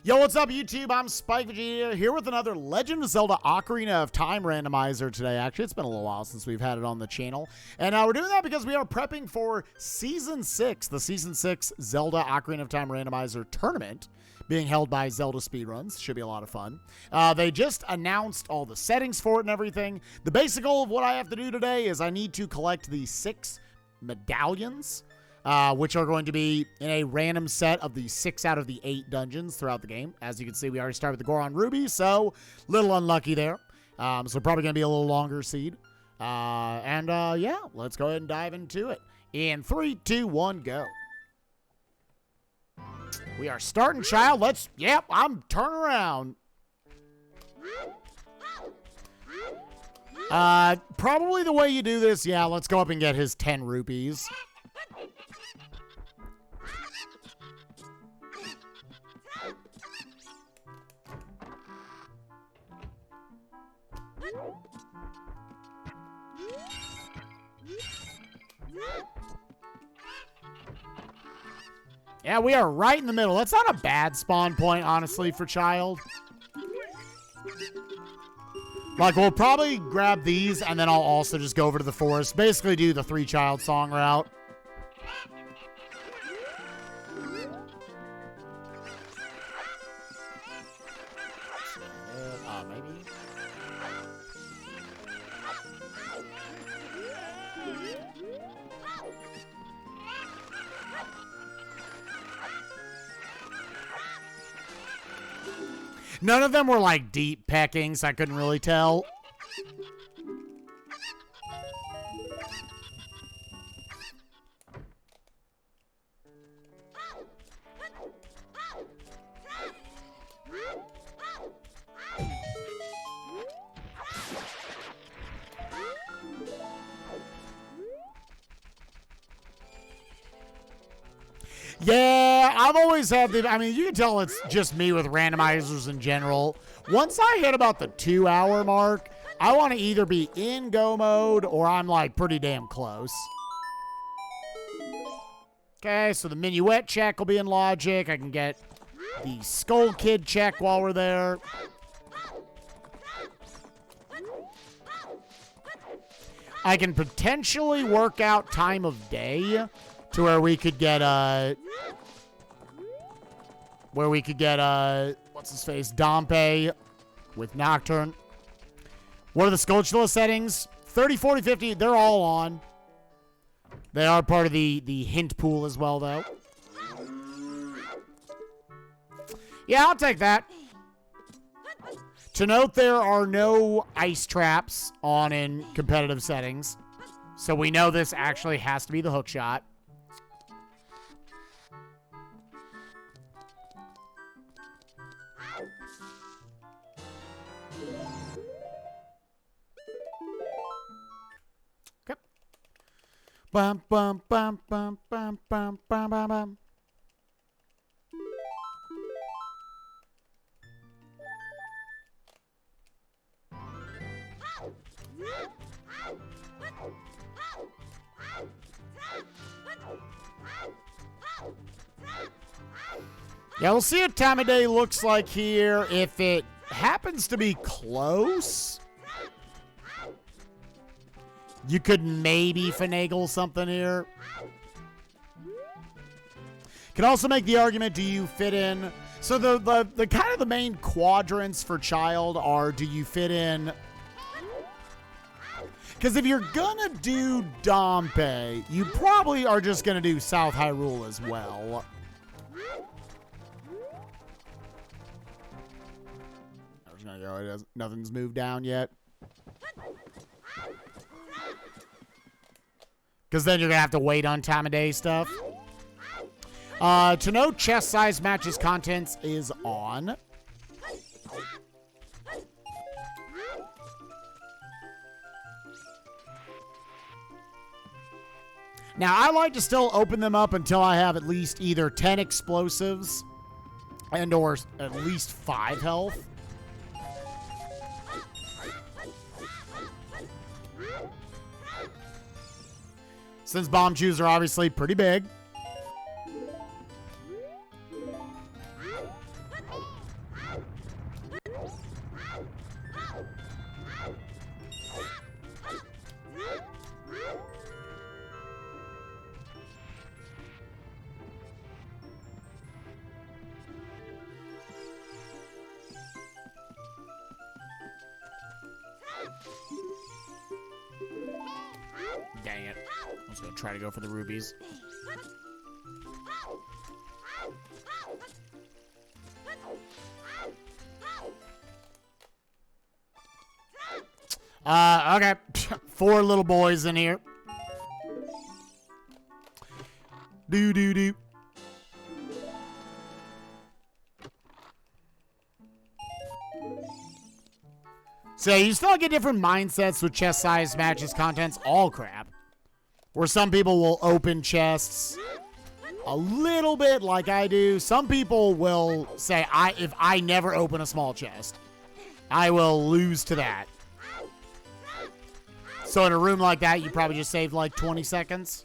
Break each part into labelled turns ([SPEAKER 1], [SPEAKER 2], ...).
[SPEAKER 1] Yo, what's up, YouTube? I'm spikevegeta here with another Legend of Zelda Ocarina of Time randomizer today. Actually, it's been a little while since we've had it on the channel. And we're doing that because we are prepping for Season 6, the Season 6 Zelda Ocarina of Time randomizer tournament being held by Zelda Speedruns. Should be a lot of fun. They just announced all the settings for it and everything. The basic goal of what I have to do today is I need to collect the 6 medallions, which are going to be in a random set of the 6 out of the 8 dungeons throughout the game. As you can see, we already started with the Goron Ruby, so a little unlucky there. So probably going to be a little longer seed. Yeah, let's go ahead and dive into it. In 3, 2, 1, go. We are starting, child. I'm turning around. Probably the way you do this, yeah, let's go up and get his 10 rupees. Yeah, we are right in the middle. That's not a bad spawn point, honestly, for child. Like, we'll probably grab these, and then I'll also just go over to the forest. Basically do the 3-child song route. Maybe. None of them were like deep pecking, so I couldn't really tell. Yeah, I've always had the, I mean, you can tell it's just me with randomizers in general. Once I hit about the 2-hour mark, I want to either be in go mode or I'm like pretty damn close. Okay, so the minuet check will be in logic. I can get the Skull Kid check while we're there. I can potentially work out time of day to where we could get what's his face, Dompe with Nocturne. What are the Skulltula settings? 30, 40, 50, they're all on. They are part of the hint pool as well, though. Yeah, I'll take that. To note, there are no ice traps on in competitive settings, so we know this actually has to be the hook shot. Bum bum bum bum bum bum bum bum bum. Yeah, we'll see what time of day looks like here. If it happens to be close, you could maybe finagle something here. Can also make the argument, do you fit in? So the kind of the main quadrants for child are, do you fit in? Because if you're gonna do Dompe, you probably are just gonna do South Hyrule as well. Nothing's moved down yet. Because then you're going to have to wait on time of day stuff. To note, chest size matches contents is on. Now, I like to still open them up until I have at least either 10 explosives and or at least 5 health. Since bomb chews are obviously pretty big. just gonna try to go for the rubies. Okay. 4 little boys in here. Do. So you still get different mindsets with chest size, matches, contents, all crap. Where some people will open chests a little bit like I do. Some people will say, if I never open a small chest, I will lose to that. So in a room like that, you probably just saved like 20 seconds.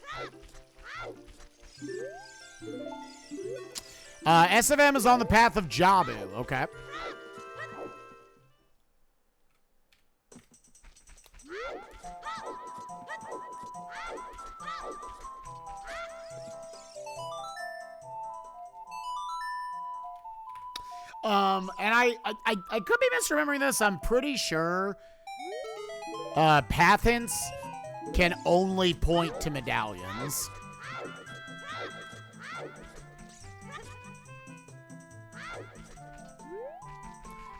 [SPEAKER 1] SFM is on the path of Jabu. Okay. And I could be misremembering this. I'm pretty sure path hints can only point to medallions.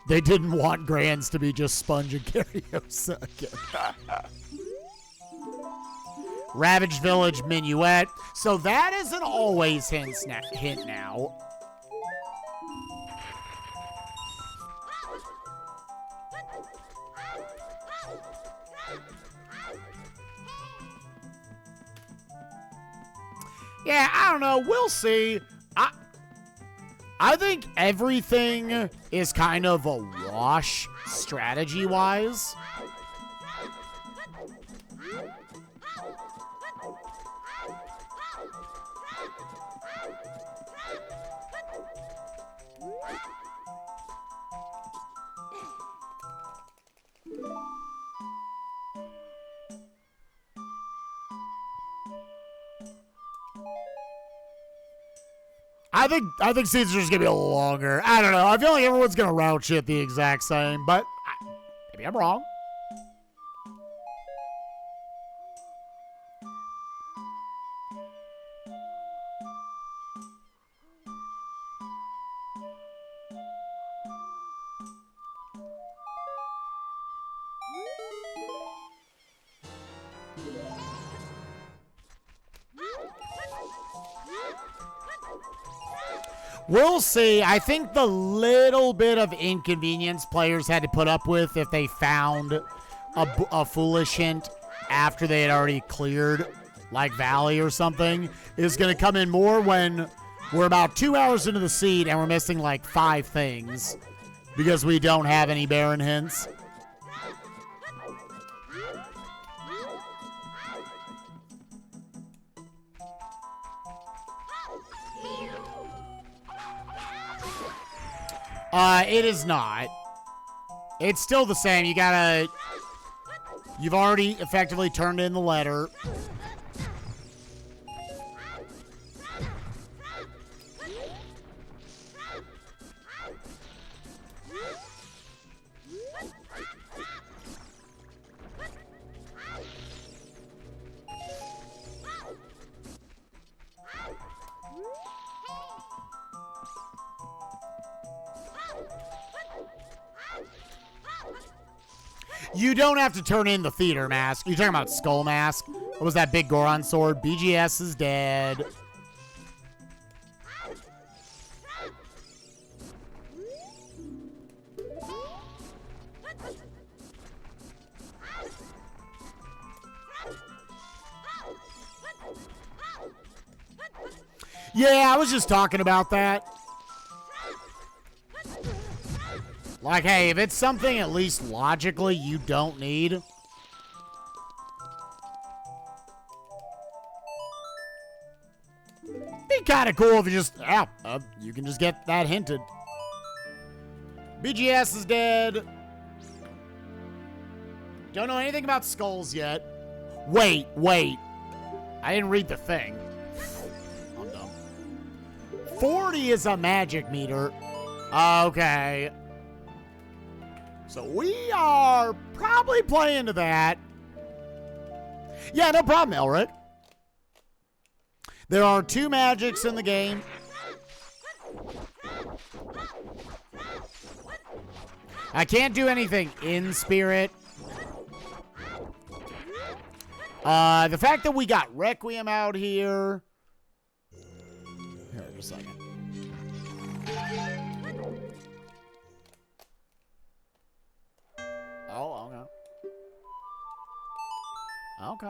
[SPEAKER 1] They didn't want Grands to be just Sponge and Cariosa again. Ravaged Village Minuet. So that is an always hint now. Yeah, I don't know. We'll see. I think everything is kind of a wash strategy-wise. I think seasons are just gonna be a little longer. I don't know. I feel like everyone's gonna route shit the exact same, but maybe I'm wrong. We'll see. I think the little bit of inconvenience players had to put up with if they found a foolish hint after they had already cleared, like Valley or something, is going to come in more when we're about 2 hours into the seed and we're missing like 5 things because we don't have any Baron hints. It is not. It's still the same. You've already effectively turned in the letter. You don't have to turn in the theater mask. You're talking about Skull Mask. What was that big Goron sword? BGS is dead. Yeah, I was just talking about that. Like, hey, if it's something at least logically you don't need. Be kind of cool if you just, you can just get that hinted. BGS is dead. Don't know anything about skulls yet. Wait. I didn't read the thing. I'm dumb. 40 is a magic meter. Okay. So we are probably playing to that. Yeah, no problem, Elric. There are 2 magics in the game. I can't do anything in spirit. The fact that we got Requiem out here. Here, just a second. Oh, okay.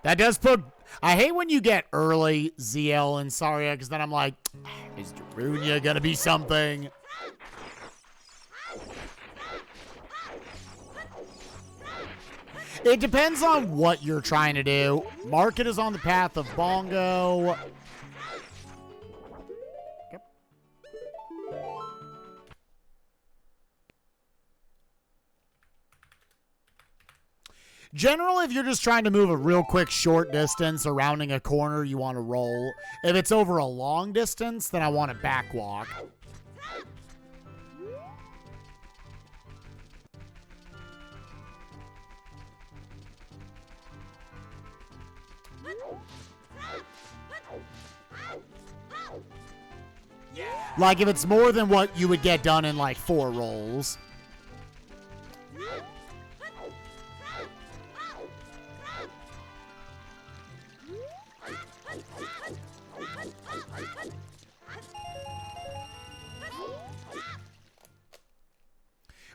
[SPEAKER 1] That does put... I hate when you get early ZL and Saria, because then I'm like, is Darunia going to be something? It depends on what you're trying to do. Market is on the path of Bongo. Yep. Generally, if you're just trying to move a real quick short distance or rounding a corner, you want to roll. If it's over a long distance, then I want to backwalk. Like if it's more than what you would get done in like 4 rolls.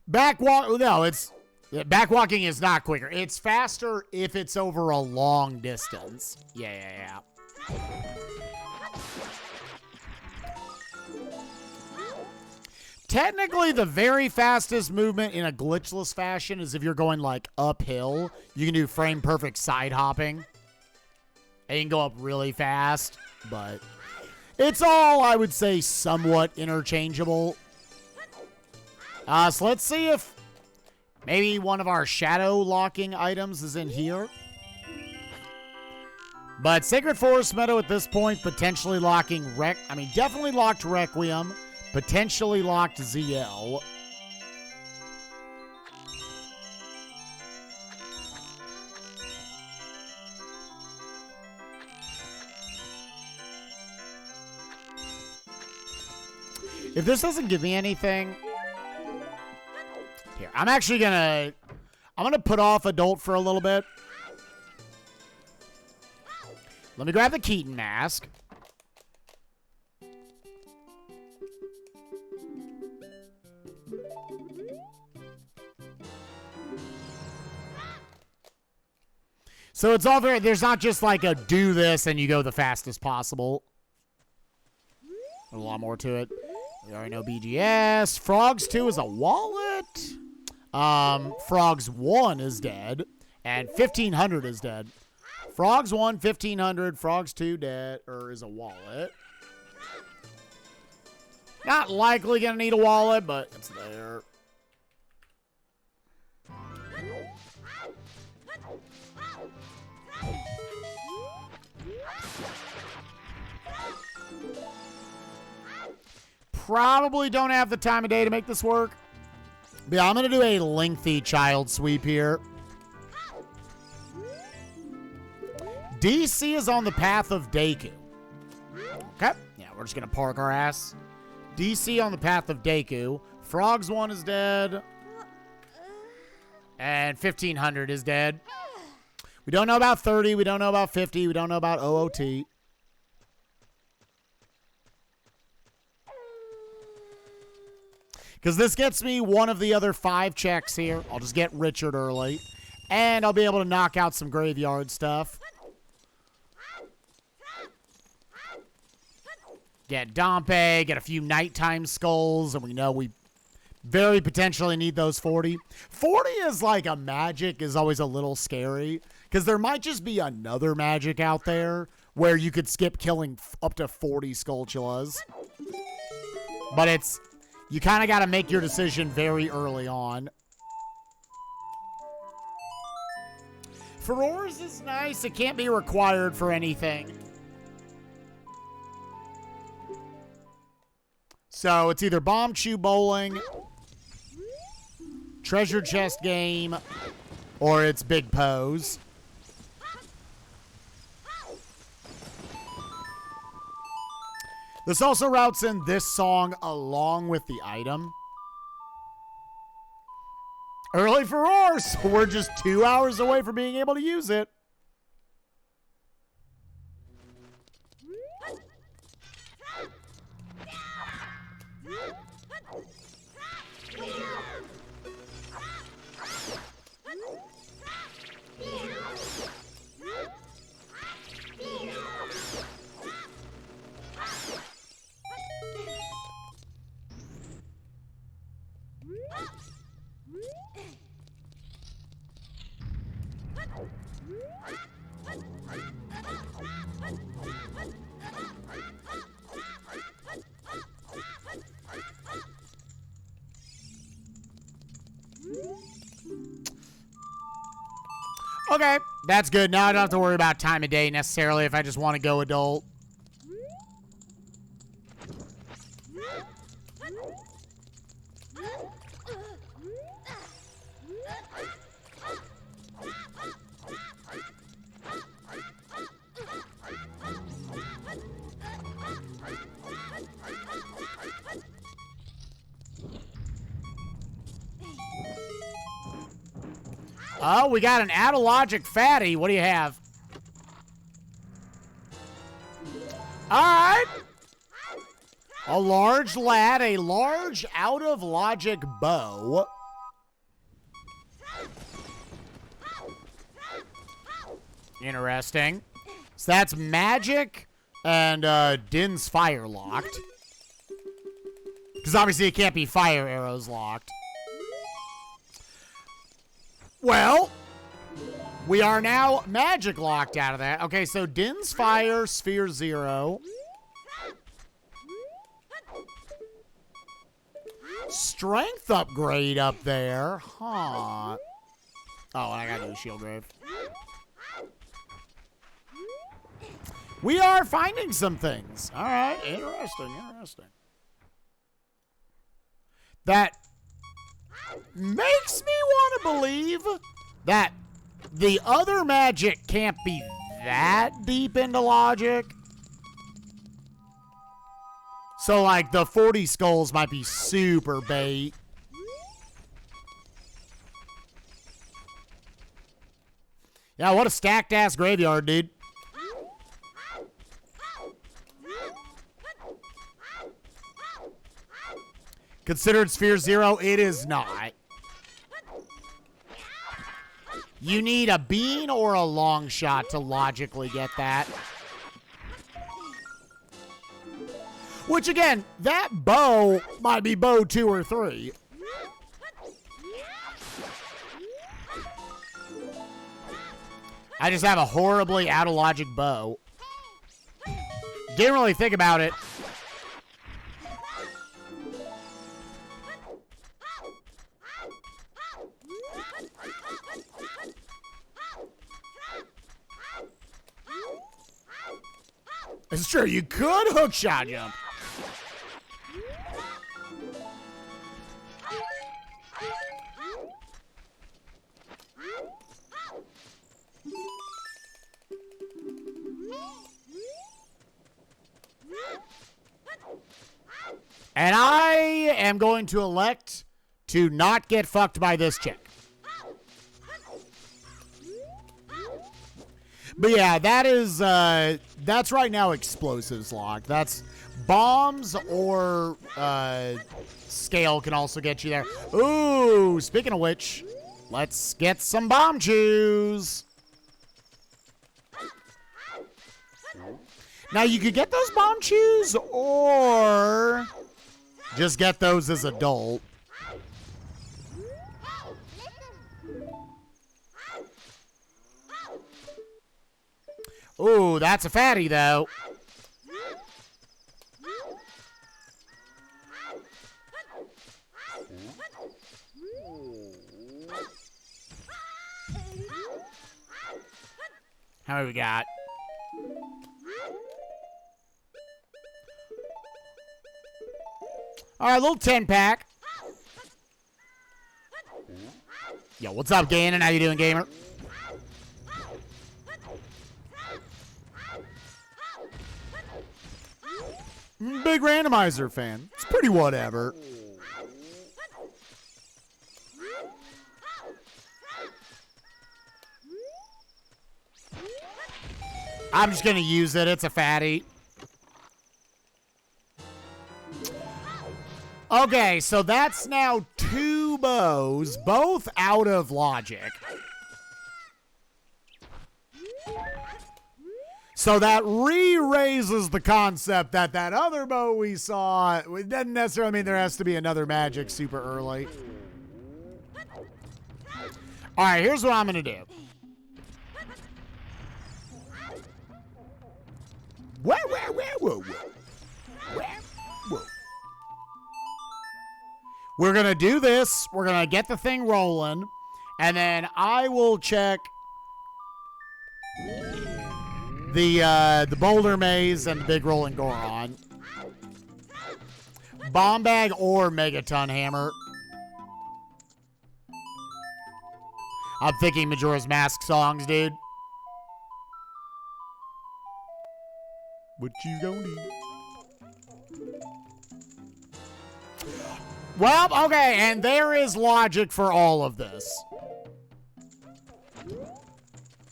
[SPEAKER 1] Backwalking is not quicker. It's faster if it's over a long distance. Yeah. Technically, the very fastest movement in a glitchless fashion is if you're going like uphill. You can do frame perfect side hopping. And you can go up really fast, but it's all, I would say, somewhat interchangeable. So let's see if maybe one of our shadow locking items is in here. But Sacred Forest Meadow at this point, potentially locking definitely locked Requiem, potentially locked ZL. If this doesn't give me anything, here, I'm gonna put off Adult for a little bit. Let me grab the Keaton mask. So it's all very, there's not just like a do this and you go the fastest possible. There's a lot more to it. We already know BGS. Frogs 2 is a wallet. Frogs 1 is dead. And 1500 is dead. Frogs 1, 1500. Frogs 2 dead, or is a wallet. Not likely gonna need a wallet, but it's there. Probably don't have the time of day to make this work. But yeah, I'm going to do a lengthy child sweep here. DC is on the path of Deku. Okay. Yeah, we're just going to park our ass. DC on the path of Deku. Frogs 1 is dead. And 1500 is dead. We don't know about 30. We don't know about 50. We don't know about OOT. Because this gets me one of the other 5 checks here. I'll just get Richard early. And I'll be able to knock out some graveyard stuff. Get Dompe, get a few nighttime skulls, and we know we very potentially need those 40. 40 is like a magic is always a little scary. Because there might just be another magic out there where you could skip killing up to 40 Skulltulas. But it's... You kind of got to make your decision very early on. Furores is nice. It can't be required for anything. So it's either Bomb Chew Bowling, Treasure Chest Game, or it's Big Pose. This also routes in this song along with the item. Early for roar, so we're just 2 hours away from being able to use it. Okay, that's good. Now I don't have to worry about time of day necessarily if I just want to go adult. Oh, we got an out-of-logic fatty. What do you have? All right. A large lad, a large out-of-logic bow. Interesting. So that's magic and Din's fire locked. Because obviously it can't be fire arrows locked. Well, we are now magic locked out of that. Okay, so Din's fire, sphere 0. Strength upgrade up there. Huh. Oh, and I gotta do shield grave. We are finding some things. All right, interesting, interesting. That makes me want to believe that the other magic can't be that deep into logic. So, like, the 40 skulls might be super bait. Yeah, what a stacked-ass graveyard, dude. Considered sphere 0, it is not. You need a bean or a long shot to logically get that. Which, again, that bow might be bow 2 or 3. I just have a horribly out-of-logic bow. Didn't really think about it. It's true, you could hook shot jump. And I am going to elect to not get fucked by this chick. But yeah, that is, that's right now explosives locked. That's bombs or, scale can also get you there. Ooh, speaking of which, let's get some bomb chews. Now, you could get those bomb chews or just get those as adult. Ooh, that's a fatty, though. How many we got? All right, a little 10-pack. Yo, what's up, Gannon? How you doing, gamer? Big randomizer fan. It's pretty whatever. I'm just going to use it. It's a fatty. Okay, so that's now 2 bows, both out of logic. So that re-raises the concept that that other bow we saw, it doesn't necessarily mean there has to be another magic super early. All right, here's what I'm going to do. Whoa. We're going to do this. We're going to get the thing rolling. And then I will check the boulder maze and the big rolling Goron. Bomb bag or megaton hammer. I'm thinking Majora's Mask songs, dude. What you gonna do? Well, okay, and there is logic for all of this.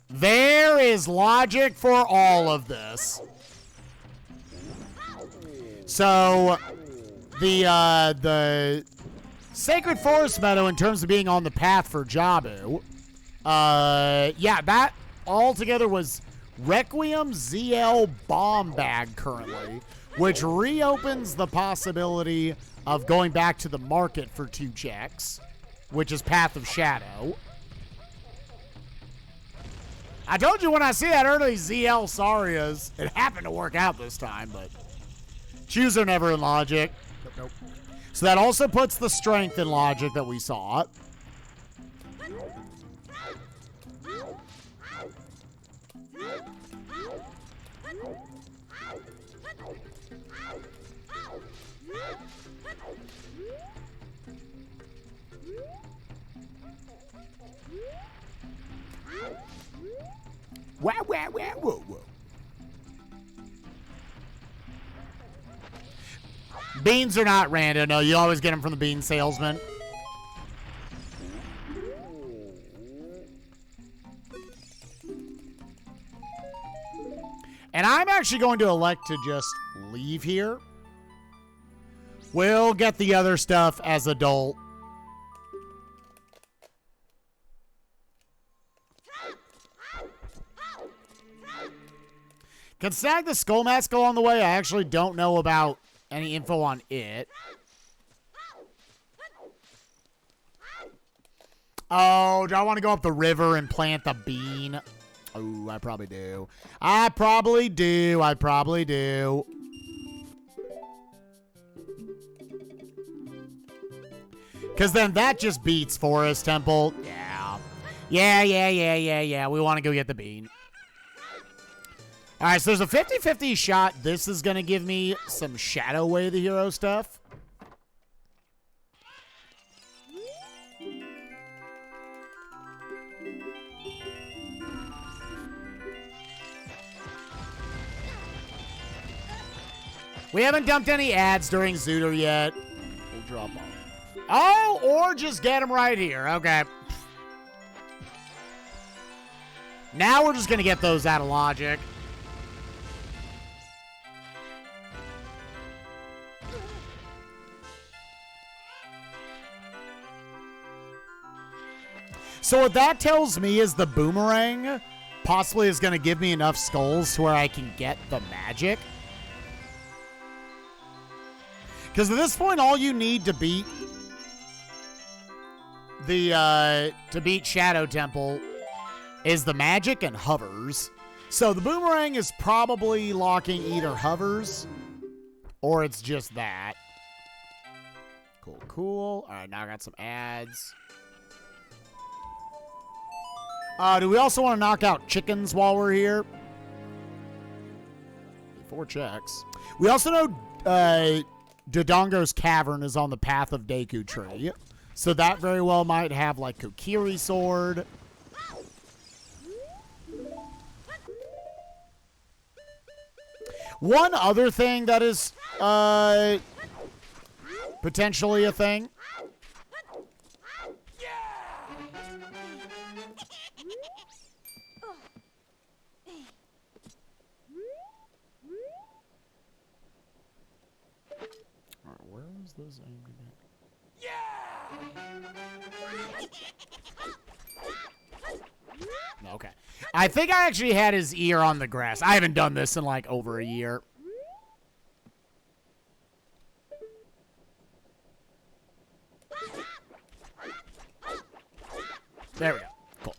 [SPEAKER 1] There is logic for all of this. So, the Sacred Forest Meadow, in terms of being on the path for Jabu, yeah, that altogether was Requiem ZL Bomb Bag currently, which reopens the possibility of going back to the market for 2 checks, which is Path of Shadow. I told you when I see that early ZL Sarias, it happened to work out this time, but choose are never in logic. Nope. So that also puts the strength in logic that we saw. Whoa. Beans are not random. No, you always get them from the bean salesman. And I'm actually going to elect to just leave here. We'll get the other stuff as adult. Can snag the skull mask along the way? I actually don't know about any info on it. Oh, do I want to go up the river and plant the bean? Oh, I probably do. I probably do. Because then that just beats Forest Temple. Yeah. We want to go get the bean. All right, so there's a 50-50 shot. This is going to give me some Shadow Way of the Hero stuff. We haven't dumped any ads during ZOOTR yet. We'll drop off. Oh, or just get them right here. Okay. Now we're just going to get those out of logic. So what that tells me is the boomerang possibly is going to give me enough skulls to where I can get the magic. Because at this point, all you need to beat Shadow Temple is the magic and hovers. So the boomerang is probably locking either hovers or it's just that. Cool. All right, now I got some ads. Do we also want to knock out chickens while we're here? 4 checks. We also know Dodongo's Cavern is on the path of Deku Tree. So that very well might have like Kokiri Sword. One other thing that is potentially a thing. All right, where was this angry man? Okay. I think I actually had his ear on the grass. I haven't done this in like over a year. There we go. Cool.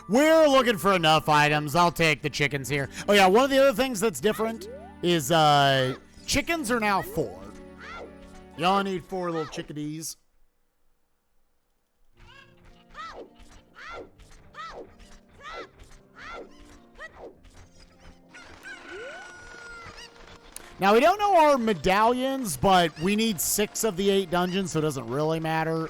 [SPEAKER 1] We're looking for enough items. I'll take the chickens here. Oh yeah, one of the other things that's different is chickens are now 4. You only need 4 little chickadees. Now, we don't know our medallions, but we need 6 of the 8 dungeons, so it doesn't really matter.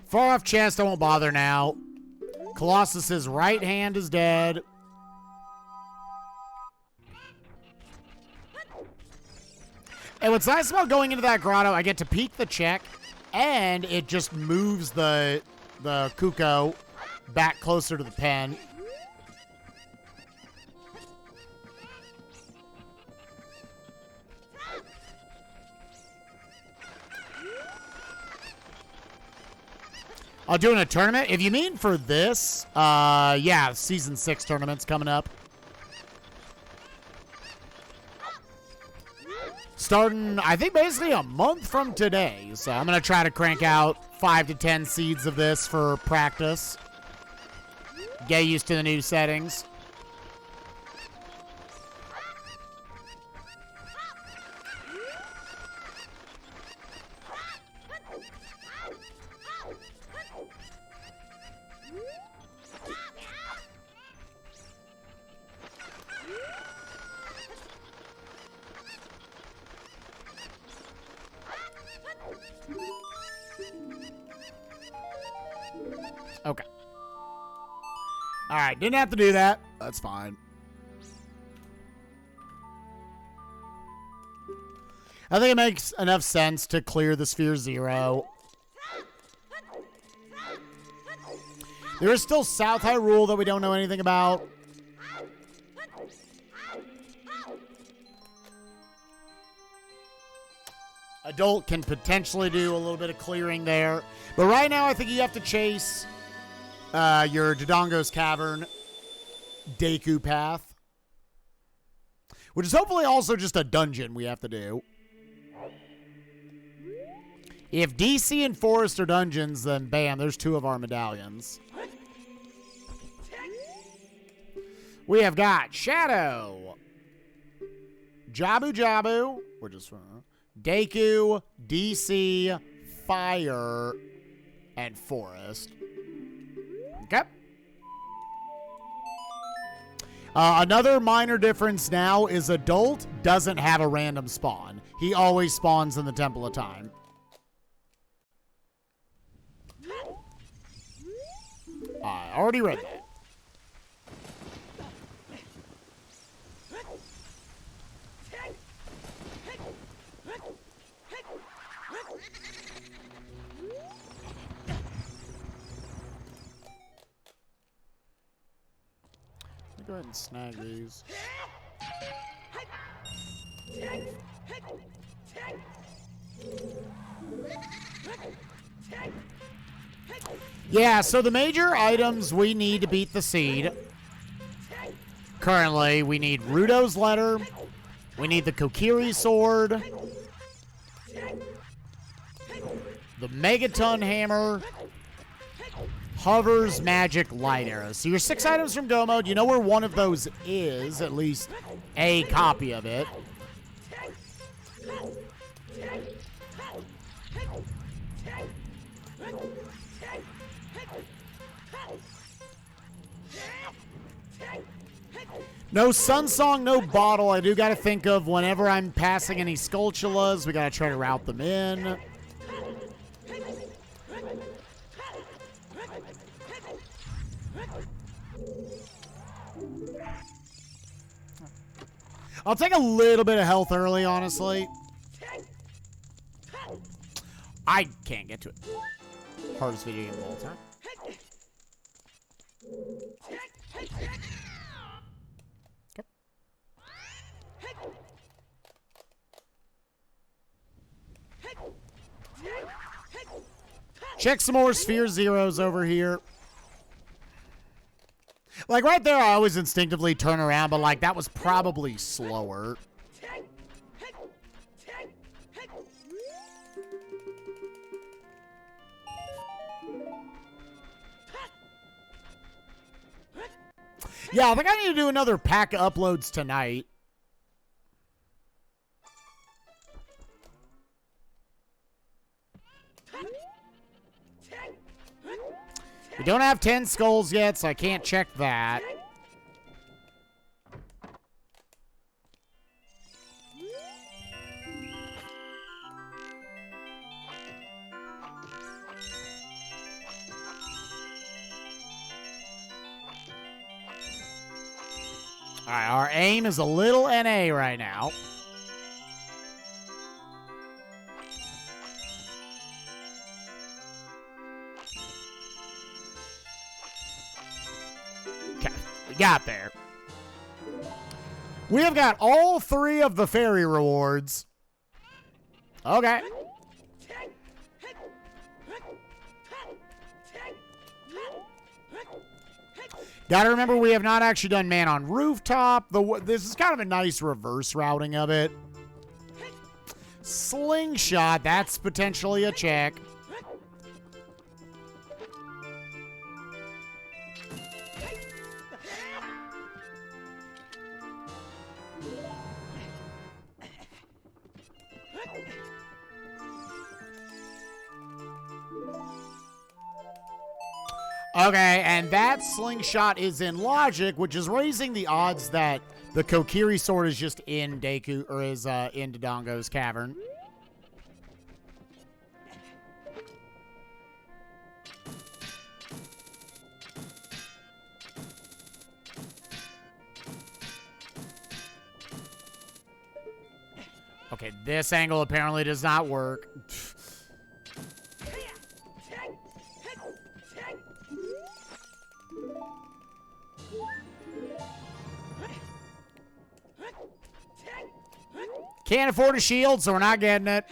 [SPEAKER 1] Far off chest, I won't bother now. Colossus's right hand is dead. And what's nice about going into that grotto, I get to peek the check, and it just moves the Kuko back closer to the pen. Doing a tournament? If you mean for this, yeah, Season 6 tournament's coming up. Starting, I think, basically a month from today. So I'm going to try to crank out 5 to 10 seeds of this for practice. Get used to the new settings. Okay. All right, didn't have to do that. That's fine. I think it makes enough sense to clear the Sphere 0. There is still South Hyrule that we don't know anything about. Adult can potentially do a little bit of clearing there. But right now, I think you have to chase your Dodongo's Cavern Deku path, which is hopefully also just a dungeon we have to do. If DC and Forest are dungeons, then bam, there's 2 of our medallions. We have got Shadow, Jabu Jabu, we're just Deku, DC, Fire, and Forest. Okay. Another minor difference now is Adult doesn't have a random spawn. He always spawns in the Temple of Time. I already read that. Go ahead and snag these. Yeah, so the major items we need to beat the seed. Currently, we need Rudo's letter. We need the Kokiri sword. The Megaton hammer. Hover's magic light arrow. So your 6 items from Go Mode, you know where one of those is, at least a copy of it. No Sun Song, no bottle. I do got to think of whenever I'm passing any Skulltulas, we got to try to route them in. I'll take a little bit of health early, honestly. I can't get to it. Hardest video game of all time. Okay. Check some more Sphere Zeros over here. Like, right there, I always instinctively turn around, but, like, that was probably slower. Yeah, I think I need to do another pack of uploads tonight. We don't have 10 skulls yet, so I can't check that. All right, our aim is a little NA right now. Okay, we got there. We have got all 3 of the fairy rewards. Okay. Gotta remember, we have not actually done Man on Rooftop. This is kind of a nice reverse routing of it. Slingshot, that's potentially a check. Okay, and that slingshot is in logic, which is raising the odds that the Kokiri sword is just in Deku, or is in Dodongo's cavern. Okay, this angle apparently does not work. Can't afford a shield, so we're not getting it.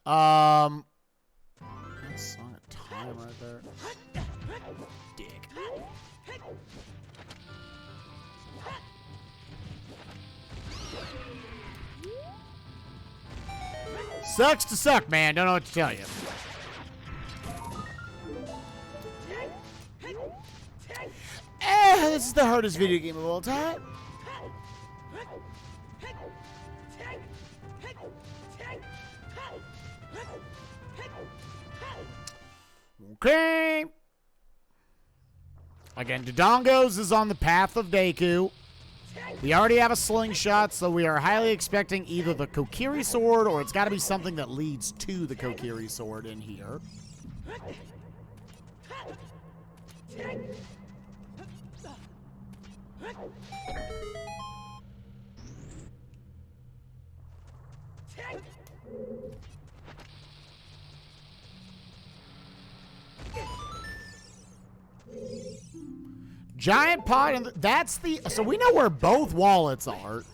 [SPEAKER 1] That's on a time right there. Dick. Sucks to suck, man. Don't know what to tell you. This is the hardest video game of all time. Okay. Again, Dodongo's is on the path of Deku. We already have a slingshot, so we are highly expecting either the Kokiri sword or it's got to be something that leads to the Kokiri sword in here. Giant pot, and that's the... So we know where both wallets are.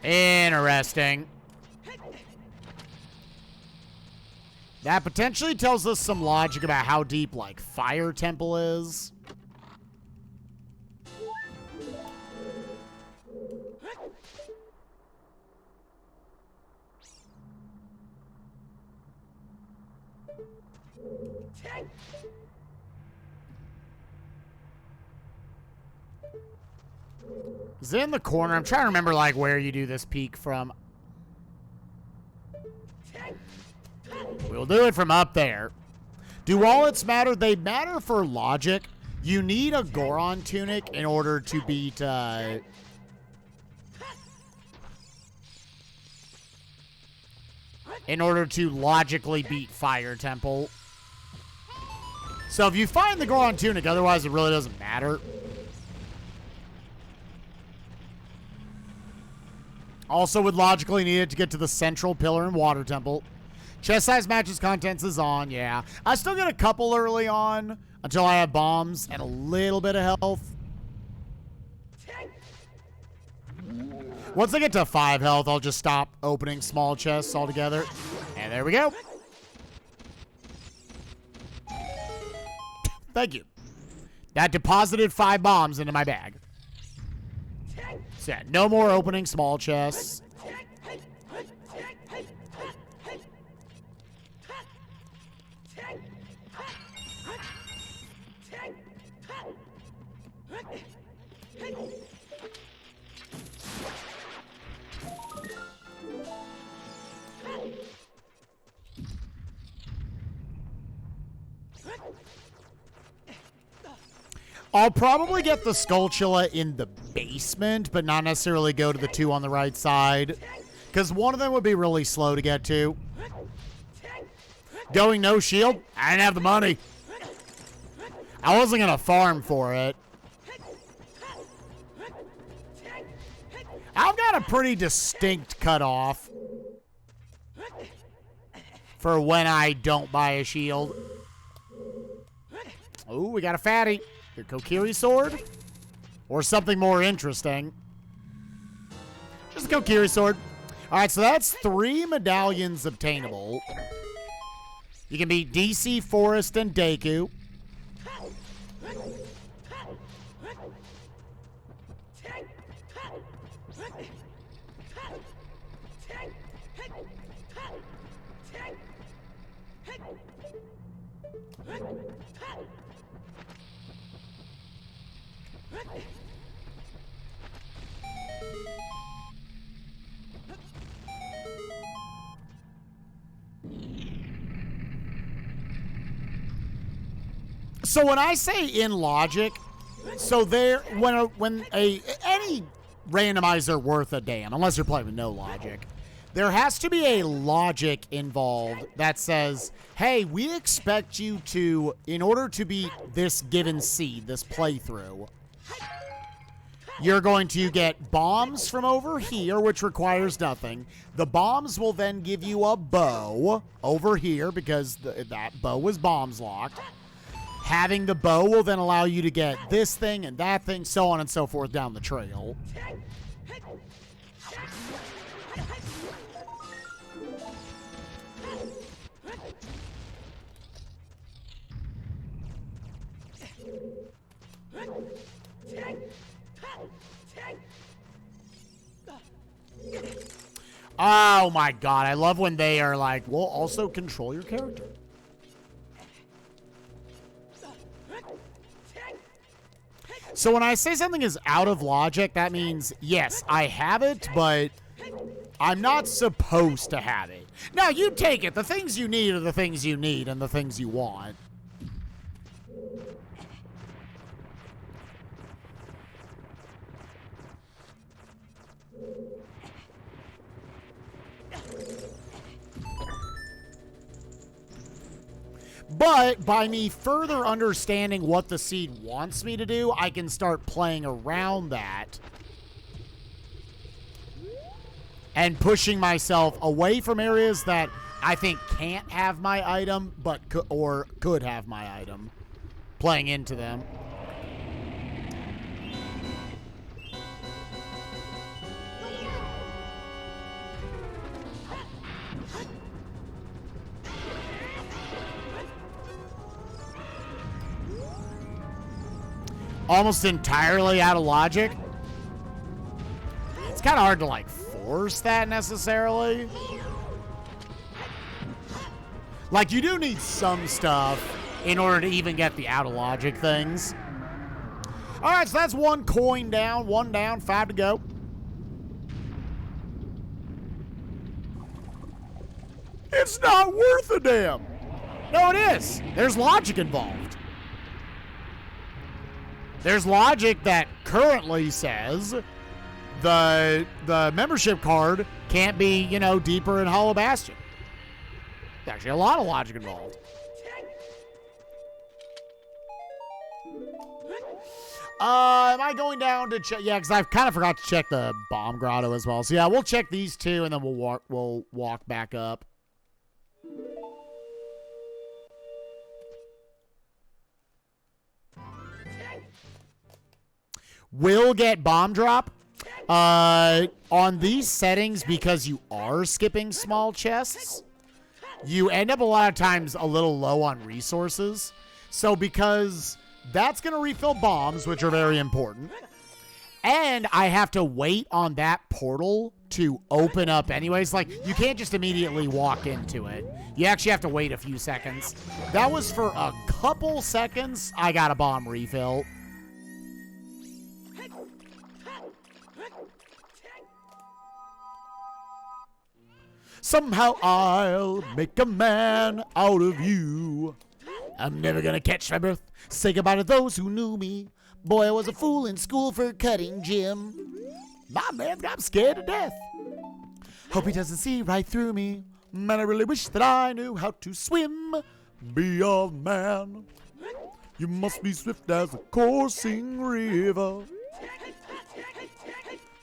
[SPEAKER 1] Interesting. That potentially tells us some logic about how deep, like, Fire Temple is. Is it in the corner? I'm trying to remember, like, where you do this peek from. We'll do it from up there. Do wallets matter? They matter for logic. You need a Goron tunic in order to beat... in order to logically beat Fire Temple. So if you find the Goron tunic, otherwise it really doesn't matter. Also would logically need it to get to the central pillar and water temple. Chest size matches contents is on, yeah. I still get a couple early on until I have bombs and a little bit of health. Once I get to 5 health, I'll just stop opening small chests altogether. And there we go. Thank you. That deposited 5 bombs into my bag. So yeah, no more opening small chests. I'll probably get the Skulltula in the basement, but not necessarily go to the 2 on the right side. Because one of them would be really slow to get to. Going no shield? I didn't have the money. I wasn't going to farm for it. I've got a pretty distinct cutoff for when I don't buy a shield. Oh, we got a fatty. Your Kokiri sword? Or something more interesting. Just a Kokiri sword. Alright, so that's 3 medallions obtainable. You can beat DC, Forest, and Deku. So when I say in logic, so there when any randomizer worth a damn, unless you're playing with no logic, there has to be a logic involved that says, hey, we expect you to, in order to beat this given seed, this playthrough, you're going to get bombs from over here, which requires nothing. The bombs will then give you a bow over here because that bow was bombs locked. Having the bow will then allow you to get this thing and that thing, so on and so forth down the trail. Oh my god, I love when they are like, we'll also control your character. So when I say something is out of logic, that means, yes, I have it, but I'm not supposed to have it. Now, you take it. The things you need are the things you need and the things you want. But by me further understanding what the seed wants me to do, I can start playing around that and pushing myself away from areas that I think can't have my item, but could have my item, playing into them. Almost entirely out of logic. It's kind of hard to, like, force that necessarily. Like, you do need some stuff in order to even get the out of logic things. All right, so that's 1 coin down, 1 down, 5 to go. It's not worth a damn. No, it is. There's logic involved. There's logic that currently says the membership card can't be, you know, deeper in Hollow Bastion. There's actually a lot of logic involved. Am I going down to check? Yeah, because I kind of forgot to check the bomb grotto as well. So yeah, we'll check these two, and then we'll walk back up. Will get bomb drop on these settings because you are skipping small chests. You end up a lot of times a little low on resources. So because that's going to refill bombs, which are very important. And I have to wait on that portal to open up anyways. Like, you can't just immediately walk into it. You actually have to wait a few seconds. That was for a couple seconds. I got a bomb refill. Somehow I'll make a man out of you. I'm never gonna catch my breath. Say goodbye to those who knew me. Boy, I was a fool in school for cutting gym. My man got scared to death. Hope he doesn't see right through me. Man, I really wish that I knew how to swim. Be a man. You must be swift as a coursing river,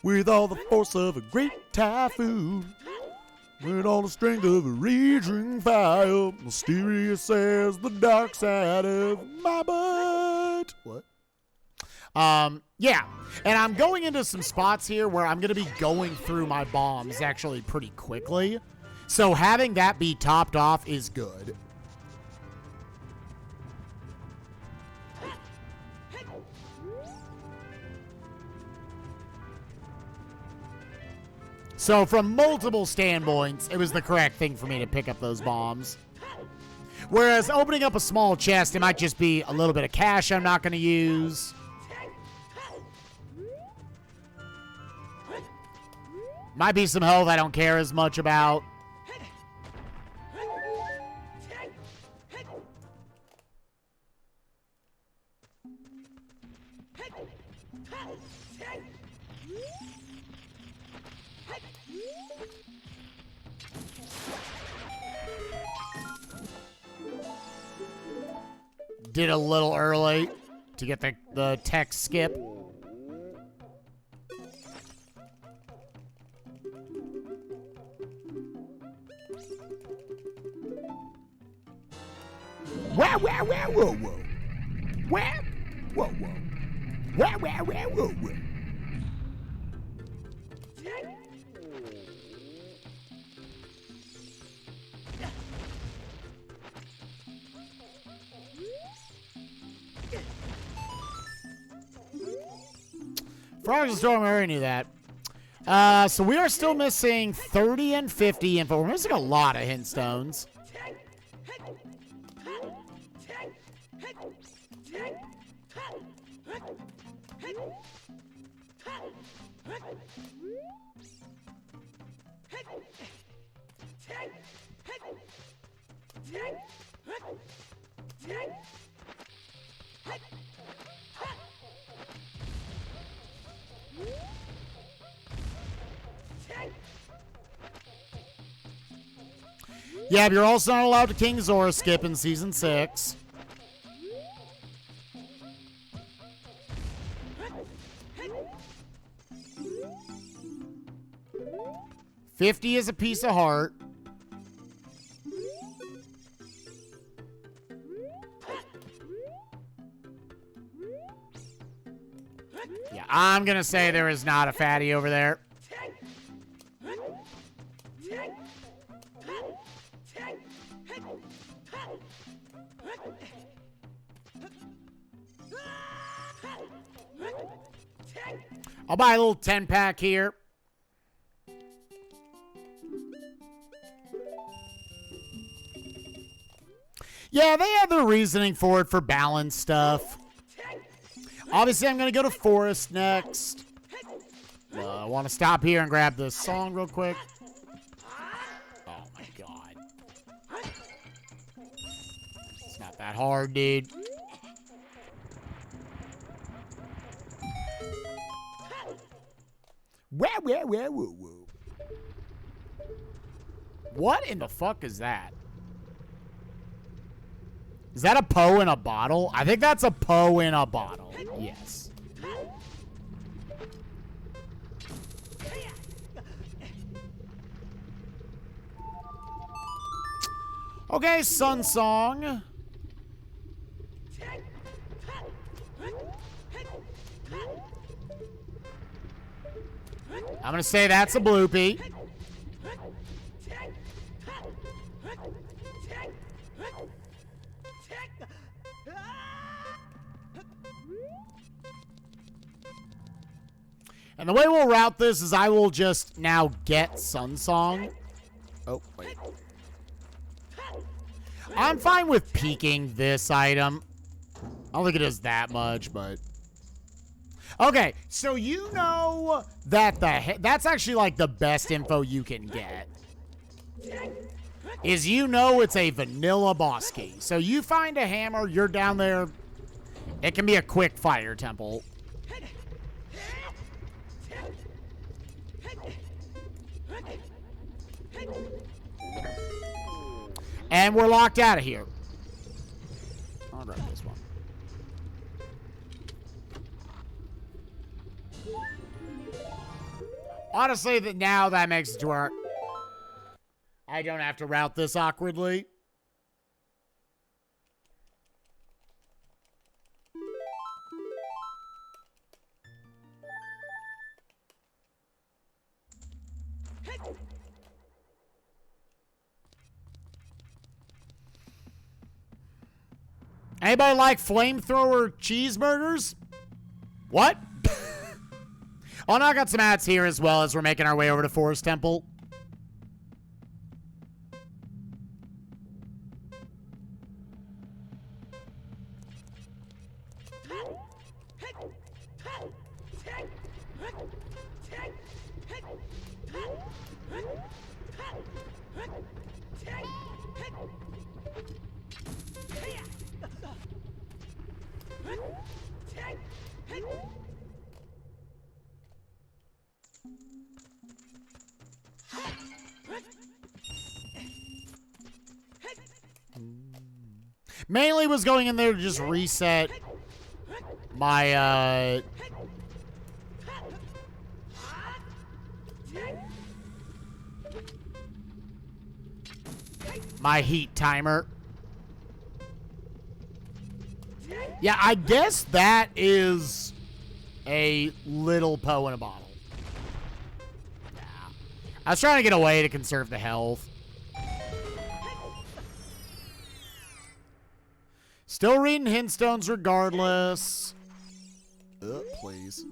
[SPEAKER 1] with all the force of a great typhoon, with all the strength of a raging fire, mysterious as the dark side of my butt. What? Yeah. And I'm going into some spots here where I'm going to be going through my bombs actually pretty quickly. So having that be topped off is good. So from multiple standpoints, it was the correct thing for me to pick up those bombs. Whereas opening up a small chest, it might just be a little bit of cash I'm not going to use. Might be some health I don't care as much about. Did a little early to get the tech skip. Whoa, whoa, whoa, whoa, whoa. Whoa, whoa, whoa. Whoa, whoa, whoa, whoa, whoa. Frogs and Storm, I already knew that. So we are still missing 30 and 50 info. We're missing a lot of hint stones. Yeah, but you're also not allowed to King Zora skip in Season 6. $50 is a piece of heart. Yeah, I'm gonna say there is not a fatty over there. I'll buy a little 10-pack here. Yeah, they have their reasoning for it for balance stuff. Obviously, I'm going to go to Forest next. I want to stop here and grab this song real quick. Oh, my God. that hard, dude. Woo. What in the fuck is that? Is that a Poe in a bottle? I think that's a Poe in a bottle. Yes. Okay, Sun Song. I'm gonna say that's a bloopy. And the way we'll route this is I will just now get Sun Song. Oh, wait. I'm fine with peeking this item. I don't think it does that much, but... Okay, so you know that that's actually like the best info you can get. Is you know it's a vanilla boss key. So you find a hammer, you're down there. It can be a quick fire temple. And we're locked out of here. I'll grab this one. Honestly, now that makes it to where I don't have to route this awkwardly. Anybody like flamethrower cheeseburgers? What? Oh, no, I got some ads here as well as we're making our way over to Forest Temple. Mainly was going in there to just reset my, my heat timer. Yeah, I guess that is a little Poe in a bottle. Yeah. I was trying to get away to conserve the health. Still reading hintstones regardless. Please.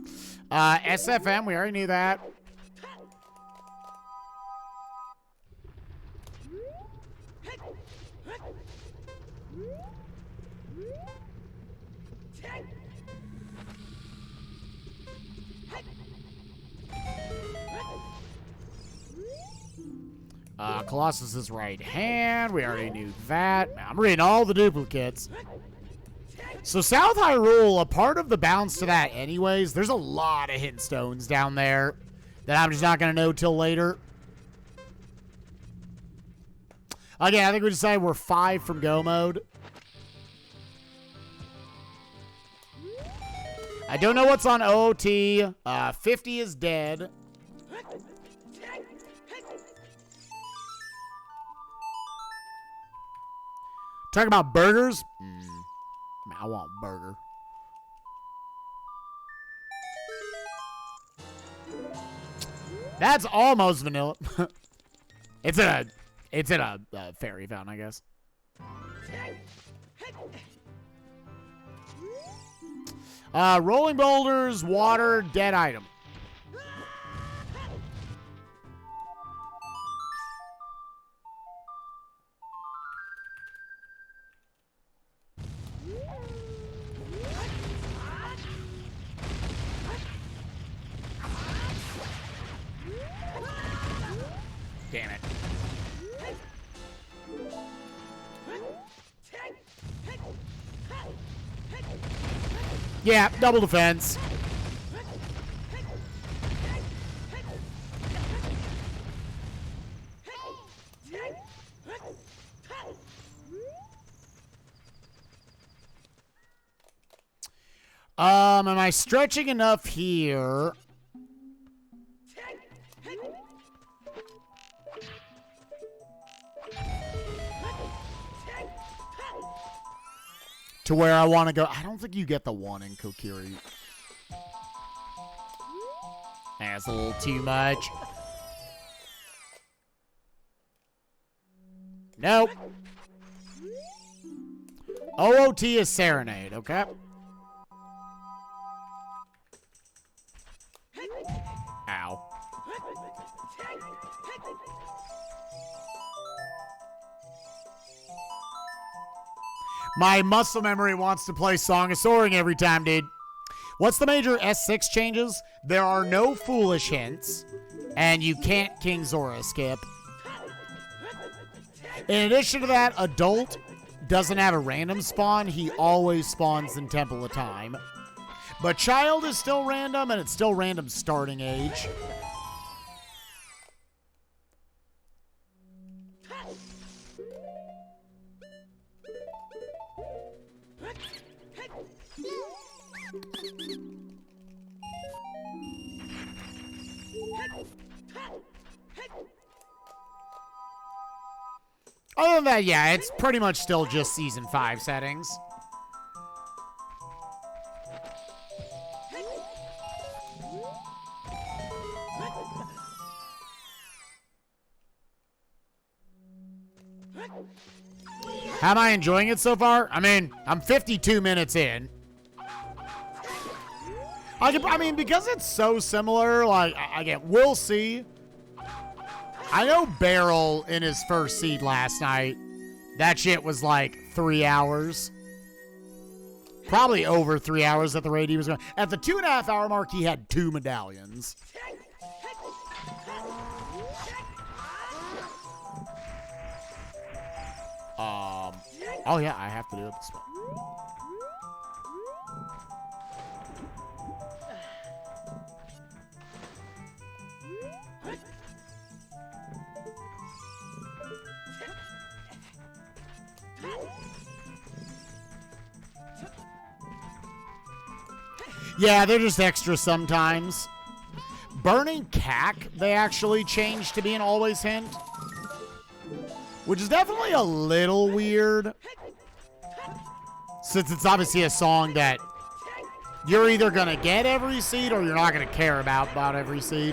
[SPEAKER 1] SFM, we already knew that. Colossus's right hand. We already knew that. I'm reading all the duplicates. So South Hyrule, a part of the balance to that anyways, there's a lot of hint stones down there that I'm just not going to know till later. Again, I think we decided we're 5 from go mode. I don't know what's on OOT. 50 is dead. Talking about burgers? I want a burger. That's almost vanilla. It's in a fairy fountain, I guess. Rolling boulders, water, dead item. Damn it. Yeah, double defense. Am I stretching enough here? To where I want to go. I don't think you get the one in Kokiri. That's a little too much. Nope. OOT is Serenade, okay? Ow. My muscle memory wants to play Song of Soaring every time, dude. What's the major S6 changes? There are no foolish hints, and you can't King Zora skip. In addition to that, Adult doesn't have a random spawn. He always spawns in Temple of Time. But Child is still random, and it's still random starting age. Other than that, yeah, it's pretty much still just Season 5 settings. How am I enjoying it so far? I mean, I'm 52 minutes in. I mean, because it's so similar, like, again, we'll see. I know Barrel in his first seed last night, that shit was like 3 hours. Probably over 3 hours at the rate he was going. At the 2.5 hour mark, he had 2 medallions. Oh yeah, I have to do it this way. Yeah, they're just extra sometimes. Burning Cack, they actually changed to be an always hint. Which is definitely a little weird. Since it's obviously a song that you're either going to get every seed or you're not going to care about every seed.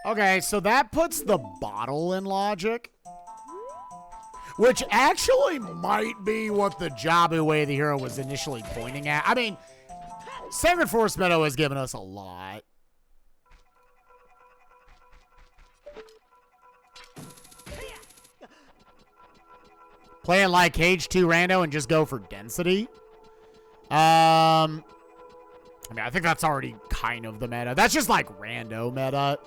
[SPEAKER 1] Okay, so that puts the bottle in logic. Which actually might be what the Jabu Way of the Hero was initially pointing at. I mean, Sacred Forest Meadow has given us a lot. Play it like H2 Rando and just go for density. I mean, I think that's already kind of the meta. That's just like Rando meta.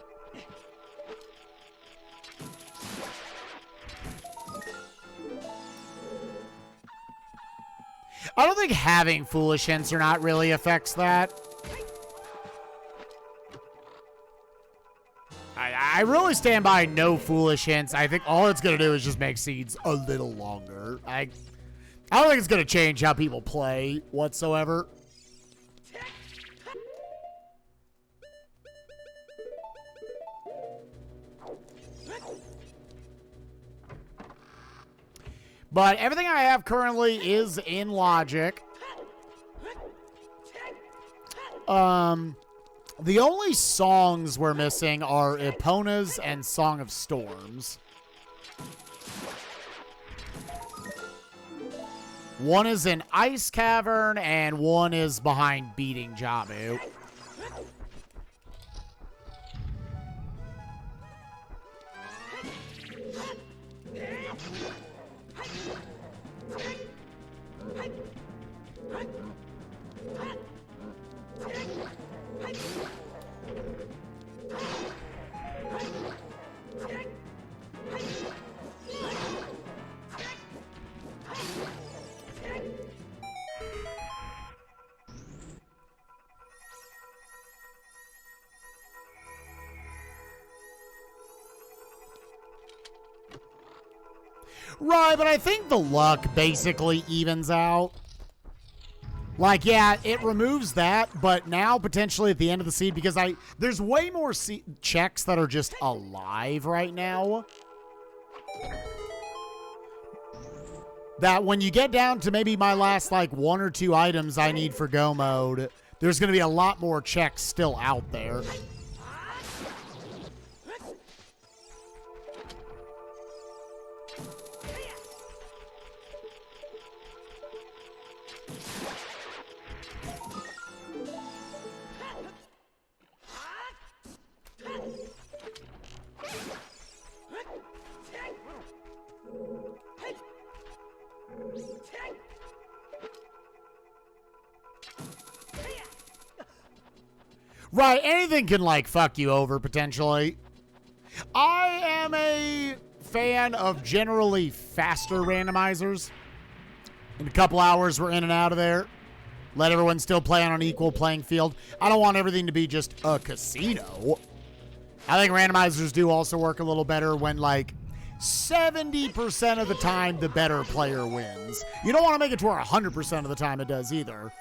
[SPEAKER 1] I don't think having Foolish Hints or not really affects that. I really stand by no Foolish Hints. I think all it's going to do is just make seeds a little longer. I don't think it's going to change how people play whatsoever. But everything I have currently is in logic. The only songs we're missing are Epona's and Song of Storms. One is in Ice Cavern, and one is behind Beating Jabu. Right, but I think the luck basically evens out. Like, yeah, it removes that, but now potentially at the end of the seed, because there's way more checks that are just alive right now. That when you get down to maybe my last, like, 1 or 2 items I need for go mode, there's going to be a lot more checks still out there. Right, anything can, like, fuck you over, potentially. I am a fan of generally faster randomizers. In a couple hours, we're in and out of there. Let everyone still play on an equal playing field. I don't want everything to be just a casino. I think randomizers do also work a little better when, like, 70% of the time, the better player wins. You don't want to make it to where 100% of the time it does either.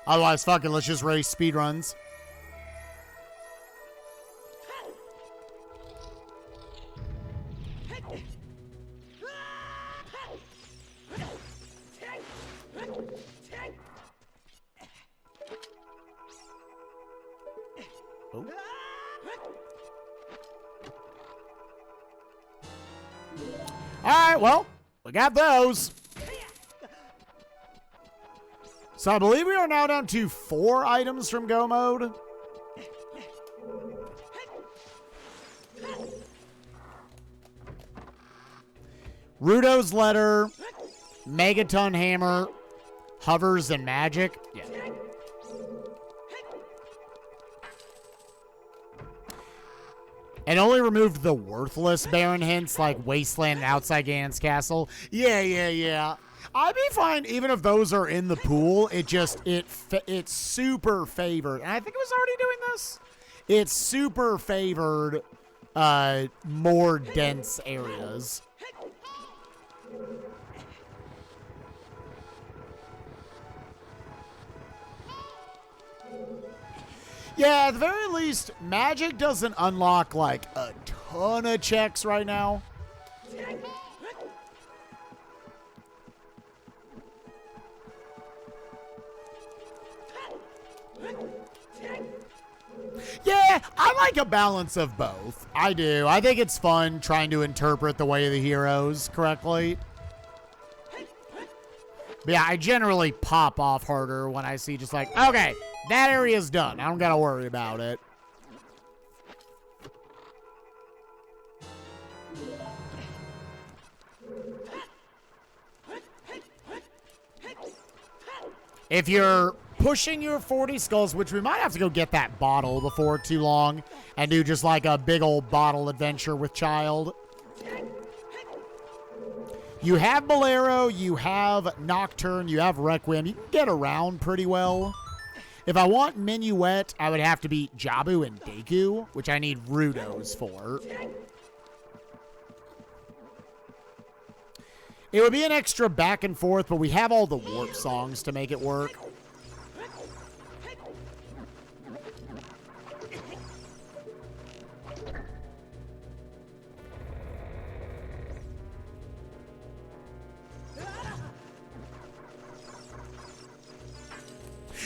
[SPEAKER 1] Otherwise, fuck it, let's just race speedruns. Oh. Alright, well, we got those. So I believe we are now down to 4 items from go mode. Rudo's letter, Megaton hammer, hovers, and magic. Yeah. And only removed the worthless Baron hints like Wasteland and Outside Ganon's Castle. Yeah. I'd be fine even if those are in the pool. It's super favored. And I think it was already doing this. It's super favored more dense areas. Yeah, at the very least, magic doesn't unlock, like, a ton of checks right now. Yeah, I like a balance of both. I do. I think it's fun trying to interpret the way of the heroes correctly. But yeah, I generally pop off harder when I see just like, okay, that area's done. I don't gotta worry about it. If you're pushing your 40 skulls, which we might have to go get that bottle before too long and do just like a big old bottle adventure with Child. You have Bolero, you have Nocturne, you have Requiem. You can get around pretty well. If I want Minuet, I would have to beat Jabu and Deku, which I need Rudos for. It would be an extra back and forth, but we have all the warp songs to make it work.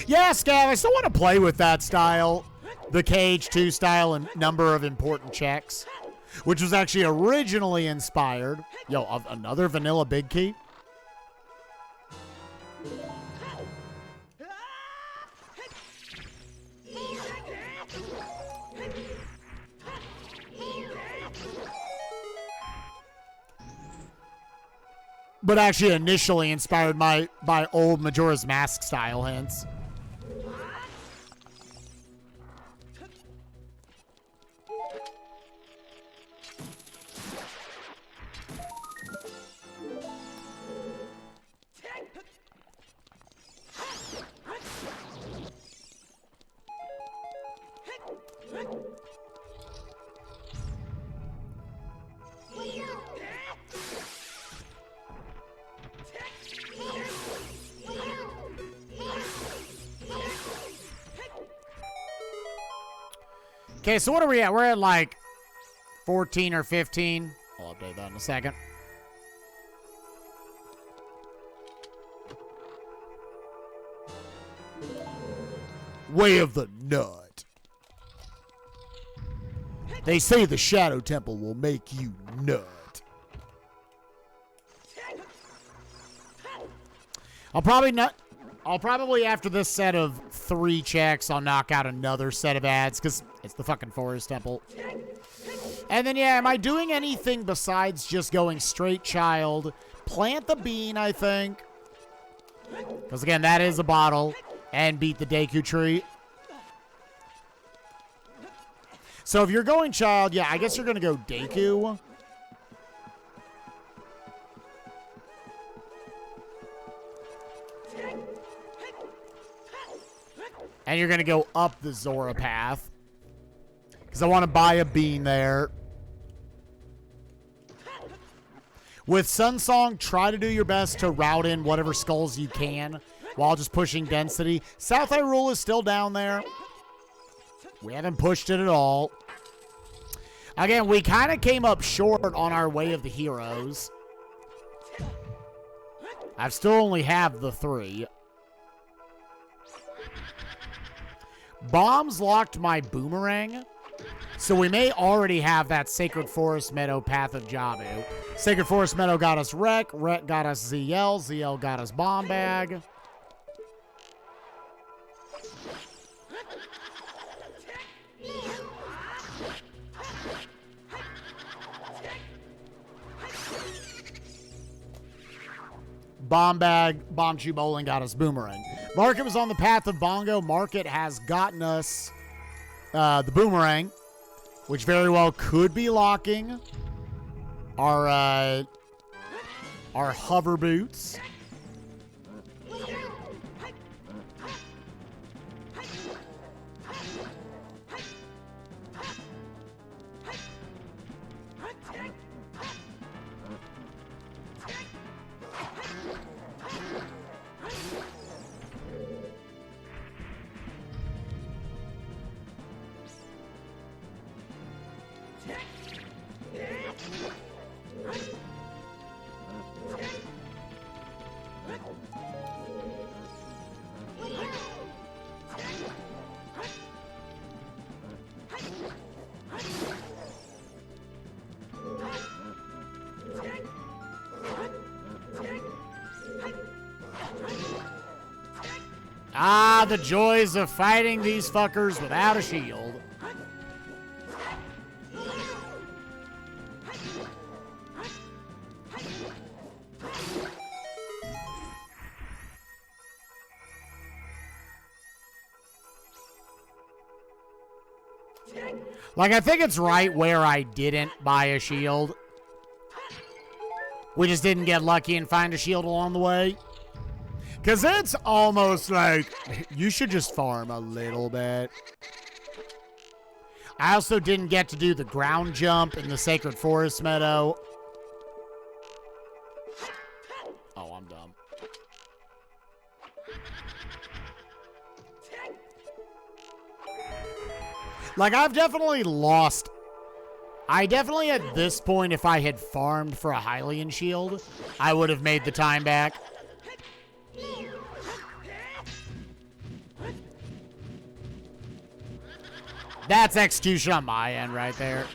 [SPEAKER 1] Yeah, Scav, I still want to play with that style. The KH2 style and number of important checks. Which was actually originally inspired. Yo, of another vanilla big key? But actually initially inspired by old Majora's Mask style hints. Okay, so what are we at? We're at like 14 or 15. I'll update that in a second. Way of the Nut. They say the Shadow Temple will make you nut. I'll probably after this set of 3 checks, I'll knock out another set of ads because it's the fucking Forest Temple. And then, yeah, am I doing anything besides just going straight child? Plant the bean, I think. Because, again, that is a bottle. And beat the Deku tree. So if you're going child, yeah, I guess you're going to go Deku. And you're going to go up the Zora path. Because I want to buy a bean there. With Sunsong, try to do your best to route in whatever skulls you can while just pushing density. South Hyrule is still down there. We haven't pushed it at all. Again, we kind of came up short on our Way of the Heroes. I still only have the 3. Bombs locked my boomerang. So we may already have that Sacred Forest Meadow Path of Jabu. Sacred Forest Meadow got us Wreck. Wreck got us ZL. ZL got us Bomb Bag. Bomb Bag, Bomb Chew Bowling got us Boomerang. Market was on the path of Bongo. Market has gotten us the Boomerang, which very well could be locking our hover boots. Ah, the joys of fighting these fuckers without a shield. Like, I think it's right where I didn't buy a shield. We just didn't get lucky and find a shield along the way. Because it's almost like you should just farm a little bit. I also didn't get to do the ground jump in the Sacred Forest Meadow. Oh, I'm dumb. Like, I've definitely lost. I definitely, at this point, if I had farmed for a Hylian shield, I would have made the time back. That's execution on my end right there.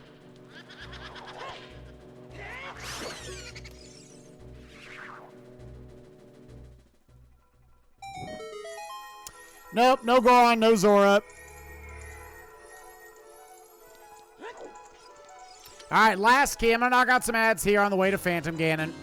[SPEAKER 1] Nope, no Goron, no Zora. All right, last key. I'm going to knock out some ads here on the way to Phantom Ganon.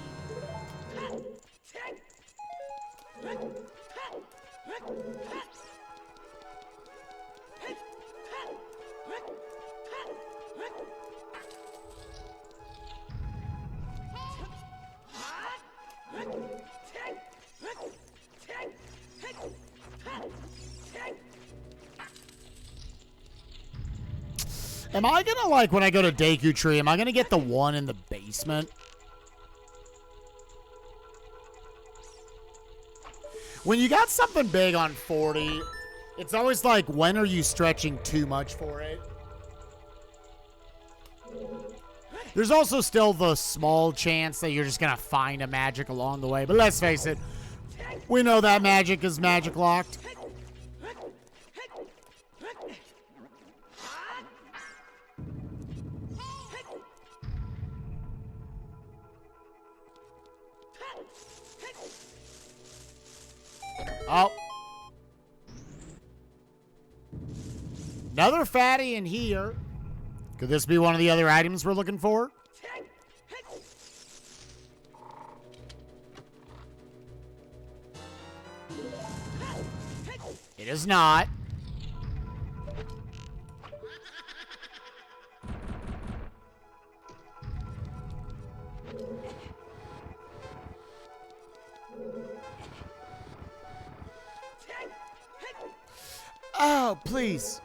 [SPEAKER 1] Am I going to, like, when I go to Deku Tree, am I going to get the one in the basement? When you got something big on 40, it's always like, when are you stretching too much for it? There's also still the small chance that you're just going to find a magic along the way. But let's face it, we know that magic is magic locked. Oh. Another fatty in here. Could this be one of the other items we're looking for? It is not. Oh, please.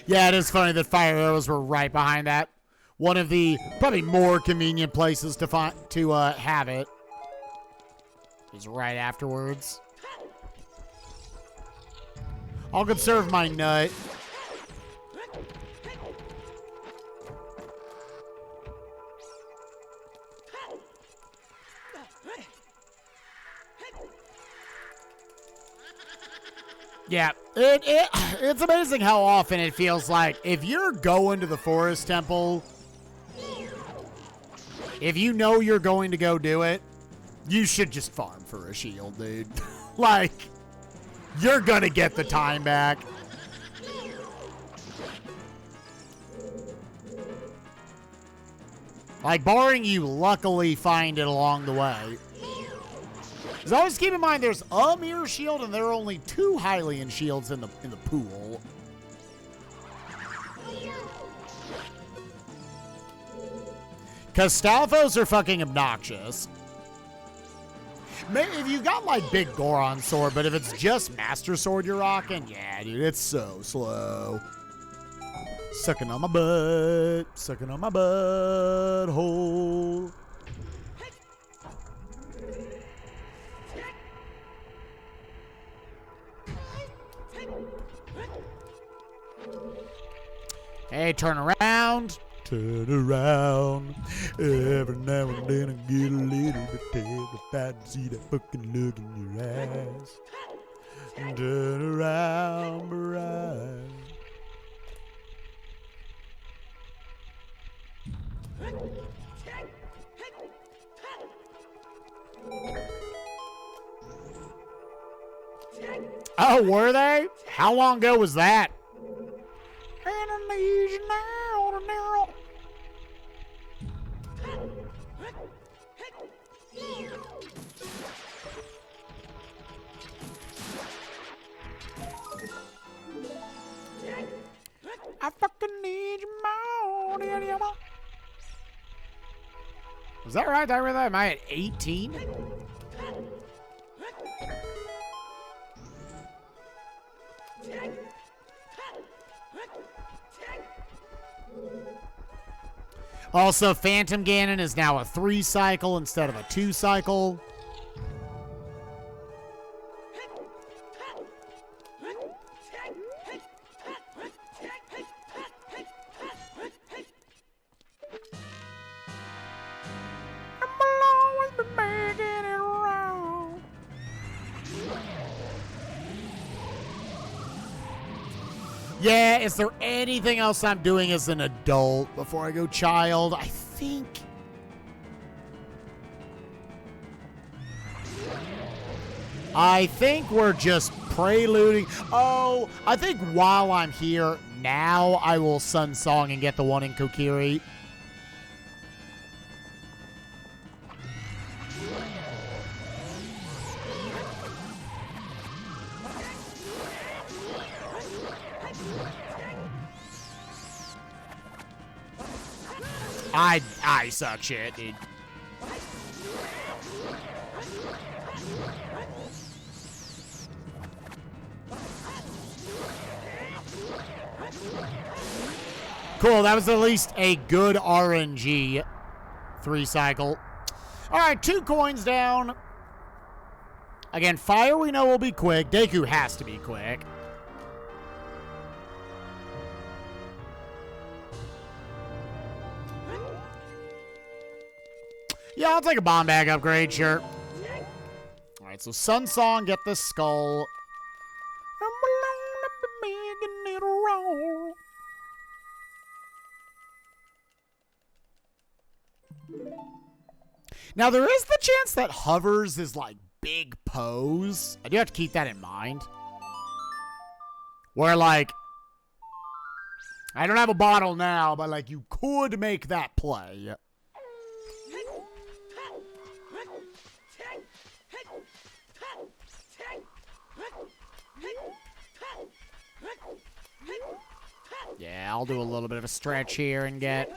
[SPEAKER 1] Yeah, it is funny that fire arrows were right behind that. One of the probably more convenient places to have it is right afterwards. I'll conserve my nut. Yeah, it's amazing how often it feels like if you're going to the forest temple, if you know you're going to go do it, you should just farm for a shield, dude. Like, you're gonna get the time back. Like, barring you luckily find it along the way. Because always keep in mind there's a mirror shield and there are only 2 Hylian shields in the pool. Because Stalfos are fucking obnoxious. Maybe if you got like big Goron sword, but if it's just Master Sword you're rocking, yeah, dude, it's so slow. Sucking on my butt, sucking on my butthole. Hey, turn around. Turn around. Every now and then I get a little bit terrified to see that fucking look in your eyes. Turn around, bride. Oh, were they? How long ago was that? And I need you now. I fucking need you more. Is that right? Am I at 18? Also, Phantom Ganon is now a 3-cycle instead of a 2-cycle. Yeah, is there anything else I'm doing as an adult before I go child? I think we're just preluding. Oh, I think while I'm here now, I will Sun Song and get the one in Kokiri. I suck shit, dude. Cool, that was at least a good RNG 3-cycle. All right, 2 coins down. Again, fire we know will be quick. Deku has to be quick. Yeah, I'll take a bomb bag upgrade, sure. All right, so Sun Song, get the skull. I'm alone, I'm making it wrong. Now, there is the chance that hovers is like big pose. I do have to keep that in mind. Where, like, I don't have a bottle now, but, like, you could make that play. Yeah, I'll do a little bit of a stretch here and get...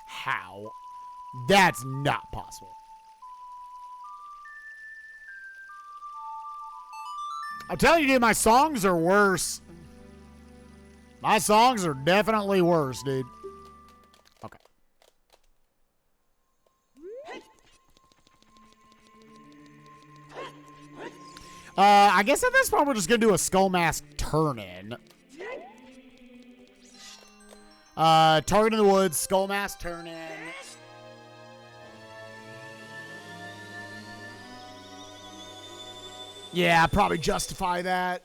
[SPEAKER 1] How? That's not possible. I'm telling you, dude, my songs are worse. My songs are definitely worse, dude. Okay. I guess at this point we're just gonna do a Skull Mask turn-in. Target in the woods, Skull Mask turn-in. Yeah, probably justify that.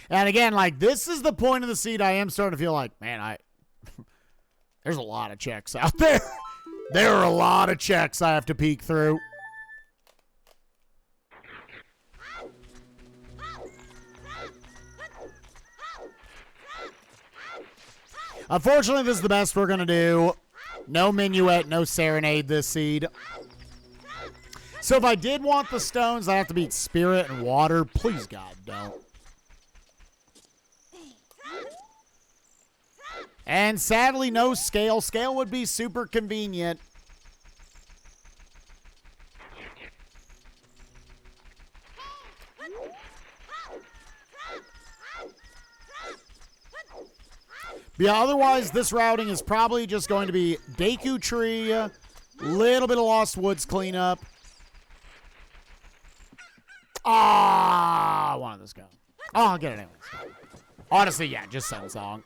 [SPEAKER 1] And again, like, this is the point of the seed I am starting to feel like, man, there's a lot of checks out there. There are a lot of checks I have to peek through. Unfortunately, this is the best we're going to do. No Minuet, no Serenade this seed. So if I did want the stones, I have to beat Spirit and Water. Please, God, don't. And sadly, no Scale. Scale would be super convenient. Yeah, otherwise, this routing is probably just going to be Deku Tree, little bit of Lost Woods cleanup. Ah, I wanted this go. Oh, I'll get it anyways. Honestly, yeah, just Sun Song.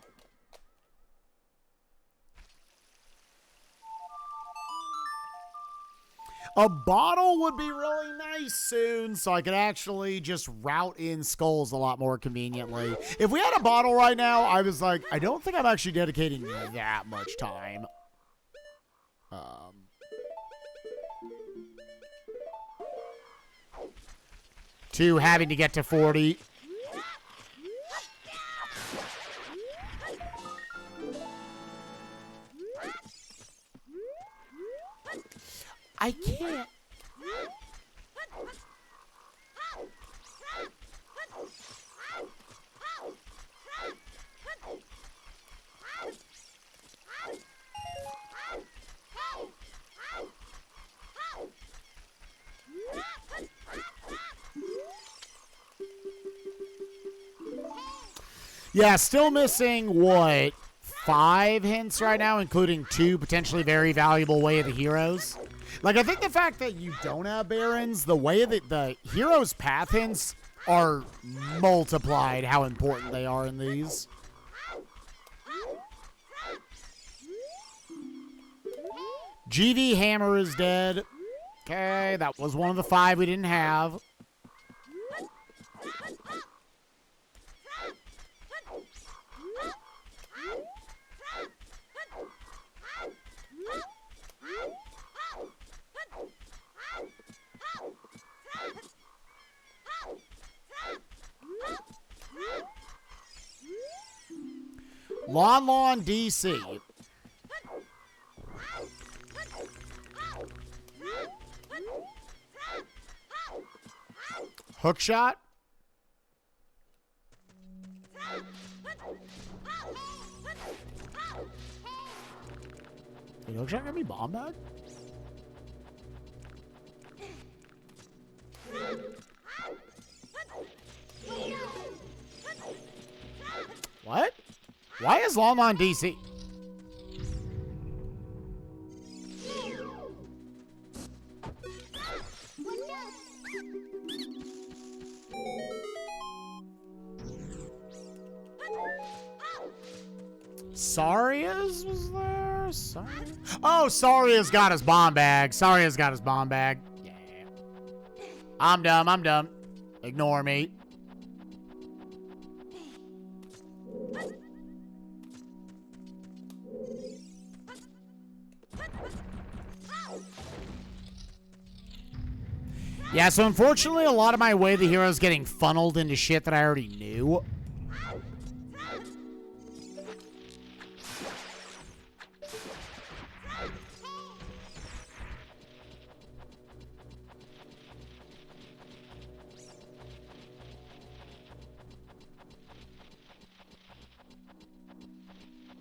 [SPEAKER 1] A bottle would be really nice soon, so I could actually just route in skulls a lot more conveniently. If we had a bottle right now, I was like, I don't think I'm actually dedicating that much time. To having to get to 40. I can't. Yeah, still missing, what, 5 hints right now, including 2 potentially very valuable Way of the Heroes. Like, I think the fact that you don't have Barons, the way that the Heroes' path hints are multiplied how important they are in these. GV Hammer is dead. Okay, that was one of the 5 we didn't have. Lon DC. Hook shot. Is hook shot gonna be bomb bag? What? Why is Lon DC? Saria's was there? Oh, Saria's got his bomb bag. Saria's got his bomb bag. Yeah. I'm dumb. Ignore me. Yeah, so unfortunately, a lot of my way the hero is getting funneled into shit that I already knew.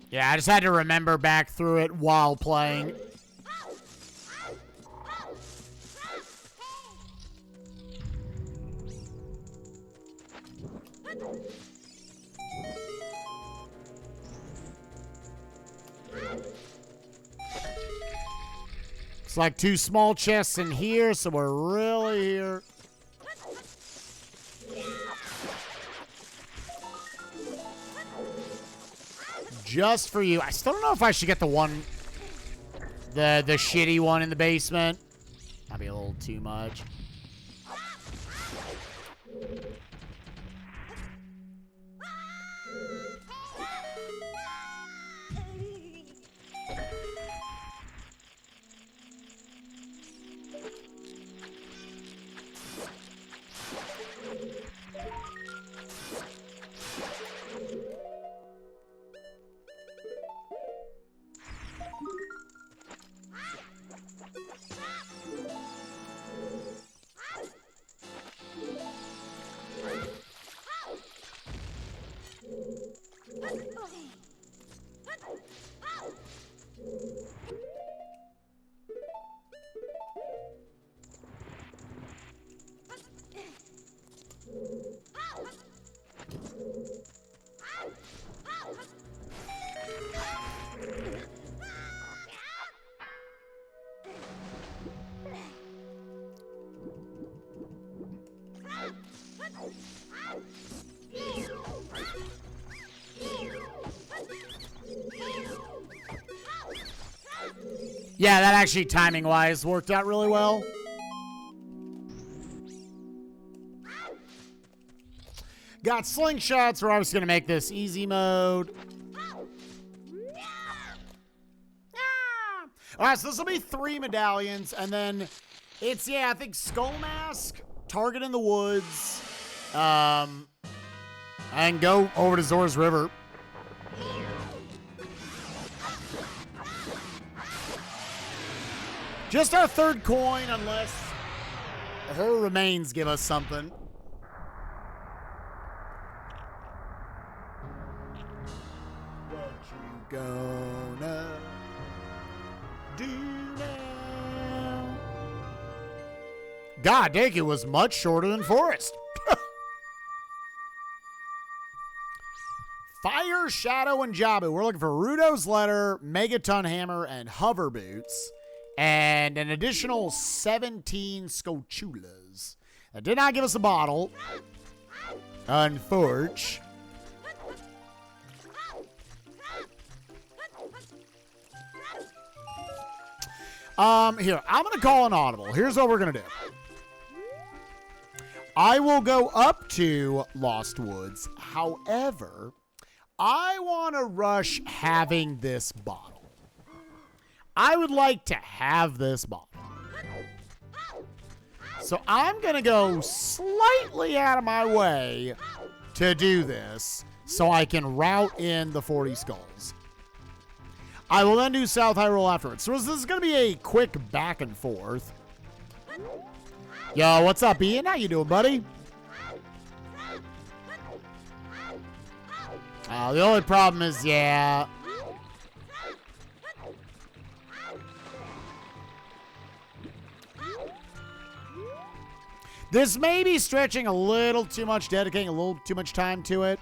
[SPEAKER 1] Yeah, I just had to remember back through it while playing. It's like 2 small chests in here, so we're really here. Just for you. I still don't know if I should get the shitty one in the basement. That'd be a little too much. Yeah, that actually, timing-wise, worked out really well. Got slingshots. We're obviously going to make this easy mode. All right, so this will be 3 medallions, and then it's, yeah, I think Skull Mask, Target in the Woods, and go over to Zora's River. Just our 3rd coin, unless her remains give us something. What you gonna do now? God dang, it was much shorter than Forest. Fire, Shadow, and Jabu. We're looking for Rudo's Letter, Megaton Hammer, and Hover Boots. And an additional 17 Scochulas. That did not give us a bottle. Unfortunately. Here, I'm going to call an audible. Here's what we're going to do. I will go up to Lost Woods. However, I want to rush having this bottle. I would like to have this bottle. So I'm going to go slightly out of my way to do this. so I can route in the 40 skulls. I will then do South Hyrule afterwards. So this is going to be a quick back and forth. Yo, what's up, Ian? How you doing, buddy? The only problem is, yeah. This may be stretching a little too much, dedicating a little too much time to it.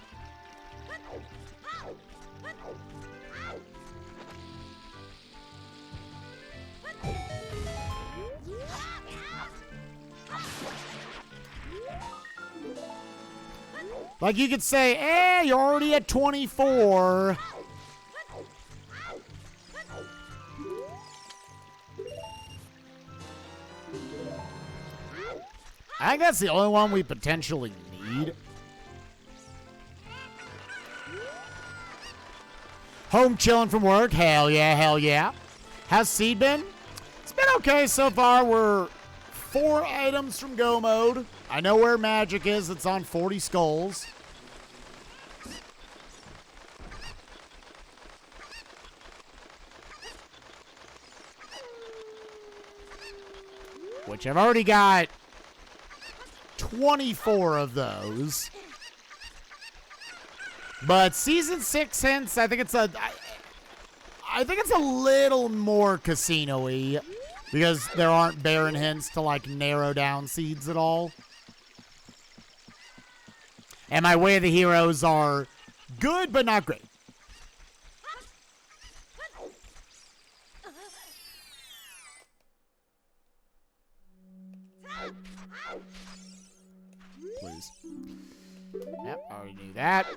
[SPEAKER 1] Like you could say, you're already at 24. I think that's the only one we potentially need. Home chilling from work. Hell yeah, hell yeah. How's Seed been? It's been okay so far. We're 4 items from go mode. I know where magic is. It's on 40 skulls. Which I've already got 24 of those. But Season 6 hints, I think it's a little more casino-y. Because there aren't barren hints to, like, narrow down seeds at all. And my Way of the Heroes are good, but not great. Please. Yep, I already knew that.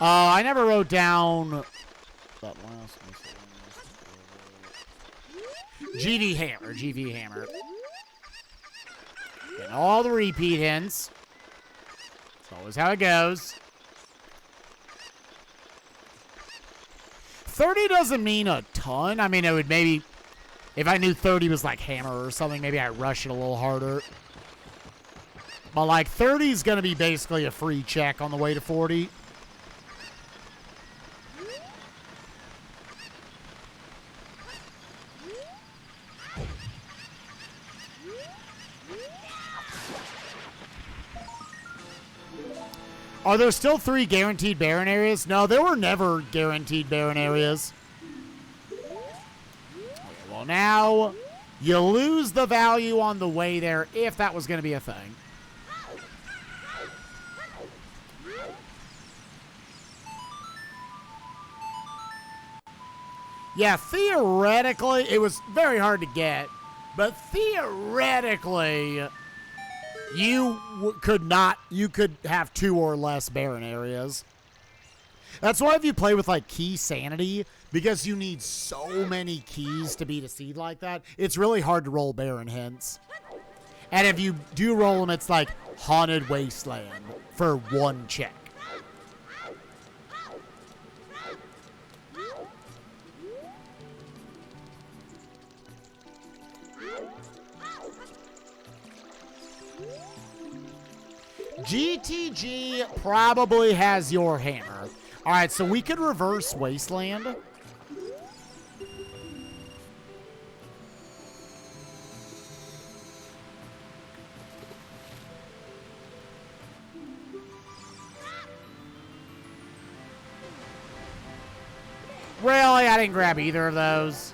[SPEAKER 1] I never wrote down that last GV Hammer. GV Hammer. Getting all the repeat hints. That's always how it goes. 30 doesn't mean a ton. I mean, it would maybe, if I knew 30 was like Hammer or something, maybe I'd rush it a little harder. But like 30 is going to be basically a free check on the way to 40. Are there still 3 guaranteed Baron areas? No, there were never guaranteed Baron areas. Okay, well, now you lose the value on the way there if that was going to be a thing. Yeah, theoretically, it was very hard to get, but theoretically, you could have 2 or less Baron areas. That's why if you play with, like, Key Sanity, because you need so many keys to beat a seed like that, it's really hard to roll Baron hints. And if you do roll them, it's like Haunted Wasteland for 1 check. GTG probably has your hammer. All right, so we could reverse Wasteland. Really? I didn't grab either of those.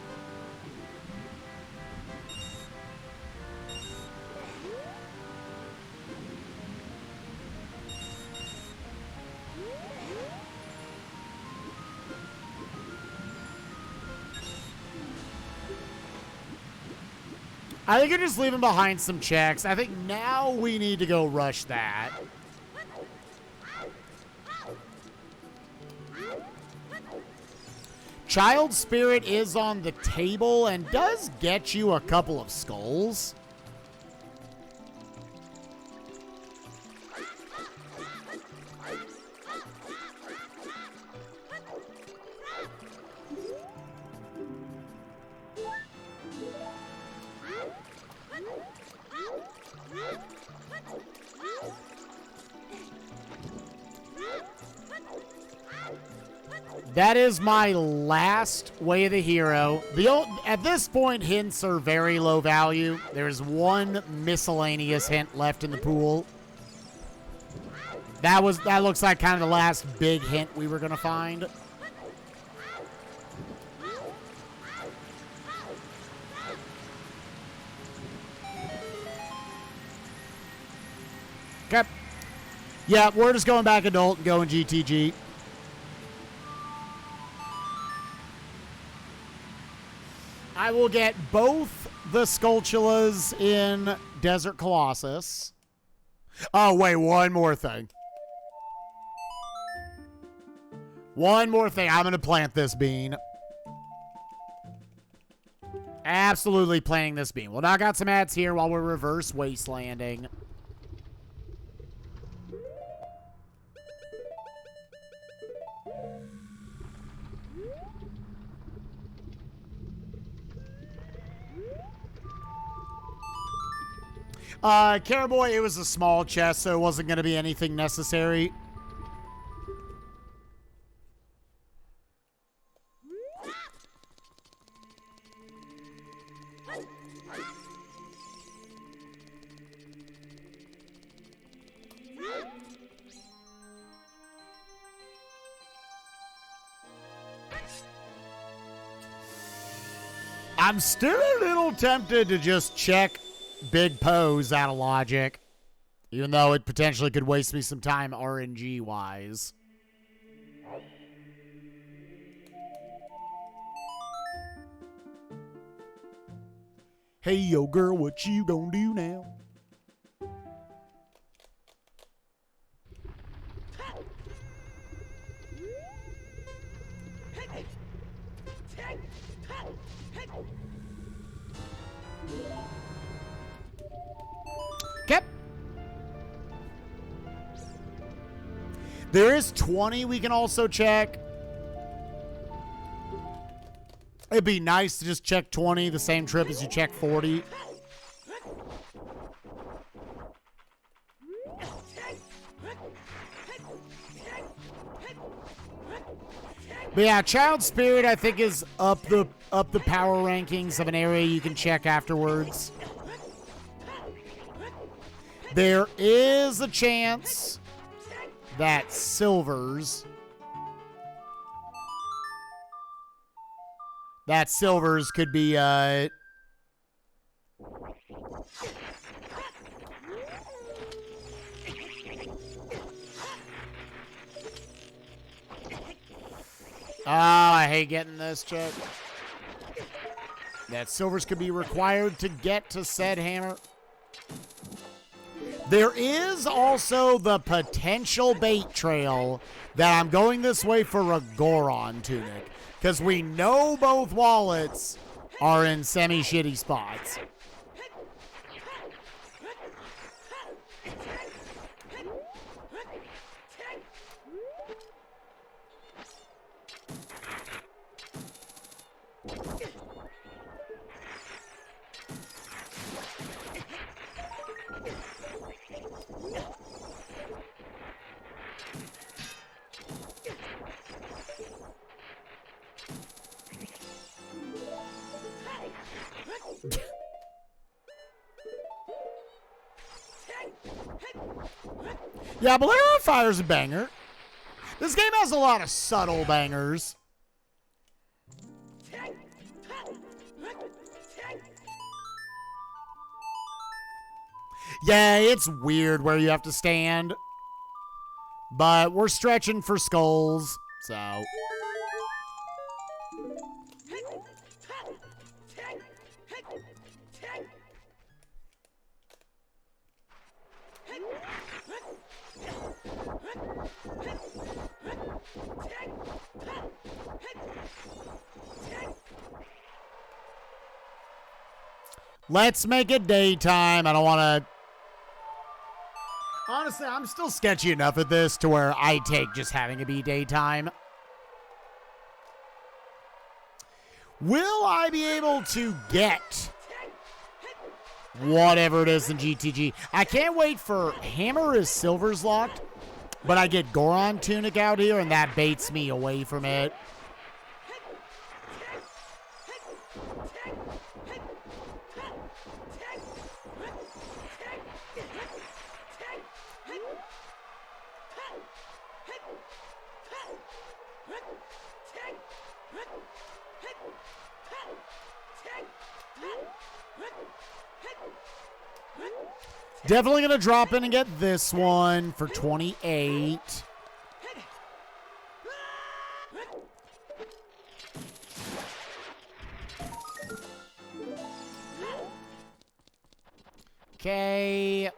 [SPEAKER 1] I think you're just leaving behind some checks. I think now we need to go rush that. Child Spirit is on the table and does get you a couple of skulls. That is my last way of the hero. At this point, hints are very low value. There's one miscellaneous hint left in the pool. That looks like kind of the last big hint we were going to find. Okay. Yeah, we're just going back adult and going GTG. I will get both the Skulltulas in Desert Colossus. Oh, wait, one more thing. One more thing. I'm going to plant this bean. Absolutely planting this bean. We'll knock out some ads here while we're reverse wastelanding. Caraboy, it was a small chest, so it wasn't going to be anything necessary. I'm still a little tempted to just check Big Pose out of logic, even though it potentially could waste me some time RNG-wise. Hey, yo, girl, what you gonna do now? Okay. There is 20 we can also check. It'd be nice to just check 20 the same trip as you check 40. But yeah, Child Spirit I think is up the power rankings of an area you can check afterwards. There is a chance that Silvers could be I hate getting this check. That Silvers could be required to get to said hammer. There is also the potential bait trail that I'm going this way for a Goron tunic, because we know both wallets are in semi-shitty spots. Yeah, Bolero Fire's a banger. This game has a lot of subtle bangers. Yeah, it's weird where you have to stand. But we're stretching for skulls, so... Let's make it daytime. I don't want to... Honestly, I'm still sketchy enough at this to where I take just having it be daytime. Will I be able to get whatever it is in GTG? I can't wait for Hammer is Silver's locked. But I get Goron Tunic out here, and that baits me away from it. Definitely going to drop in and get this one for 28. Okay.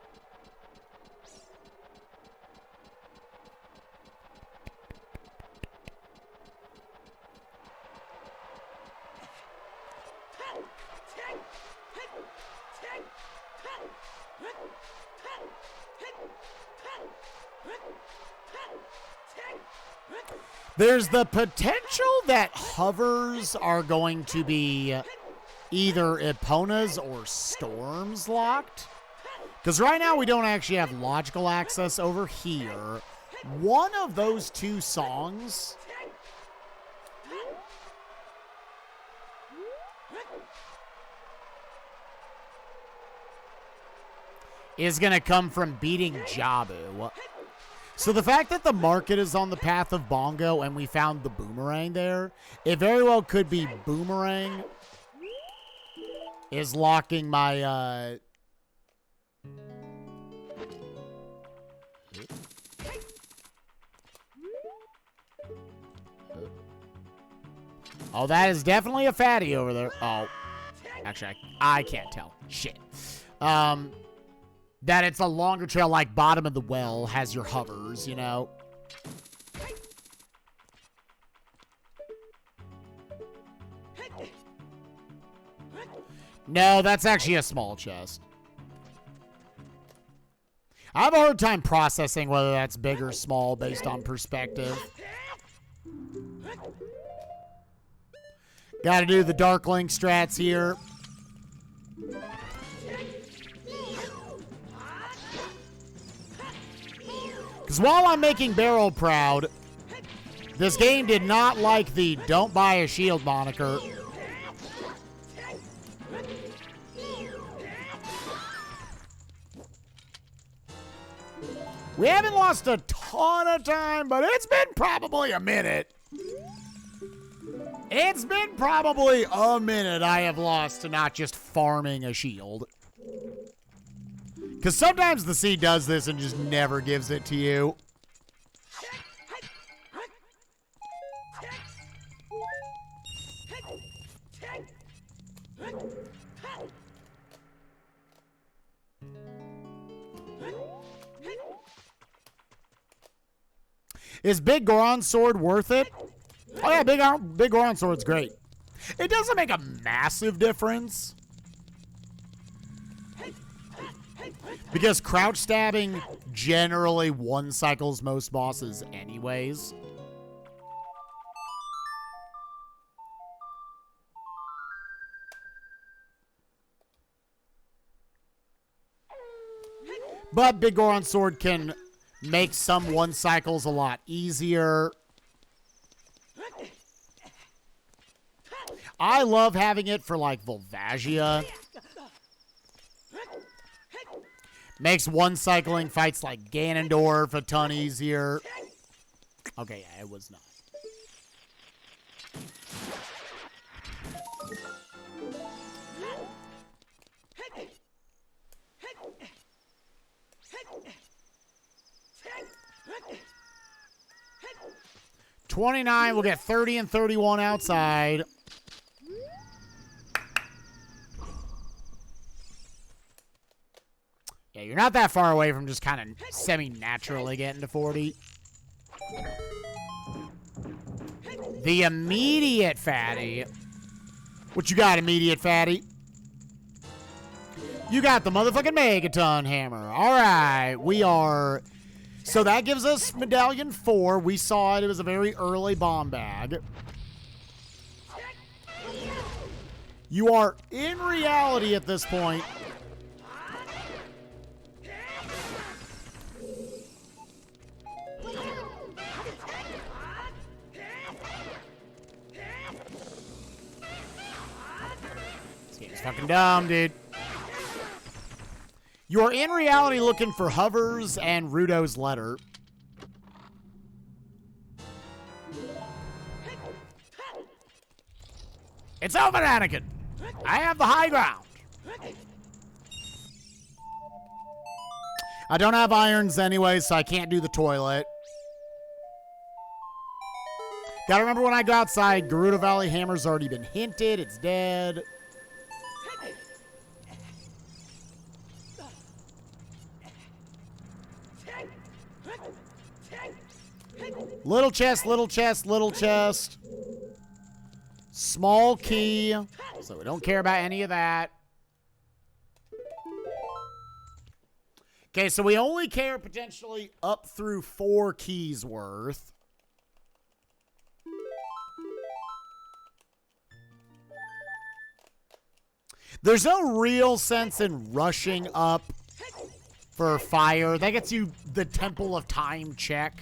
[SPEAKER 1] There's the potential that hovers are going to be either Eponas or Storms locked. Because right now we don't actually have logical access over here. One of those two songs is going to come from beating Jabu. So the fact that the market is on the path of Bongo and we found the Boomerang there, it very well could be Boomerang is locking my, Oh, that is definitely a fatty over there. Oh, actually, I can't tell. Shit. That it's a longer trail like bottom of the well has your hovers, you know. No, that's actually a small chest. I have a hard time processing whether that's big or small based on perspective. Gotta do the Dark Link strats here. Because while I'm making Barrel proud, this game did not like the "don't buy a shield" moniker. We haven't lost a ton of time, but it's been probably a minute. It's been probably a minute I have lost to not just farming a shield. Because sometimes the sea does this and just never gives it to you. Is Big Goron Sword worth it? Oh yeah, Big Goron Sword's great. It doesn't make a massive difference. Because crouch stabbing generally one cycles most bosses anyways. But Big Goron Sword can make some one cycles a lot easier. I love having it for like Volvagia. Makes one cycling fights like Ganondorf a ton easier. Okay, yeah, it was not. $29, we'll get 30 and 31 outside. Yeah, you're not that far away from just kind of semi-naturally getting to 40. The immediate fatty. What you got, immediate fatty? You got the motherfucking Megaton Hammer. All right, we are... So that gives us Medallion 4. We saw it. It was a very early bomb bag. You are, in reality at this point... fucking dumb, dude. You're in reality looking for hovers and Rudo's letter. It's over, Anakin. I have the high ground. I don't have irons anyway, so I can't do the toilet. Gotta remember when I go outside, Gerudo Valley Hammer's already been hinted. It's dead. Little chest, little chest, little chest. Small key. So we don't care about any of that. Okay, so we only care potentially up through 4 keys worth. There's no real sense in rushing up for fire. That gets you the Temple of Time check.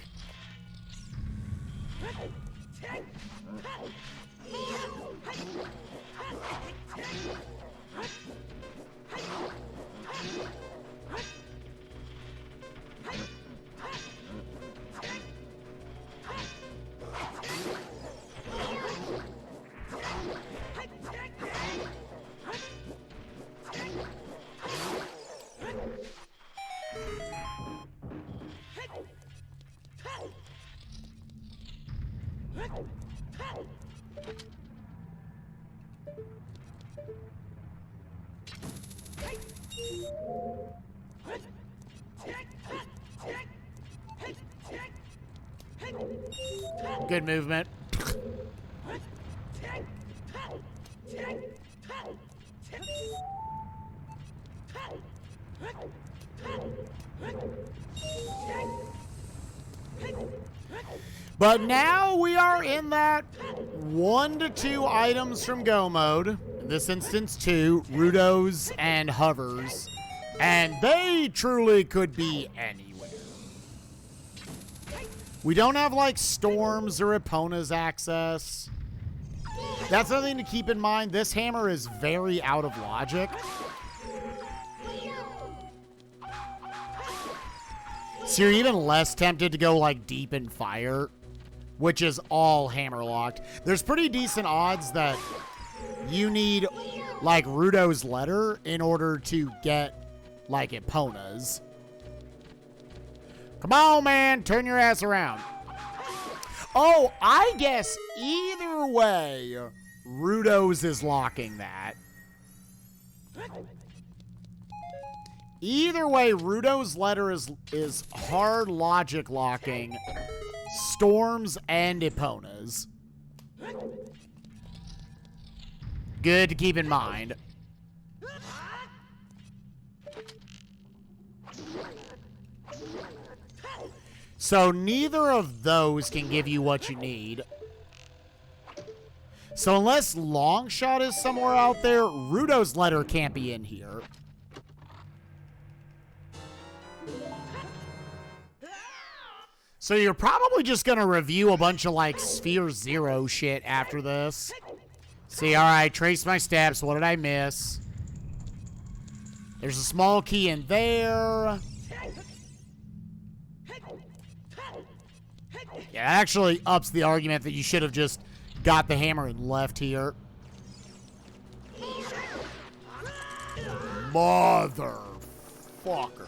[SPEAKER 1] Good movement. But now we are in that 1 to 2 items from go mode. In this instance, 2 Rudos and hovers. And they truly could be anywhere. We don't have like storms or Epona's access. That's something to keep in mind. This hammer is very out of logic. So you're even less tempted to go like deep in fire, which is all hammer locked. There's pretty decent odds that you need like Rudo's letter in order to get like Epona's. Come on, man. Turn your ass around. Oh, I guess either way, Rudo's is locking that. Either way, Rudo's letter is hard logic locking Storms and Epona's. Good to keep in mind. So neither of those can give you what you need. So unless Longshot is somewhere out there, Rudo's letter can't be in here. So you're probably just going to review a bunch of like Sphere Zero shit after this. See, alright, trace my steps. What did I miss? There's a small key in there. Yeah, that actually ups the argument that you should have just got the hammer and left here. Motherfucker.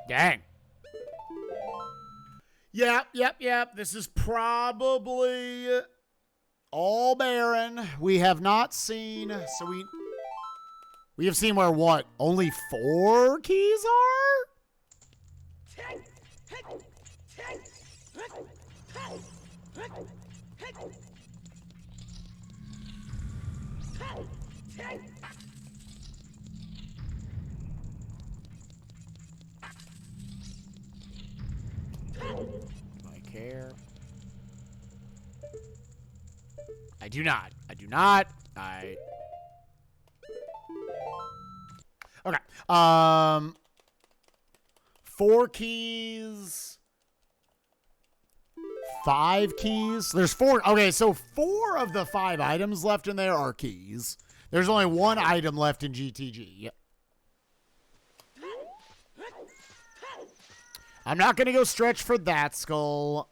[SPEAKER 1] Dang. Yep. This is probably all Baron. We have not seen, so we have seen where what? Only 4 keys are? here? I do not. I do not. Okay. 4 keys. 5 keys. There's 4. Okay, so 4 of the 5 items left in there are keys. There's only 1 item left in GTG. I'm not going to go stretch for that skull.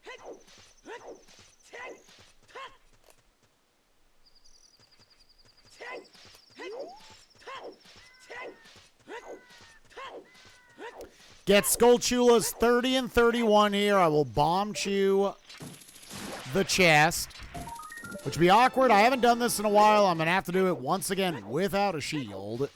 [SPEAKER 1] Get Skulltula's 30 and 31 here. I will bomb chew the chest, which would be awkward. I haven't done this in a while. I'm going to have to do it once again without a shield.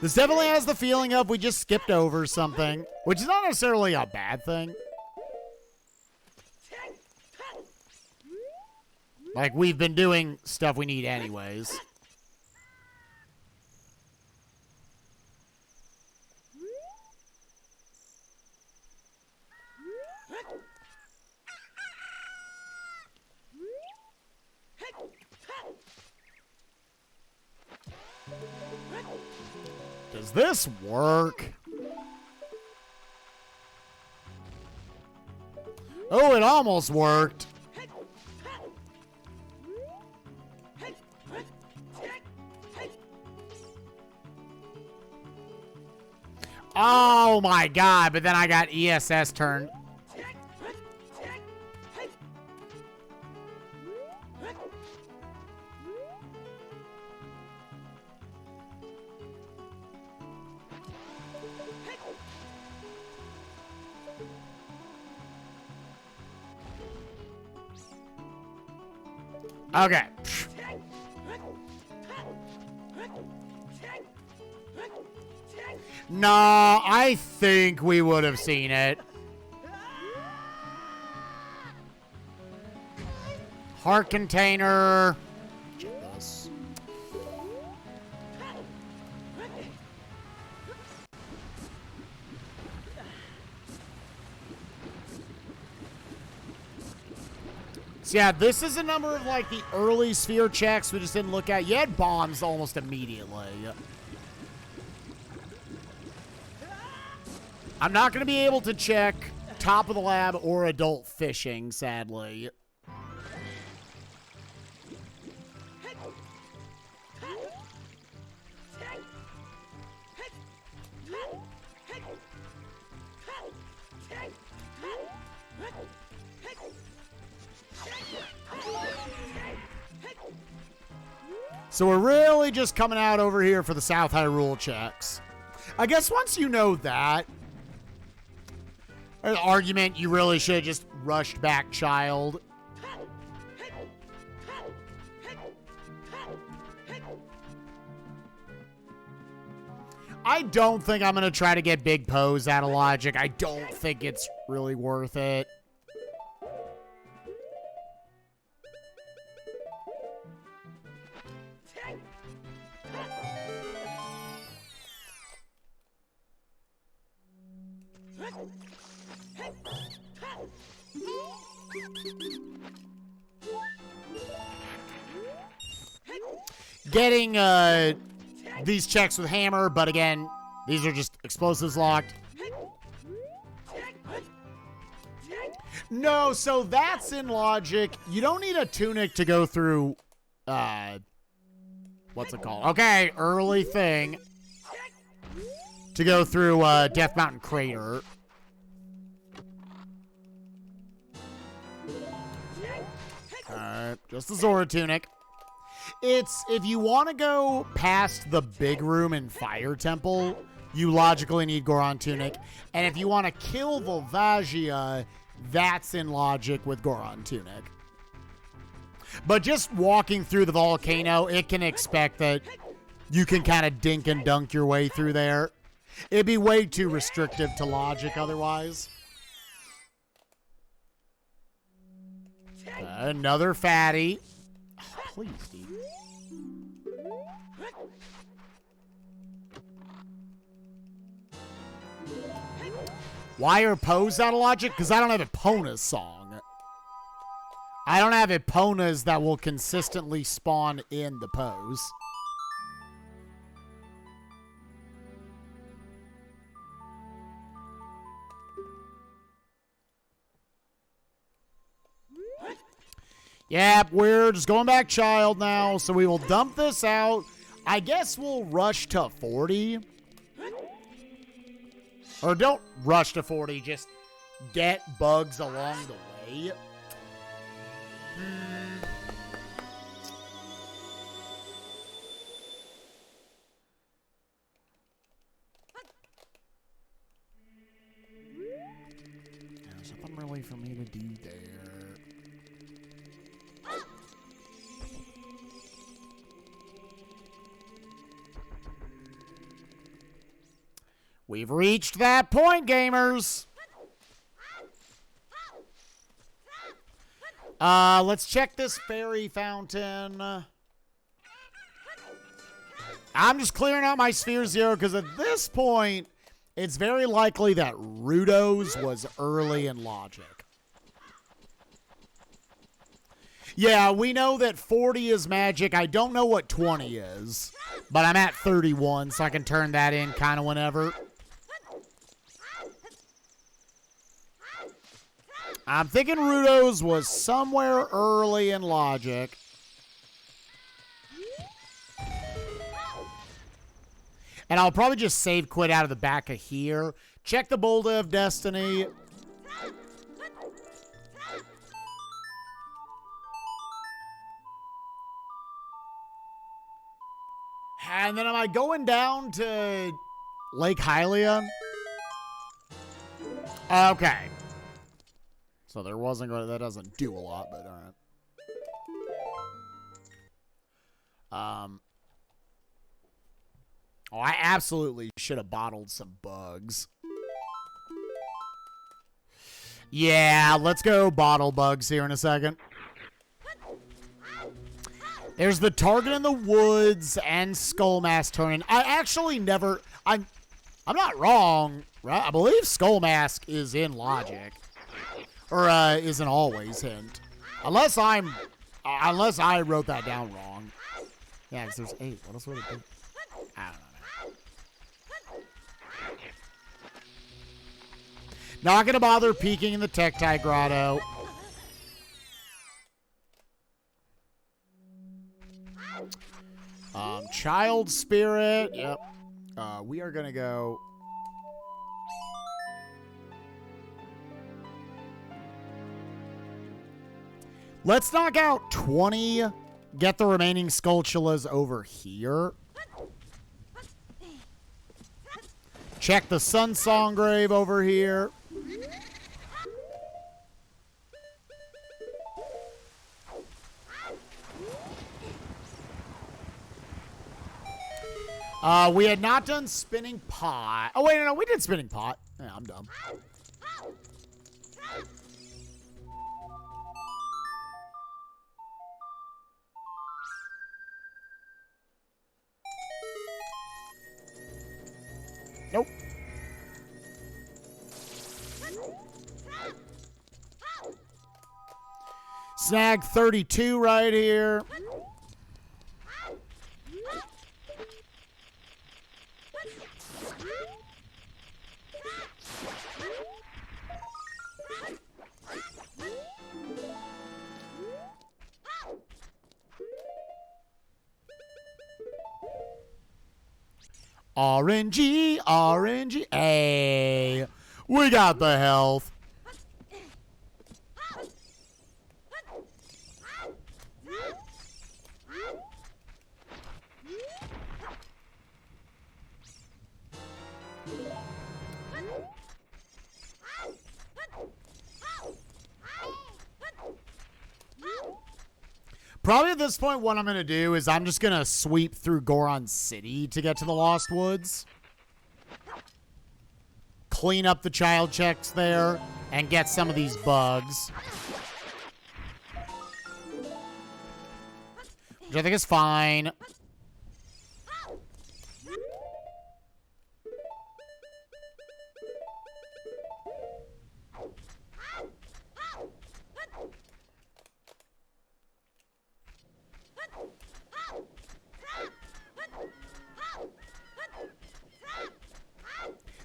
[SPEAKER 1] This definitely has the feeling of we just skipped over something, which is not necessarily a bad thing. Like, we've been doing stuff we need anyways. Does this work? Oh, it almost worked. Oh my god, but then I got ESS turned. Okay. No, I think we would have seen it. Heart container. Check this. So yeah, this is a number of like the early sphere checks we just didn't look at. You had bombs almost immediately. I'm not going to be able to check top of the lab or adult fishing, sadly. So we're really just coming out over here for the South Hyrule checks. I guess once you know that, an argument you really should have just rushed back, child. I don't think I'm going to try to get big pose out of logic. I don't think it's really worth it. Getting these checks with hammer, but again, these are just explosives locked. No, so that's in logic. You don't need a tunic to go through, what's it called? Okay, early thing. To go through Death Mountain Crater. Alright, just the Zora tunic. It's, if you want to go past the big room in Fire Temple, you logically need Goron Tunic. And if you want to kill Volvagia, that's in logic with Goron Tunic. But just walking through the volcano, it can expect that you can kind of dink and dunk your way through there. It'd be way too restrictive to logic otherwise. Another fatty. Oh, please, dude. Why are Poes out of logic? Because I don't have Epona's song. I don't have Eponas that will consistently spawn in the Pose. Yep, we're just going back child now, so we will dump this out. I guess we'll rush to 40. Or don't rush to 40, just get bugs along the way. There's nothing really for me to do there. We've reached that point, gamers. Let's check this fairy fountain. I'm just clearing out my Sphere Zero because at this point, it's very likely that Rudo's was early in logic. Yeah, we know that 40 is magic. I don't know what 20 is, but I'm at 31, so I can turn that in kind of whenever. I'm thinking Rudo's was somewhere early in logic. And I'll probably just save quit out of the back of here. Check the Boulder of Destiny. And then am I going down to Lake Hylia? Okay. So there wasn't going to, that doesn't do a lot, but all right. Oh, I absolutely should have bottled some bugs. Yeah, let's go bottle bugs here in a second. There's the Target in the Woods and Skullmask Tournament. I actually never, I'm not wrong, right? I believe Skullmask is in logic. Or isn't always hint. Unless I wrote that down wrong. Yeah, because there's 8. What else would it be? I don't know. Not gonna bother peeking in the Tectite Grotto. Child Spirit. Yep. We are gonna go. Let's knock out 20. Get the remaining Skulltulas over here. Check the Sunsong Grave over here. We had not done Spinning Pot. Oh, wait, no, we did Spinning Pot. Yeah, I'm dumb. Nope. Snag 32 right here. RNG, RNG, hey, we got the health. Probably at this point, what I'm going to do is I'm just going to sweep through Goron City to get to the Lost Woods. Clean up the child checks there and get some of these bugs. Which I think is fine.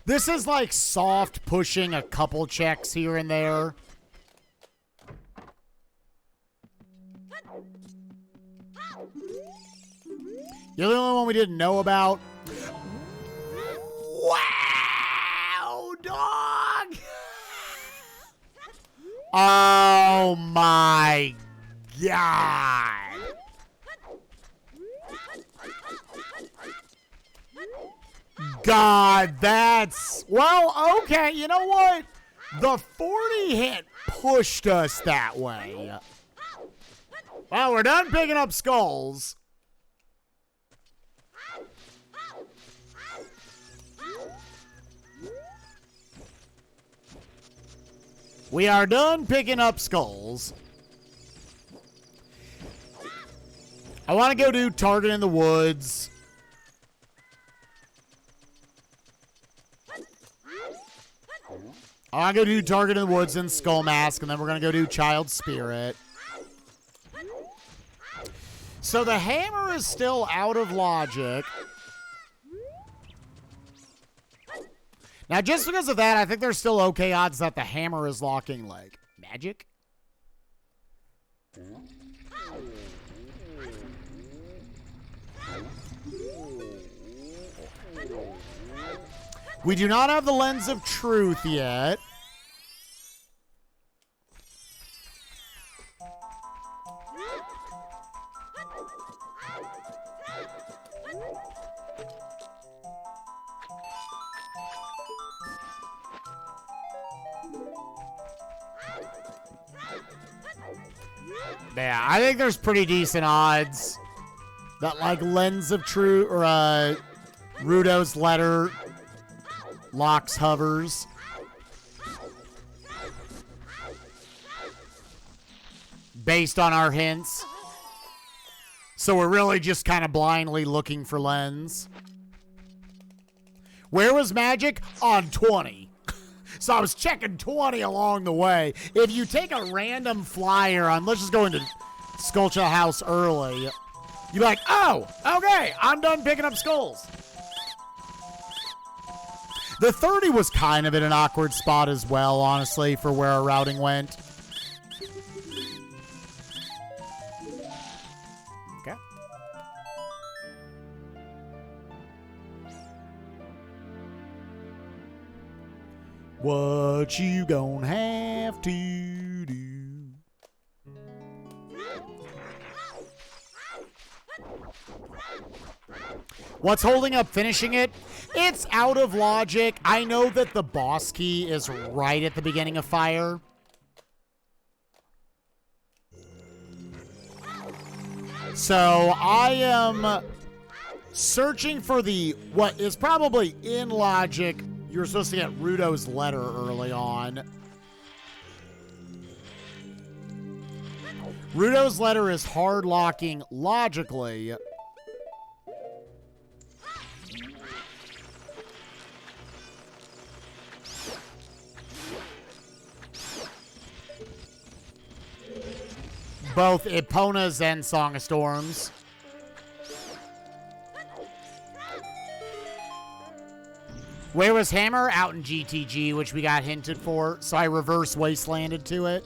[SPEAKER 1] This is like soft pushing a couple checks here and there. You're the only one we didn't know about. Wow, dog! Oh my God! God, that's... Well, okay, you know what? The 40 hit pushed us that way. Well, we're done picking up skulls. We are done picking up skulls. I want to go do Target in the Woods. I want to go do Target in the Woods and Skull Mask, and then we're going to go do Child Spirit. So the hammer is still out of logic. Now, just because of that, I think there's still okay odds that the hammer is locking, like, magic. We do not have the Lens of Truth yet. Yeah, I think there's pretty decent odds that, like, Lens of Truth or Rudo's Letter locks hovers. Based on our hints. So we're really just kind of blindly looking for Lens. Where was magic? On 20. So I was checking 20 along the way. If you take a random flyer on, let's just go into Skulltula House early, you'd be like, oh, okay, I'm done picking up skulls. The 30 was kind of in an awkward spot as well, honestly, for where our routing went. Okay. What you gonna have to do? What's holding up finishing it? It's out of logic. I know that the boss key is right at the beginning of fire. So I am searching for the, what is probably in logic. You're supposed to get Rudo's Letter early on. Rudo's Letter is hard locking logically. Both Epona's and Song of Storms. Where was Hammer? Out in GTG, which we got hinted for, so I reverse wastelanded to it.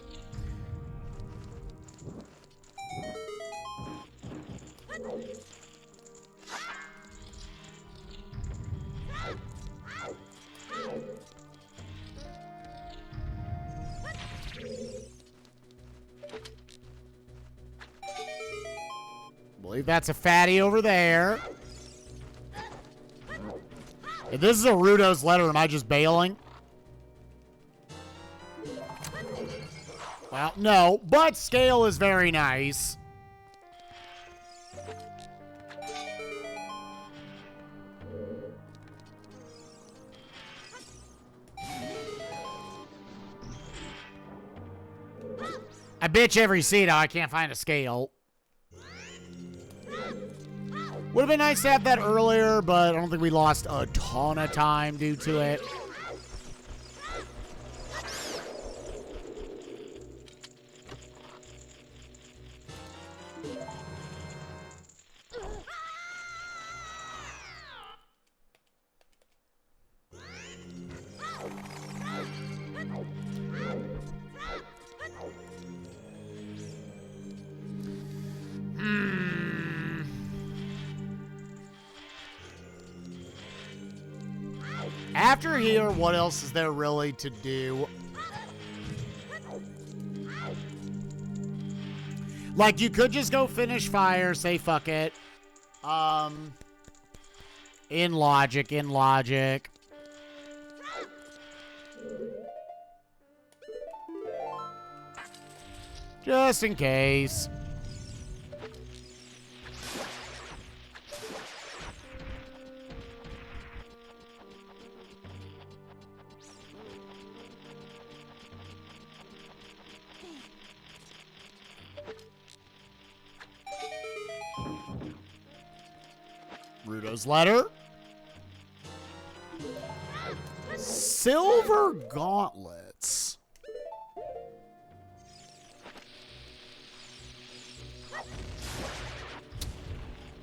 [SPEAKER 1] Believe that's a fatty over there. If this is a Rudo's Letter, am I just bailing? Well, no, but scale is very nice. I bitch every seat how I can't find a scale. Would have been nice to have that earlier, but I don't think we lost a ton of time due to it. After here, what else is there really to do? Like, you could just go finish fire, say fuck it. In logic. Just in case. Rudo's letter. Silver gauntlets.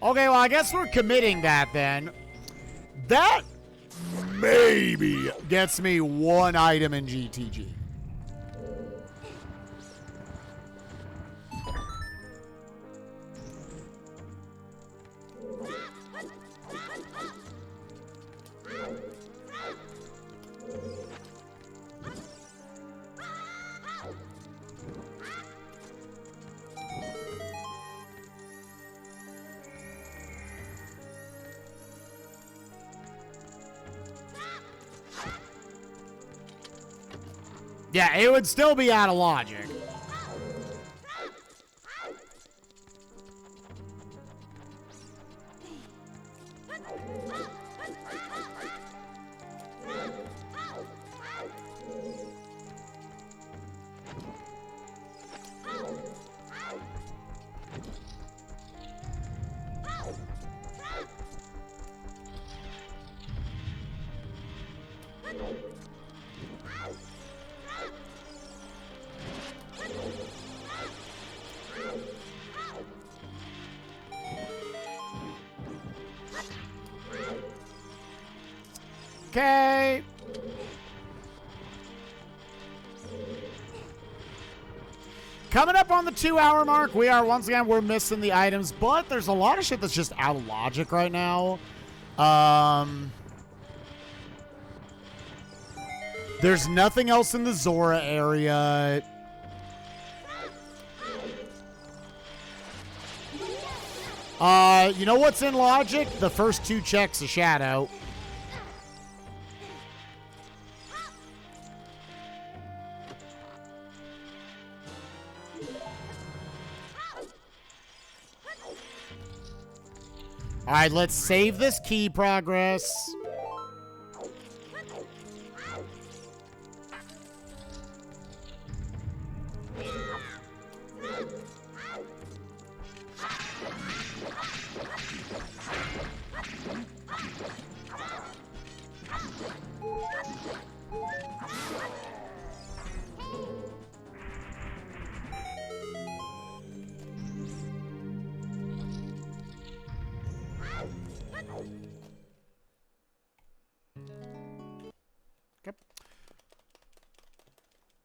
[SPEAKER 1] Okay, well, I guess we're committing that then. That maybe gets me one item in GTG. Yeah, it would still be out of logic. Okay. Coming up on the 2-hour mark, we're missing the items, but there's a lot of shit that's just out of logic right now. There's nothing else in the Zora area. You know what's in logic? The first 2 checks of Shadow. All right, let's save this key progress.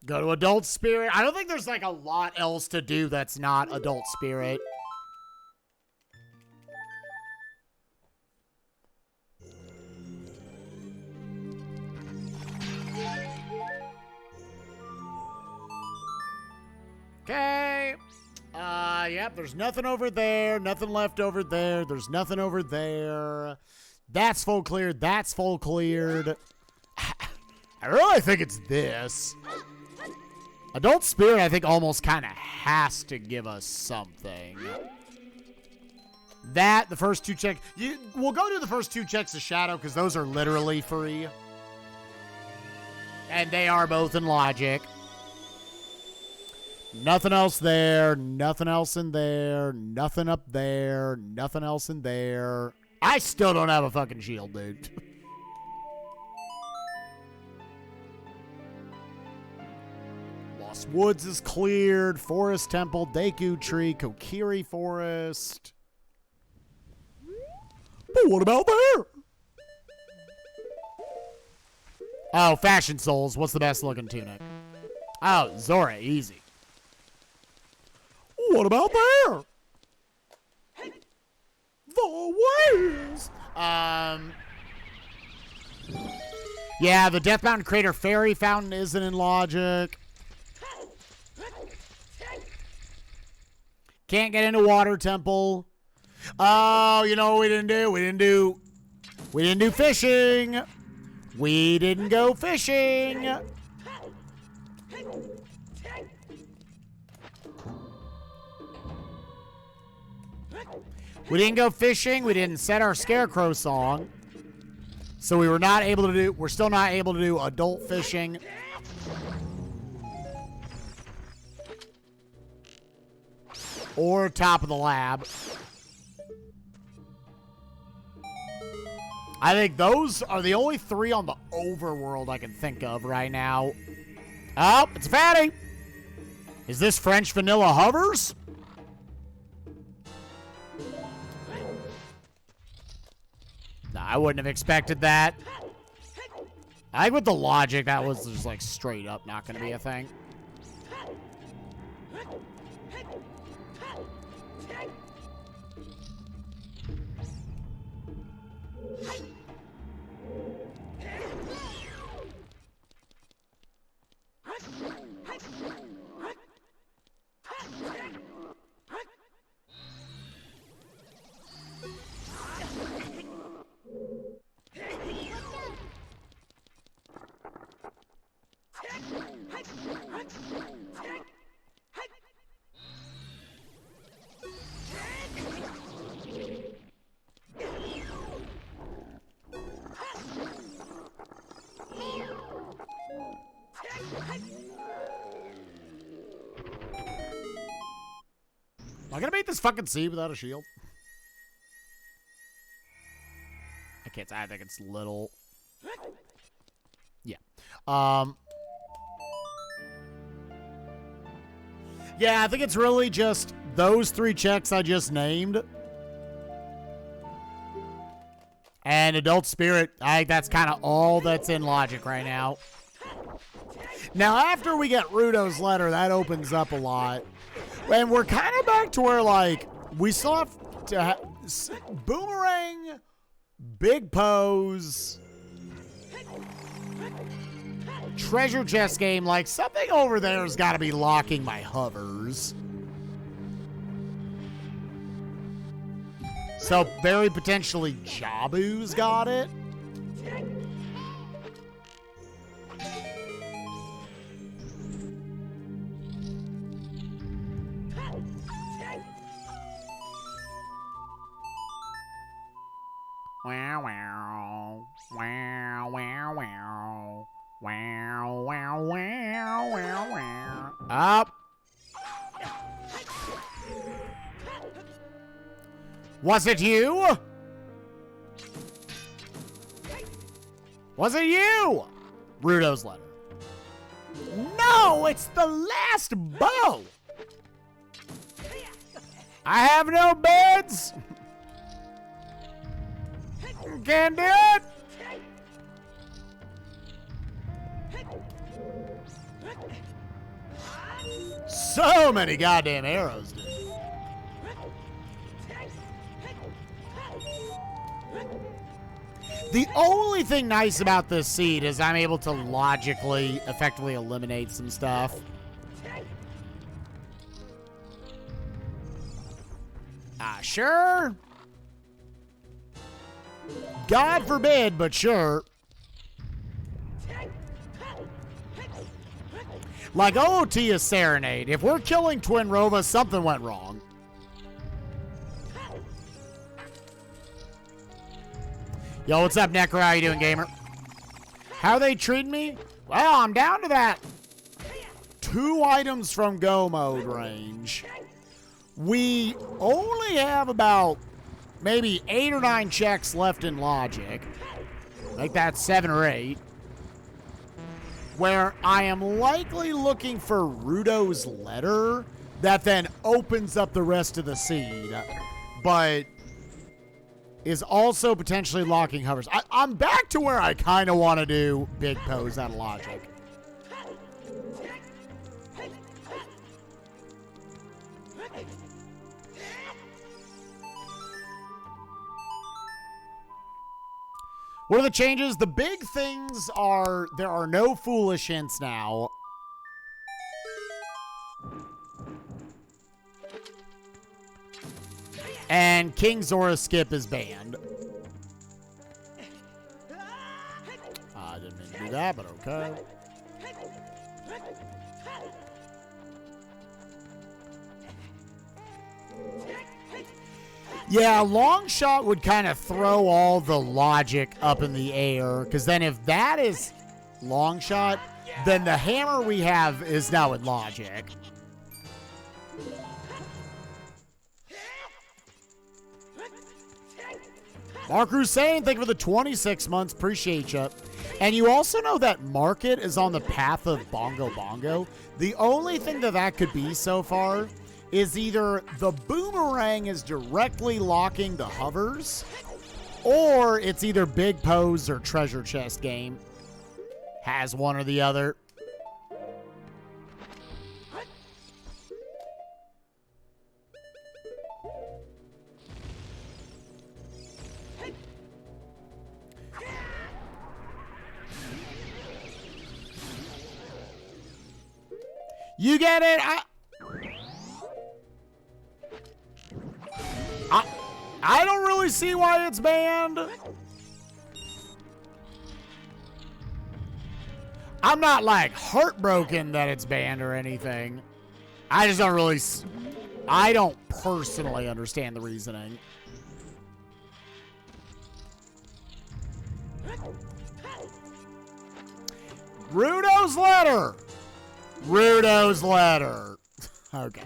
[SPEAKER 1] Go to Adult Spirit. I don't think there's like a lot else to do that's not Adult Spirit. Okay. Yep, there's nothing over there. Nothing left over there. There's nothing over there. That's full cleared. That's full cleared. I really think it's this. Adult Spirit, I think, almost kind of has to give us something. That, the first 2 checks. We'll go do the first 2 checks of Shadow, because those are literally free. And they are both in logic. Nothing else there. Nothing else in there. Nothing up there. Nothing else in there. I still don't have a fucking shield, dude. Woods is cleared. Forest Temple, Deku Tree, Kokiri Forest. But what about there? Oh, Fashion Souls. What's the best looking tunic? Oh, Zora, easy. What about there? The West. Yeah, the Death Mountain Crater Fairy Fountain isn't in logic. Can't get into Water Temple. Oh, you know what we didn't do? We didn't do fishing. We didn't go fishing. We didn't go fishing. We didn't set our Scarecrow song. So we were not able to do, we're still not able to do adult fishing. Or top of the lab. I think those are the only 3 on the overworld I can think of right now. Oh, it's a fatty. Is this French vanilla hovers? Nah, I wouldn't have expected that. I think with the logic, that was just like straight up not going to be a thing. Am I gonna beat this fucking sea without a shield? I can't. I think it's little. Yeah. Yeah, I think it's really just those 3 checks I just named. And Adult Spirit, I think that's kind of all that's in logic right now. Now, after we get Rudo's letter, that opens up a lot. And we're kind of back to where, like, we still have to Boomerang, Big Pose, treasure chest game. Like, something over there's got to be locking my hovers. So, very potentially Jabu's got it. Wow, wow, wow, wow, wow, wow, wow, wow, wow, wow. Up. Was it you? Was it you? Rudo's letter. No, it's the last bow. I have no beds. Can't do it. So many goddamn arrows, dude. The only thing nice about this seed is I'm able to logically, effectively eliminate some stuff. Sure. God forbid, but sure. Like Ootia's Serenade. If we're killing Twin Rova, something went wrong. Yo, what's up, Necro? How you doing, gamer? How they treating me? Well, I'm down to that 2 items from go mode range. We only have about maybe 8 or 9 checks left in logic. Like that 7 or 8. Where I am likely looking for Rudo's letter that then opens up the rest of the seed. But is also potentially locking hovers. I'm back to where I kind of want to do Big Pose out of logic. What are the changes? The big things are there are no foolish hints now. And King Zora skip is banned. I didn't mean to do that, but okay. Yeah, long shot would kind of throw all the logic up in the air, because then if that is long shot, then the hammer we have is now in logic. Mark Hussein, thank you for the 26 months. Appreciate you. And you also know that Market is on the path of Bongo Bongo. The only thing that could be so far is either the boomerang is directly locking the hovers, or it's either Big Pose or Treasure Chest game. Has one or the other. You get it? I don't really see why it's banned. I'm not like heartbroken that it's banned or anything. I just don't really, I don't personally understand the reasoning. Rudo's letter. Rudo's letter. Okay.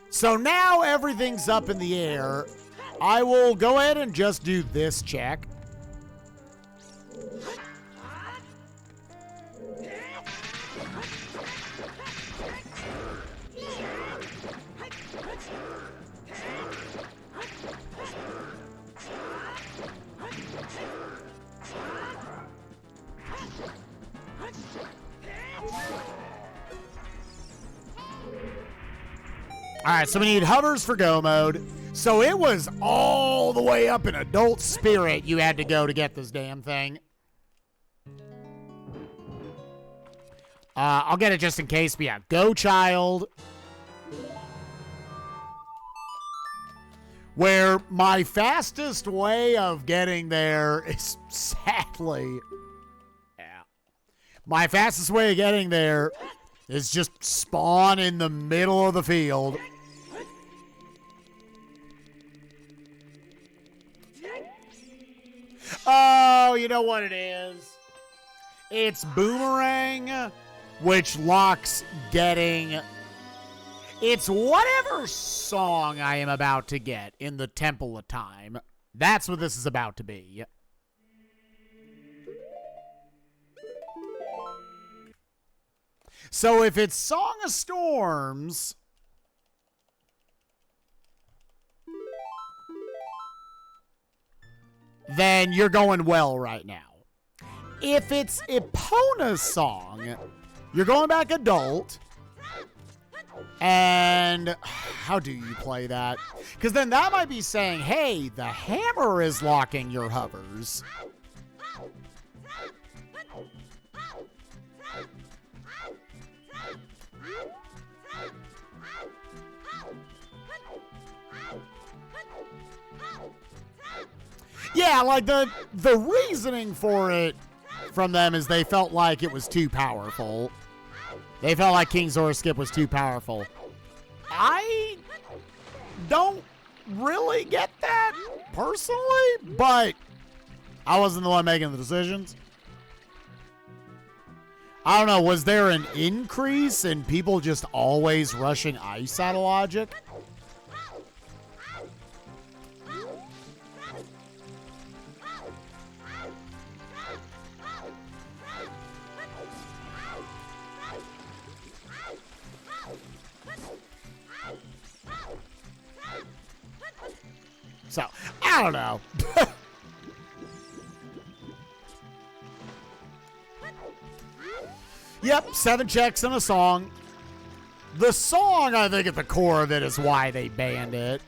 [SPEAKER 1] So now everything's up in the air. I will go ahead and just do this check. All right, so we need hovers for go mode. So it was all the way up in adult spirit you had to go to get this damn thing. I'll get it just in case, but yeah, go child. Where my fastest way of getting there is sadly, my fastest way of getting there is just spawn in the middle of the field. Oh, you know what it is? It's Boomerang, which locks getting... It's whatever song I am about to get in the Temple of Time. That's what this is about to be. So if it's Song of Storms... then you're going well right now. If it's Epona's song, you're going back adult. And how do you play that? Because then that might be saying, hey, the hammer is locking your hovers. Yeah, like the reasoning for it from them is they felt like it was too powerful. They felt like King Zora skip was too powerful. I don't really get that personally, but I wasn't the one making the decisions. I don't know, was there an increase in people just always rushing ice out of logic? So, I don't know. Yep, 7 checks and a song. The song, I think, at the core of it is why they banned it.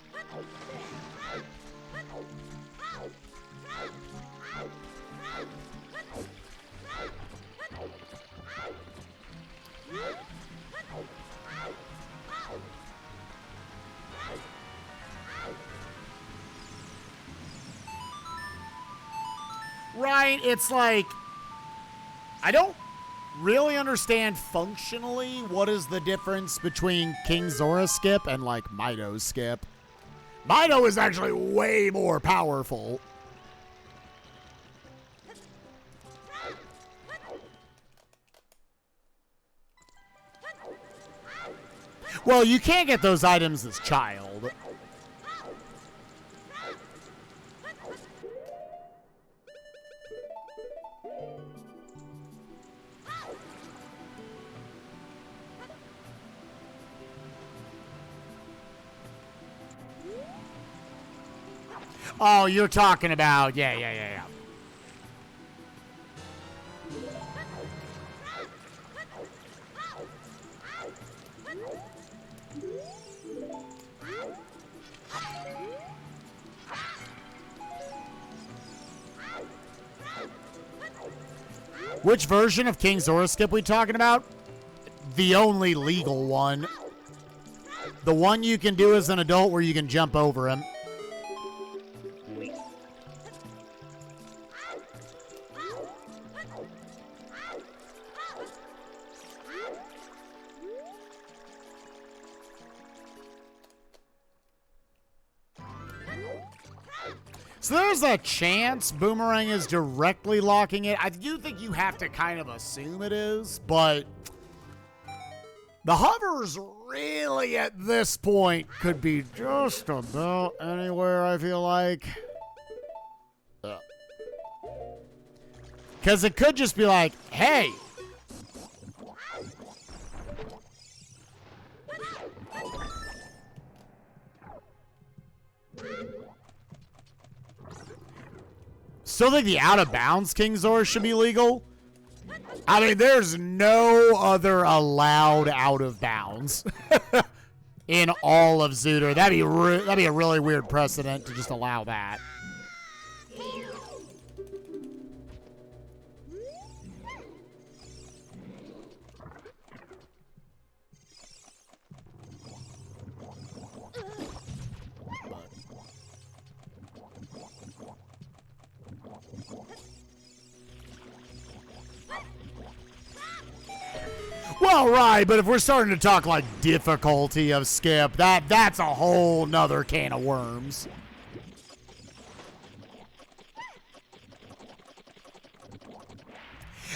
[SPEAKER 1] Right? It's like, I don't really understand functionally what is the difference between King Zora skip and like Mido skip. Mido is actually way more powerful. Well, you can't get those items as child. Oh, you're talking about, yeah. Which version of King Zora skip we talking about? The only legal one. The one you can do as an adult where you can jump over him. So there's a chance Boomerang is directly locking it. I do think you have to kind of assume it is, but the hovers really at this point could be just about anywhere, I feel like. Because it could just be like, hey, still think the out-of-bounds King Zora should be legal? I mean, there's no other allowed out-of-bounds in all of ZOOTR. That'd be a really weird precedent to just allow that. Well, right, but if we're starting to talk like difficulty of skip, that's a whole nother can of worms.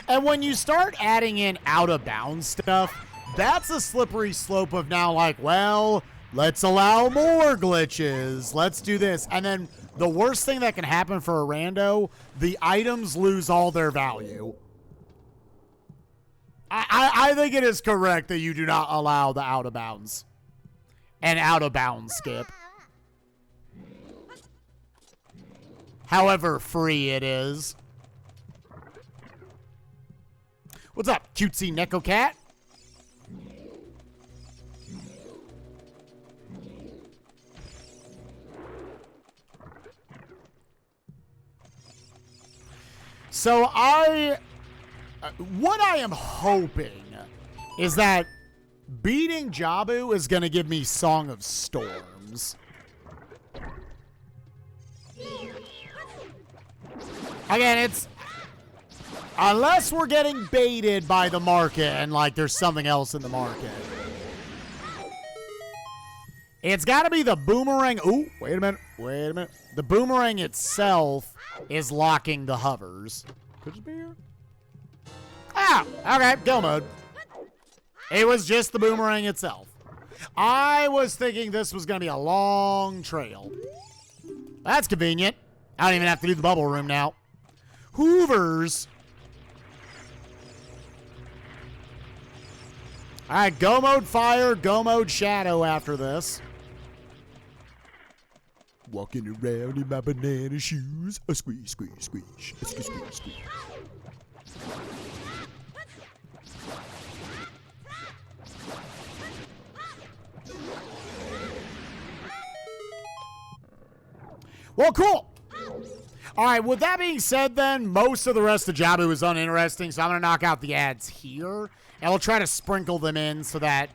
[SPEAKER 1] And when you start adding in out-of-bounds stuff, that's a slippery slope of now like, well, let's allow more glitches. Let's do this. And then the worst thing that can happen for a rando, the items lose all their value. I think it is correct that you do not allow the out-of-bounds and out-of-bounds skip. However free it is. What's up, cutesy Neko Cat? So what I am hoping is that beating Jabu is going to give me Song of Storms. Again, it's... unless we're getting baited by the market and, like, there's something else in the market. It's got to be the Boomerang... Ooh, wait a minute. The Boomerang itself is locking the hovers. Could it be here? Ah, okay, go mode. It was just the Boomerang itself. I was thinking this was going to be a long trail. That's convenient. I don't even have to do the bubble room now. Hoovers. All right, go mode fire, go mode shadow after this. Walking around in my banana shoes. A squeeze, squeeze, squeeze. A squeeze, squeeze, squeeze. Well, cool. All right, with that being said, then, most of the rest of Jabu is uninteresting, so I'm going to knock out the ads here, and we'll try to sprinkle them in so that,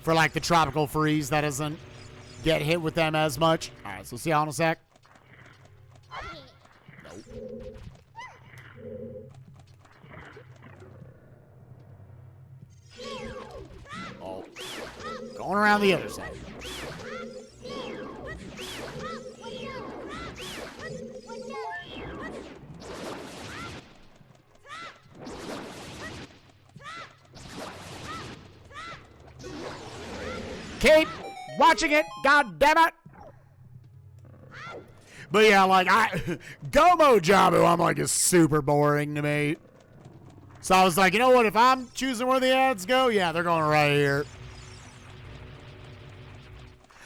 [SPEAKER 1] for, like, the Tropical Freeze, that doesn't get hit with them as much. All right, so see y'all in a sec. Nope. Going around the other side. Keep watching it, god damn it. But yeah, like Gomo Jabu, I'm like, is super boring to me. So I was like, you know what? If I'm choosing where the ads go, yeah, they're going right here.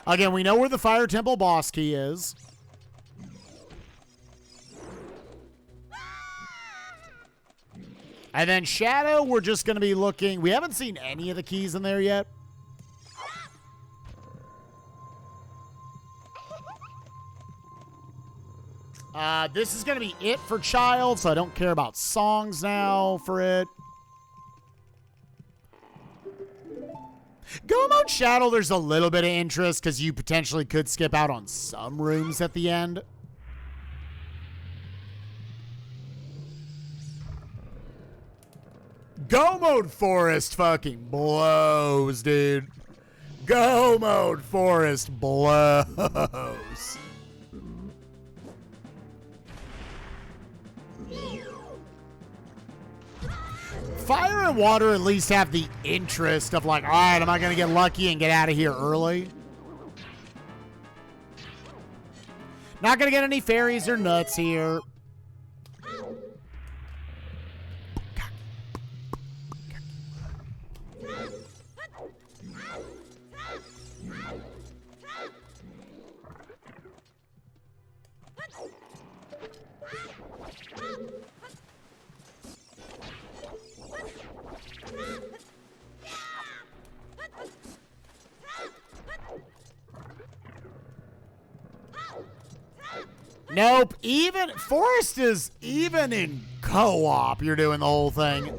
[SPEAKER 1] Again, we know where the Fire Temple boss key is. And then Shadow, we're just going to be looking. We haven't seen any of the keys in there yet. This is going to be it for Child, so I don't care about songs now for it. Go mode Shadow, there's a little bit of interest because you potentially could skip out on some rooms at the end. Go mode Forest fucking blows, dude. Go mode Forest blows. Fire and Water at least have the interest of like, all right, am I going to get lucky and get out of here early? Not going to get any fairies or nuts here. Nope. Even Forest is even in co-op. You're doing the whole thing.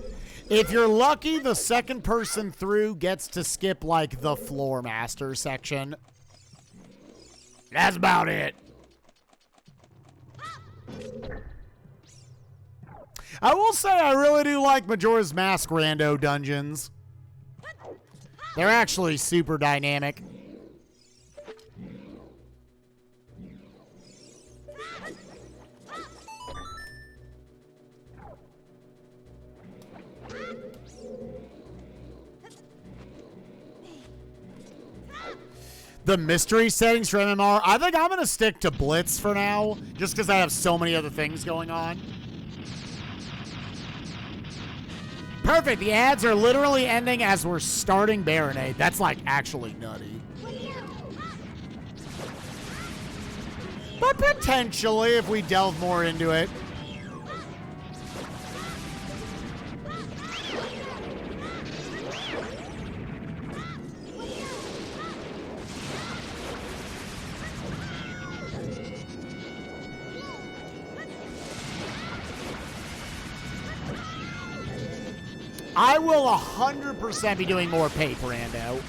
[SPEAKER 1] If you're lucky, the second person through gets to skip like the Floor Master section. That's about it. I will say I really do like Majora's Mask rando dungeons. They're actually super dynamic. The mystery settings for MMR, I think I'm going to stick to Blitz for now, just because I have so many other things going on. Perfect. The ads are literally ending as we're starting Baronade. That's, like, actually nutty. But potentially, if we delve more into it. I will 100% be doing more pay rando.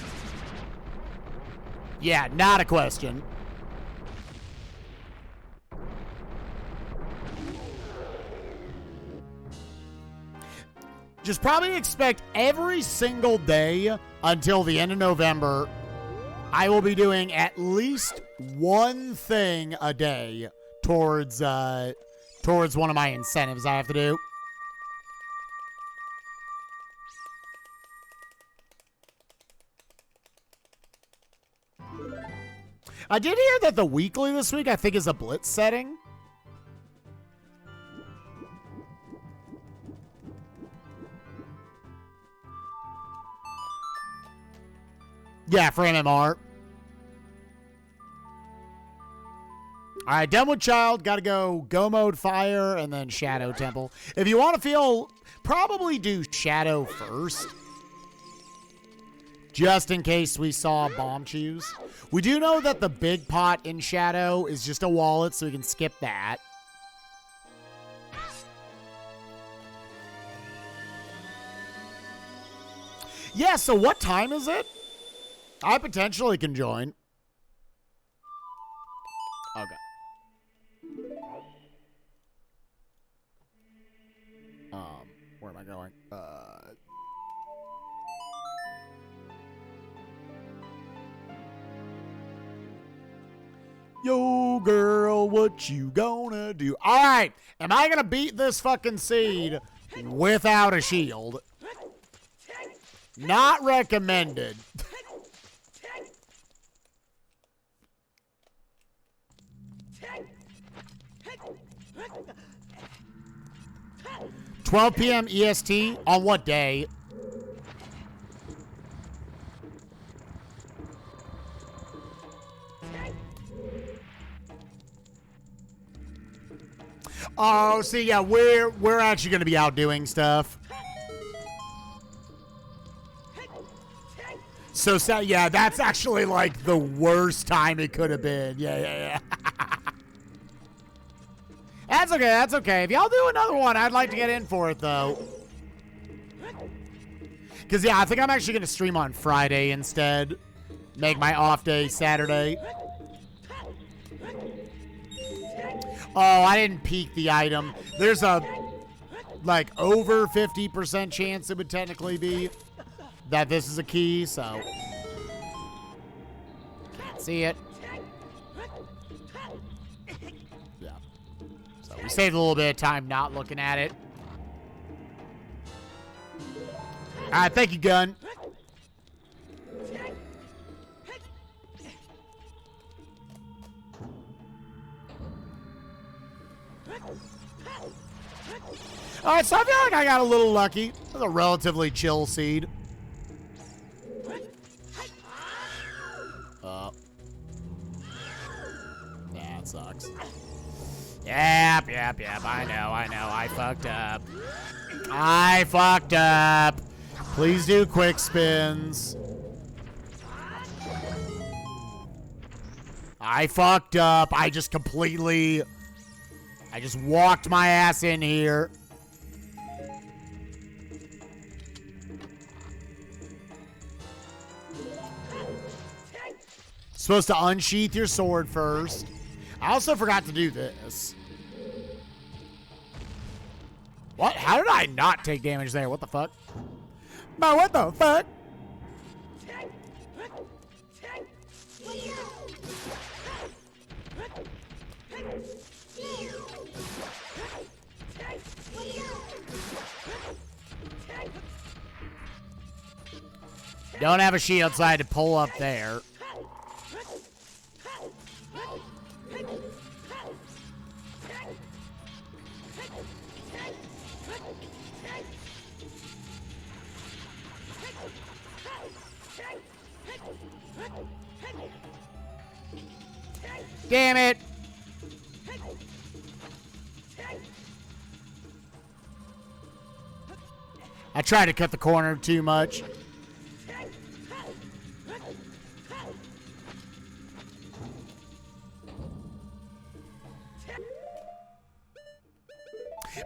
[SPEAKER 1] Yeah, not a question. Just probably expect every single day until the end of November, I will be doing at least one thing a day towards one of my incentives I have to do. I did hear that the weekly this week, I think, is a Blitz setting. Yeah, for MMR. All right, done with Child. Got to go mode Fire and then Shadow Temple. If you want to feel, probably do Shadow first. Just in case we saw Bomb Chews. We do know that the big pot in Shadow is just a wallet, so we can skip that. Yeah, so what time is it? I potentially can join. Okay. Where am I going? Yo, girl, what you gonna do? All right, am I gonna beat this fucking seed without a shield? Not recommended. $12 p.m. EST on what day? Oh, see, yeah, we're actually going to be out doing stuff. So, yeah, that's actually like the worst time it could have been. Yeah. That's okay, that's okay. If y'all do another one, I'd like to get in for it, though. Because, yeah, I think I'm actually going to stream on Friday instead. Make my off day Saturday. Oh, I didn't peek the item. There's a, like, over 50% chance it would technically be that this is a key, so. Can't see it. Yeah. So we saved a little bit of time not looking at it. All right, thank you, gun. All right, so I feel like I got a little lucky. It was a relatively chill seed. Yeah, it sucks. Yep. I know. I fucked up. Please do quick spins. I fucked up. I just walked my ass in here. Supposed to unsheath your sword first. I also forgot to do this. What? How did I not take damage there? What the fuck? Man, what the fuck? Don't have a shield, so I had to pull up there. Damn it! I tried to cut the corner too much.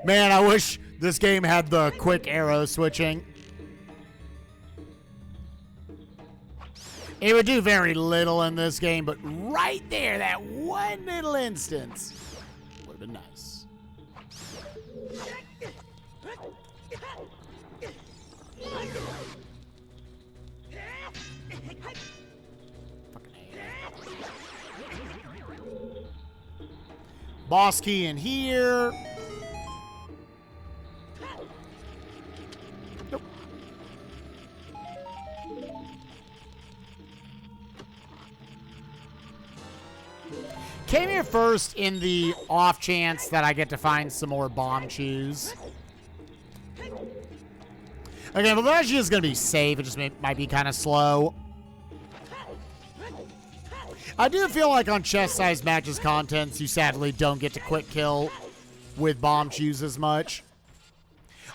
[SPEAKER 1] Man, I wish this game had the quick arrow switching. It would do very little in this game, but right there, that one little instance would have been nice. Boss key in here. Nope. Came here first in the off chance that I get to find some more bomb chews. Okay, well, that is going to be safe. It just might be kind of slow. I do feel like on chest-sized matches contents, you sadly don't get to quick kill with bomb chews as much.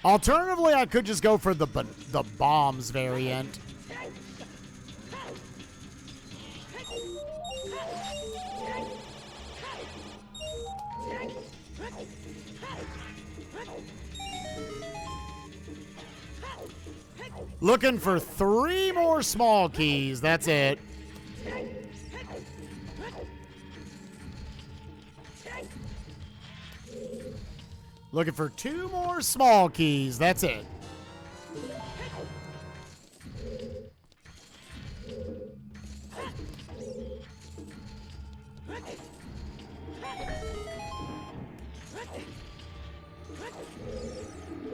[SPEAKER 1] Alternatively, I could just go for the bombs variant. Looking for 3 more small keys. That's it. Looking for 2 more small keys. That's it.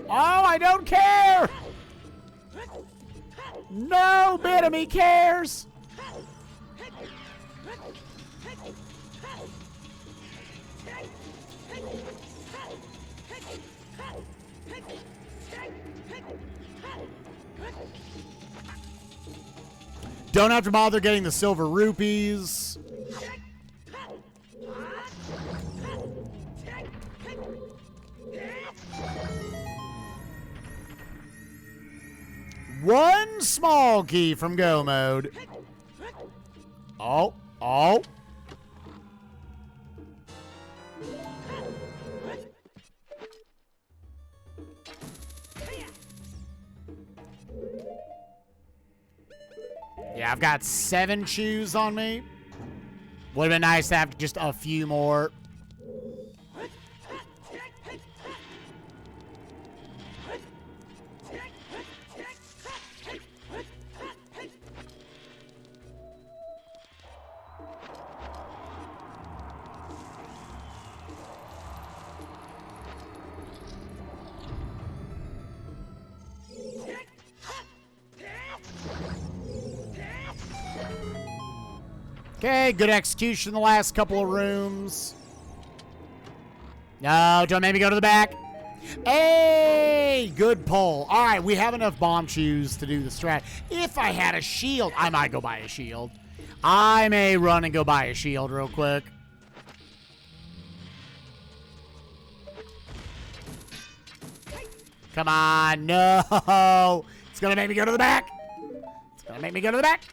[SPEAKER 1] Oh, I don't care! No bit of me cares! Don't have to bother getting the silver rupees. One small key from go mode. Oh. Yeah, I've got 7 shoes on me. Would have been nice to have just a few more. Okay, good execution in the last couple of rooms. No, don't make me go to the back. Hey, good pull. All right, we have enough bomb shoes to do the strat. If I had a shield, I might go buy a shield. I may run and go buy a shield real quick. Come on, no. It's going to make me go to the back. It's going to make me go to the back.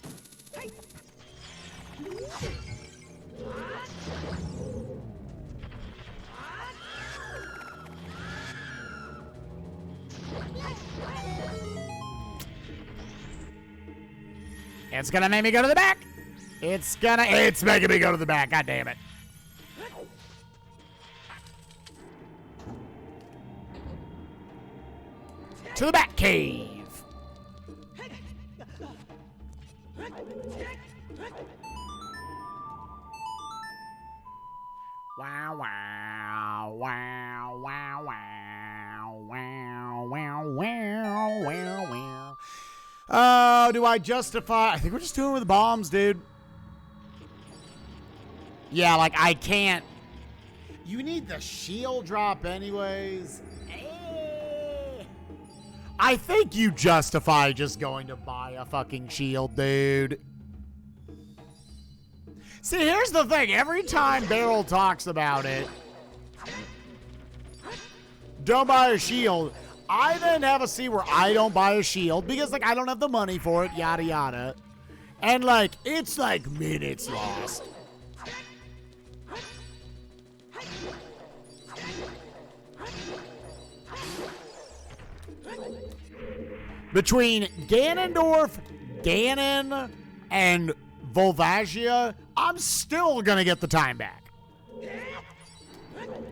[SPEAKER 1] It's gonna make me go to the back. It's making me go to the back. God damn it. To the back cave. Wow, wow, wow, wow, wow, wow, wow, wow, wow, wow. Oh, do I justify? I think we're just doing it with bombs, dude. Yeah, like, I can't. You need the shield drop anyways. I think you justify just going to buy a fucking shield, dude. See, here's the thing. Every time Beryl talks about it, don't buy a shield. I then have a scene where I don't buy a shield because, like, I don't have the money for it, yada, yada. And, like, it's, like, minutes lost. Between Ganondorf, Ganon, and Volvagia, I'm still gonna get the time back.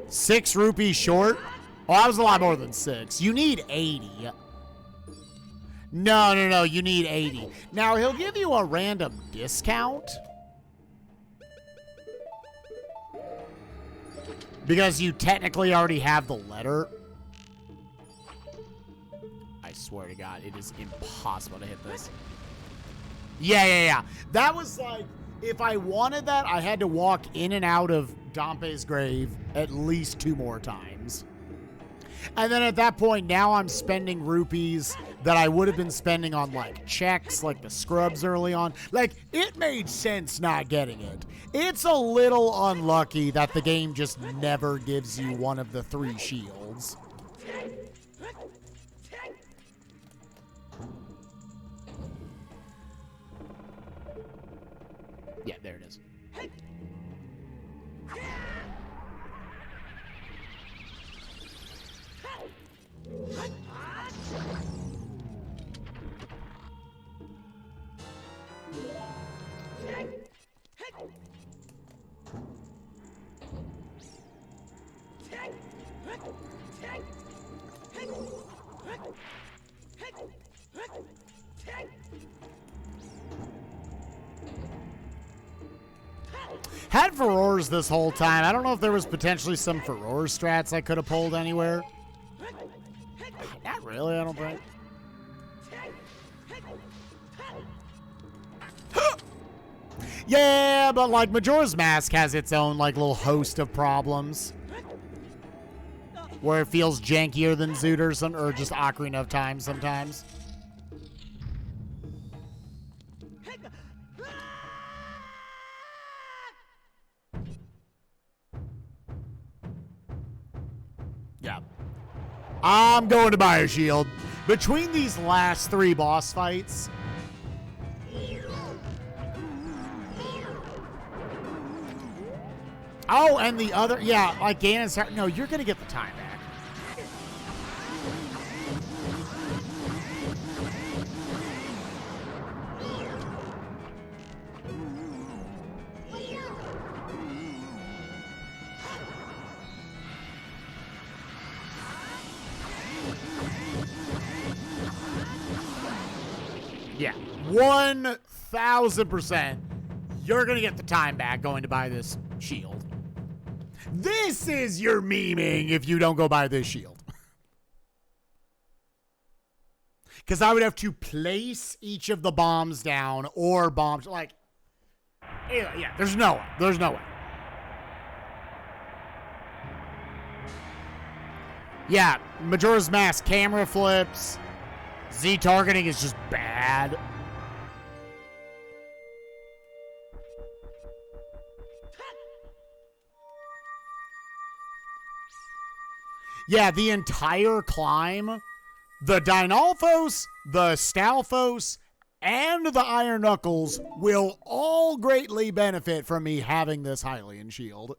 [SPEAKER 1] 6 rupees short? Oh, that was a lot more than 6. You need 80. No, you need 80. Now, he'll give you a random discount. Because you technically already have the letter. I swear to God, it is impossible to hit this. Yeah. That was like, if I wanted that, I had to walk in and out of Dompe's grave at least 2 more times. And then at that point, now I'm spending rupees that I would have been spending on, like, checks, like the scrubs early on. Like, it made sense not getting it. It's a little unlucky that the game just never gives you one of the 3 shields. Yeah, there it is. Had Furores this whole time. I don't know if there was potentially some Furore strats I could have pulled anywhere. Not really, I don't think. Yeah, but like Majora's Mask has its own like little host of problems. Where it feels jankier than ZOOTR or just Ocarina of Time sometimes. Yeah. I'm going to buy a shield. Between these last 3 boss fights... Oh, and the other... Yeah, like Ganon's... No, you're going to get the time back. Yeah, 1,000%. You're going to get the time back going to buy this shield. This is your memeing if you don't go buy this shield. Because I would have to place each of the bombs down or bombs. Like, yeah, there's no way. There's no way. Yeah, Majora's Mask camera flips. Z targeting is just bad. Yeah, the entire climb, the Dynalphos, the Stalfos, and the Iron Knuckles will all greatly benefit from me having this Hylian shield.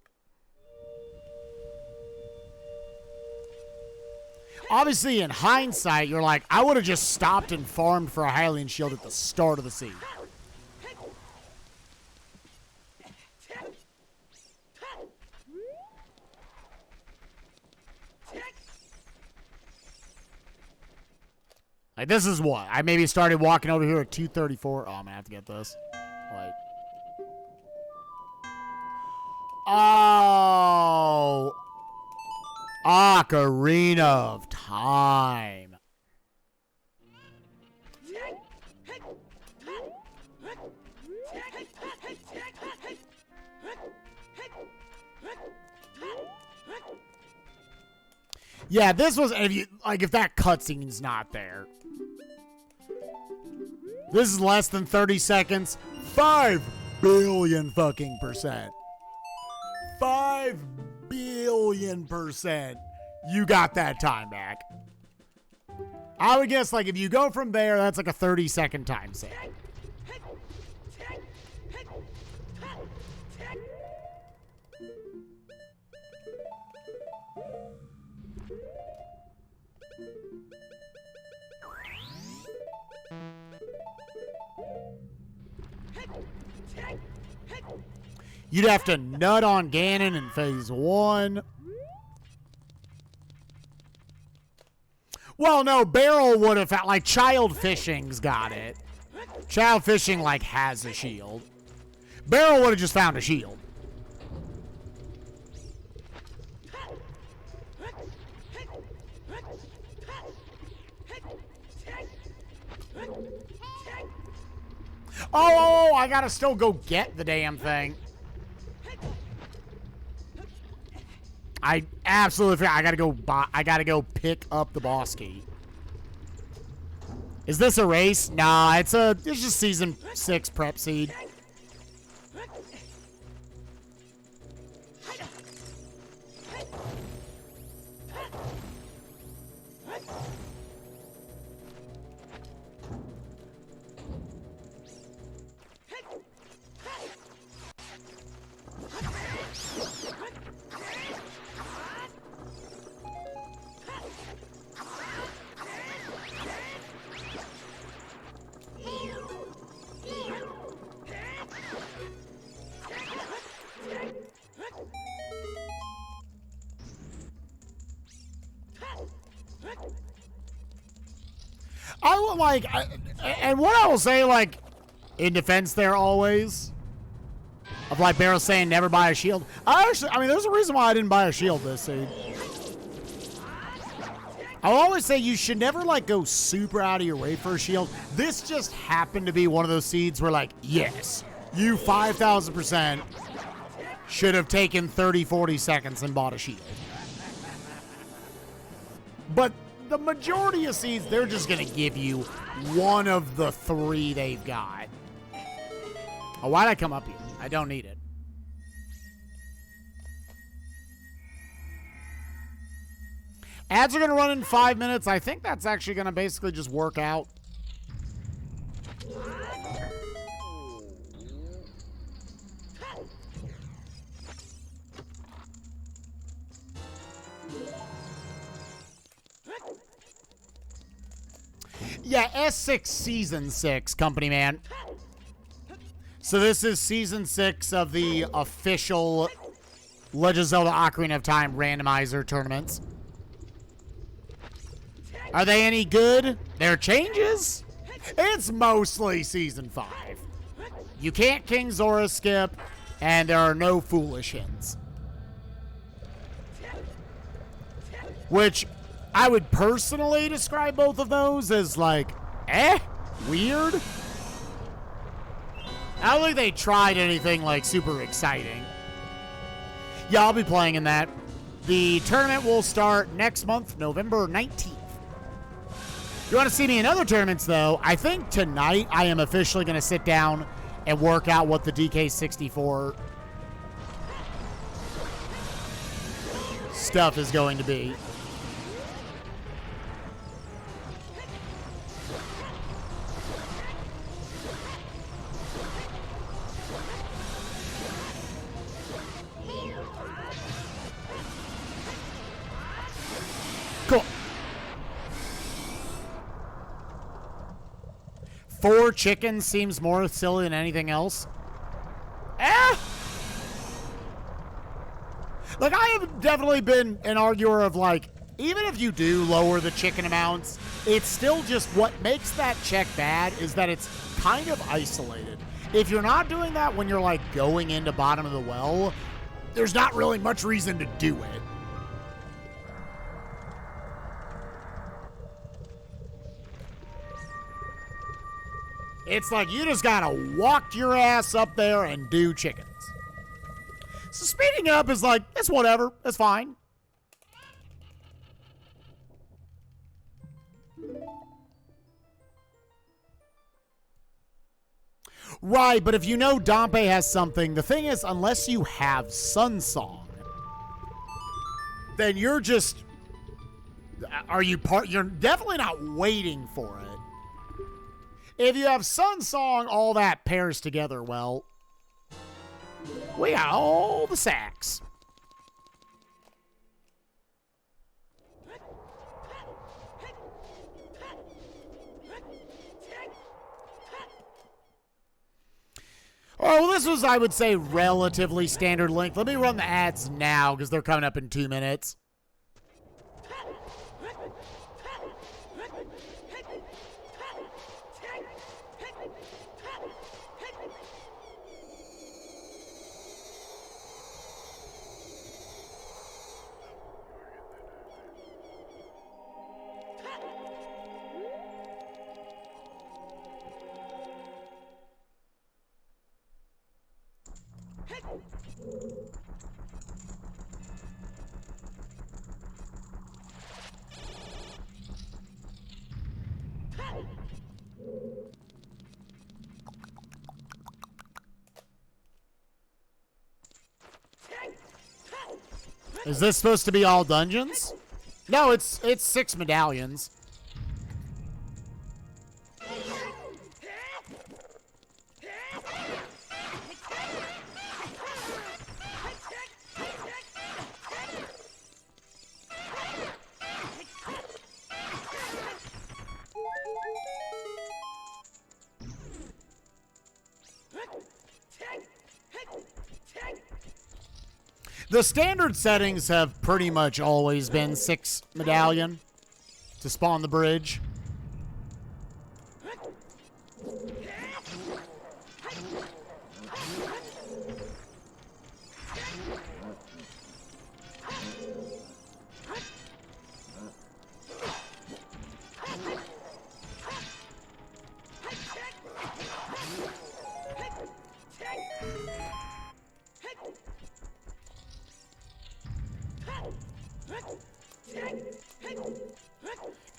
[SPEAKER 1] Obviously, in hindsight, you're like, I would have just stopped and farmed for a Hylian shield at the start of the scene. Like, this is what? I maybe started walking over here at 234. Oh, I'm going to have to get this. Like. Oh. Ocarina of Time. Yeah, this was, if that cutscene's not there. This is less than 30 seconds. 5 billion fucking percent. 5 billion%. You got that time back. I would guess, like, if you go from there, that's like a 30-second time save. You'd have to nut on Ganon in phase 1. Well, no, Barrel would have found, like, Child Fishing's got it. Child Fishing, like, has a shield. Barrel would have just found a shield. Oh, I gotta still go get the damn thing. I absolutely forgot. I gotta go pick up the boss key. Is this a race? Nah, it's just season 6 prep seed. I would like, and what I will say, like, in defense there always, of like Barrel saying never buy a shield. I mean, there's a reason why I didn't buy a shield this seed. I'll always say you should never, like, go super out of your way for a shield. This just happened to be one of those seeds where, like, yes, you 5,000% should have taken 30, 40 seconds and bought a shield. But the majority of seeds, they're just going to give you one of the 3 they've got. Oh, why'd I come up here? I don't need it. Ads are going to run in 5 minutes. I think that's actually going to basically just work out. Yeah, S6 Season 6, company man. So this is Season 6 of the official Legend of Zelda Ocarina of Time randomizer tournaments. Are they any good? There changes? It's mostly Season 5. You can't King Zora skip, and there are no foolish hints. Which I would personally describe both of those as like, weird. I don't think they tried anything like super exciting. Yeah, I'll be playing in that. The tournament will start next month, November 19th. If you want to see me in other tournaments, though, I think tonight I am officially going to sit down and work out what the DK64 stuff is going to be. Cool. 4 chickens seems more silly than anything else. Like, I have definitely been an arguer of, like, even if you do lower the chicken amounts, it's still just what makes that check bad is that it's kind of isolated. If you're not doing that when you're, like, going into bottom of the well, there's not really much reason to do it. It's like you just gotta walk your ass up there and do chickens. So speeding up is like, it's whatever. It's fine. Right, but if you know Dompe has something, the thing is, unless you have Sun Song, then you're just... You're definitely not waiting for it. If you have Sun Song, all that pairs together well. We got all the sacks. All right, well, this was, I would say, relatively standard length. Let me run the ads now because they're coming up in 2 minutes. Is this supposed to be all dungeons? No, it's 6 medallions. The standard settings have pretty much always been 6 medallion to spawn the bridge.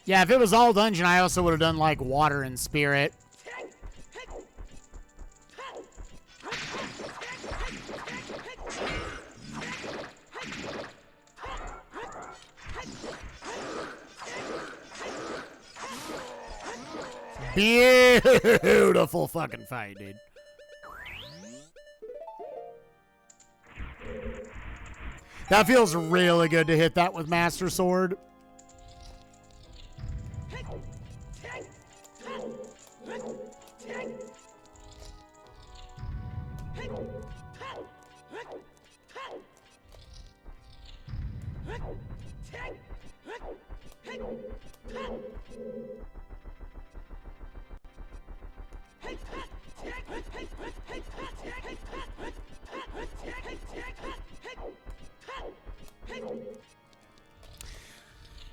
[SPEAKER 1] Yeah, if it was all dungeon, I also would have done, like, water and spirit. Beautiful fucking fight, dude. That feels really good to hit that with Master Sword.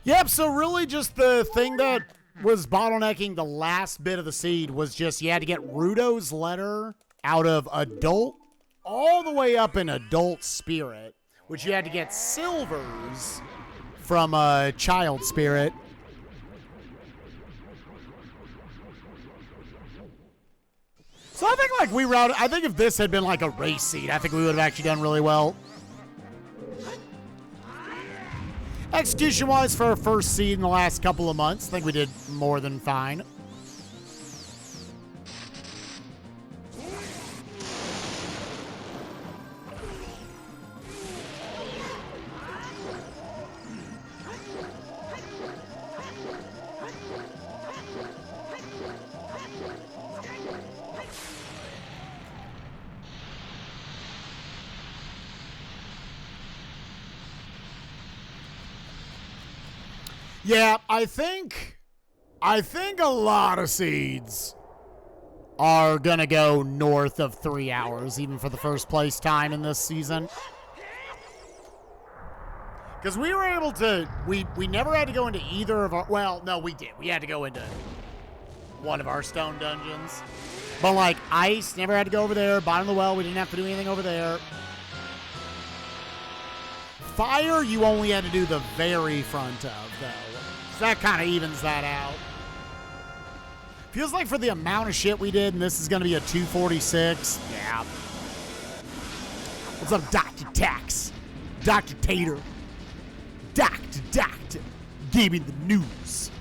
[SPEAKER 1] Yep, so really just the thing that was bottlenecking the last bit of the seed was just you had to get Rudo's letter out of adult all the way up in adult spirit, which you had to get silvers from a child spirit. So I think like I think if this had been like a race seed, I think we would have actually done really well. Execution-wise, for our first seed in the last couple of months, I think we did more than fine. Yeah, I think a lot of seeds are going to go north of 3 hours, even for the first place time in this season. Because we were able to, we never had to go into either of our, well, no, we did. We had to go into one of our stone dungeons. But like ice, never had to go over there. Bottom of the well, we didn't have to do anything over there. Fire, you only had to do the very front of, though. So that kind of evens that out. Feels like for the amount of shit we did, and this is going to be a 246. Yeah. What's up, Dr. Tax? Dr. Tater? Doctor, give me the news.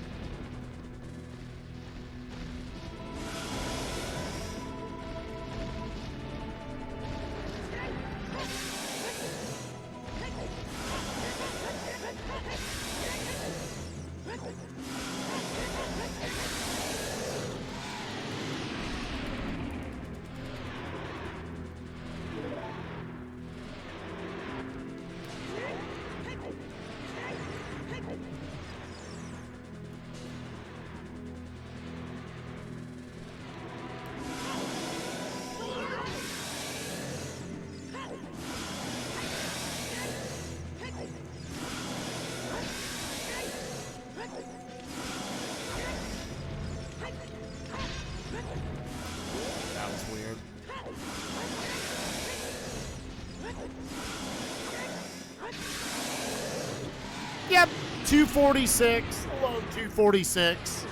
[SPEAKER 1] Yep, 246, a low 246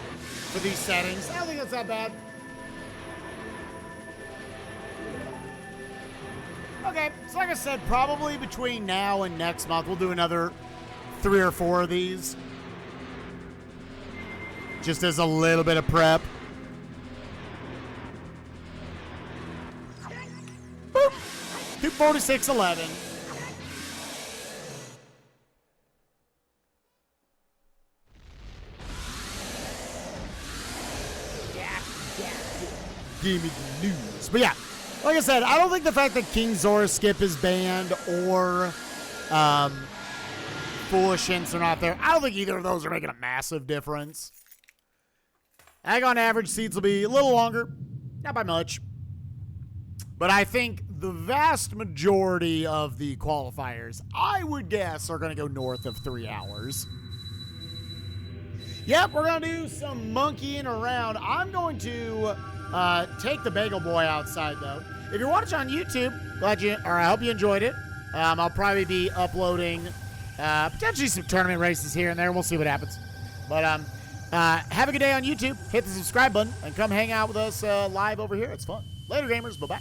[SPEAKER 1] for these settings. I don't think that's that bad. Okay, so like I said, probably between now and next month, we'll do another 3 or 4 of these. Just as a little bit of prep. Boop. 246.11. Give me the news. But yeah, like I said, I don't think the fact that King Zora skip is banned or Foolish Hints are not there, I don't think either of those are making a massive difference. I think on average, seeds will be a little longer. Not by much. But I think the vast majority of the qualifiers, I would guess, are going to go north of 3 hours. Yep, we're going to do some monkeying around. I'm going to take the Bagel Boy outside, though. If you're watching on YouTube, I hope you enjoyed it. I'll probably be uploading Potentially some tournament races here and there. We'll see what happens. But have a good day on YouTube. Hit the subscribe button and come hang out with us live over here. It's fun. Later, gamers. Bye-bye.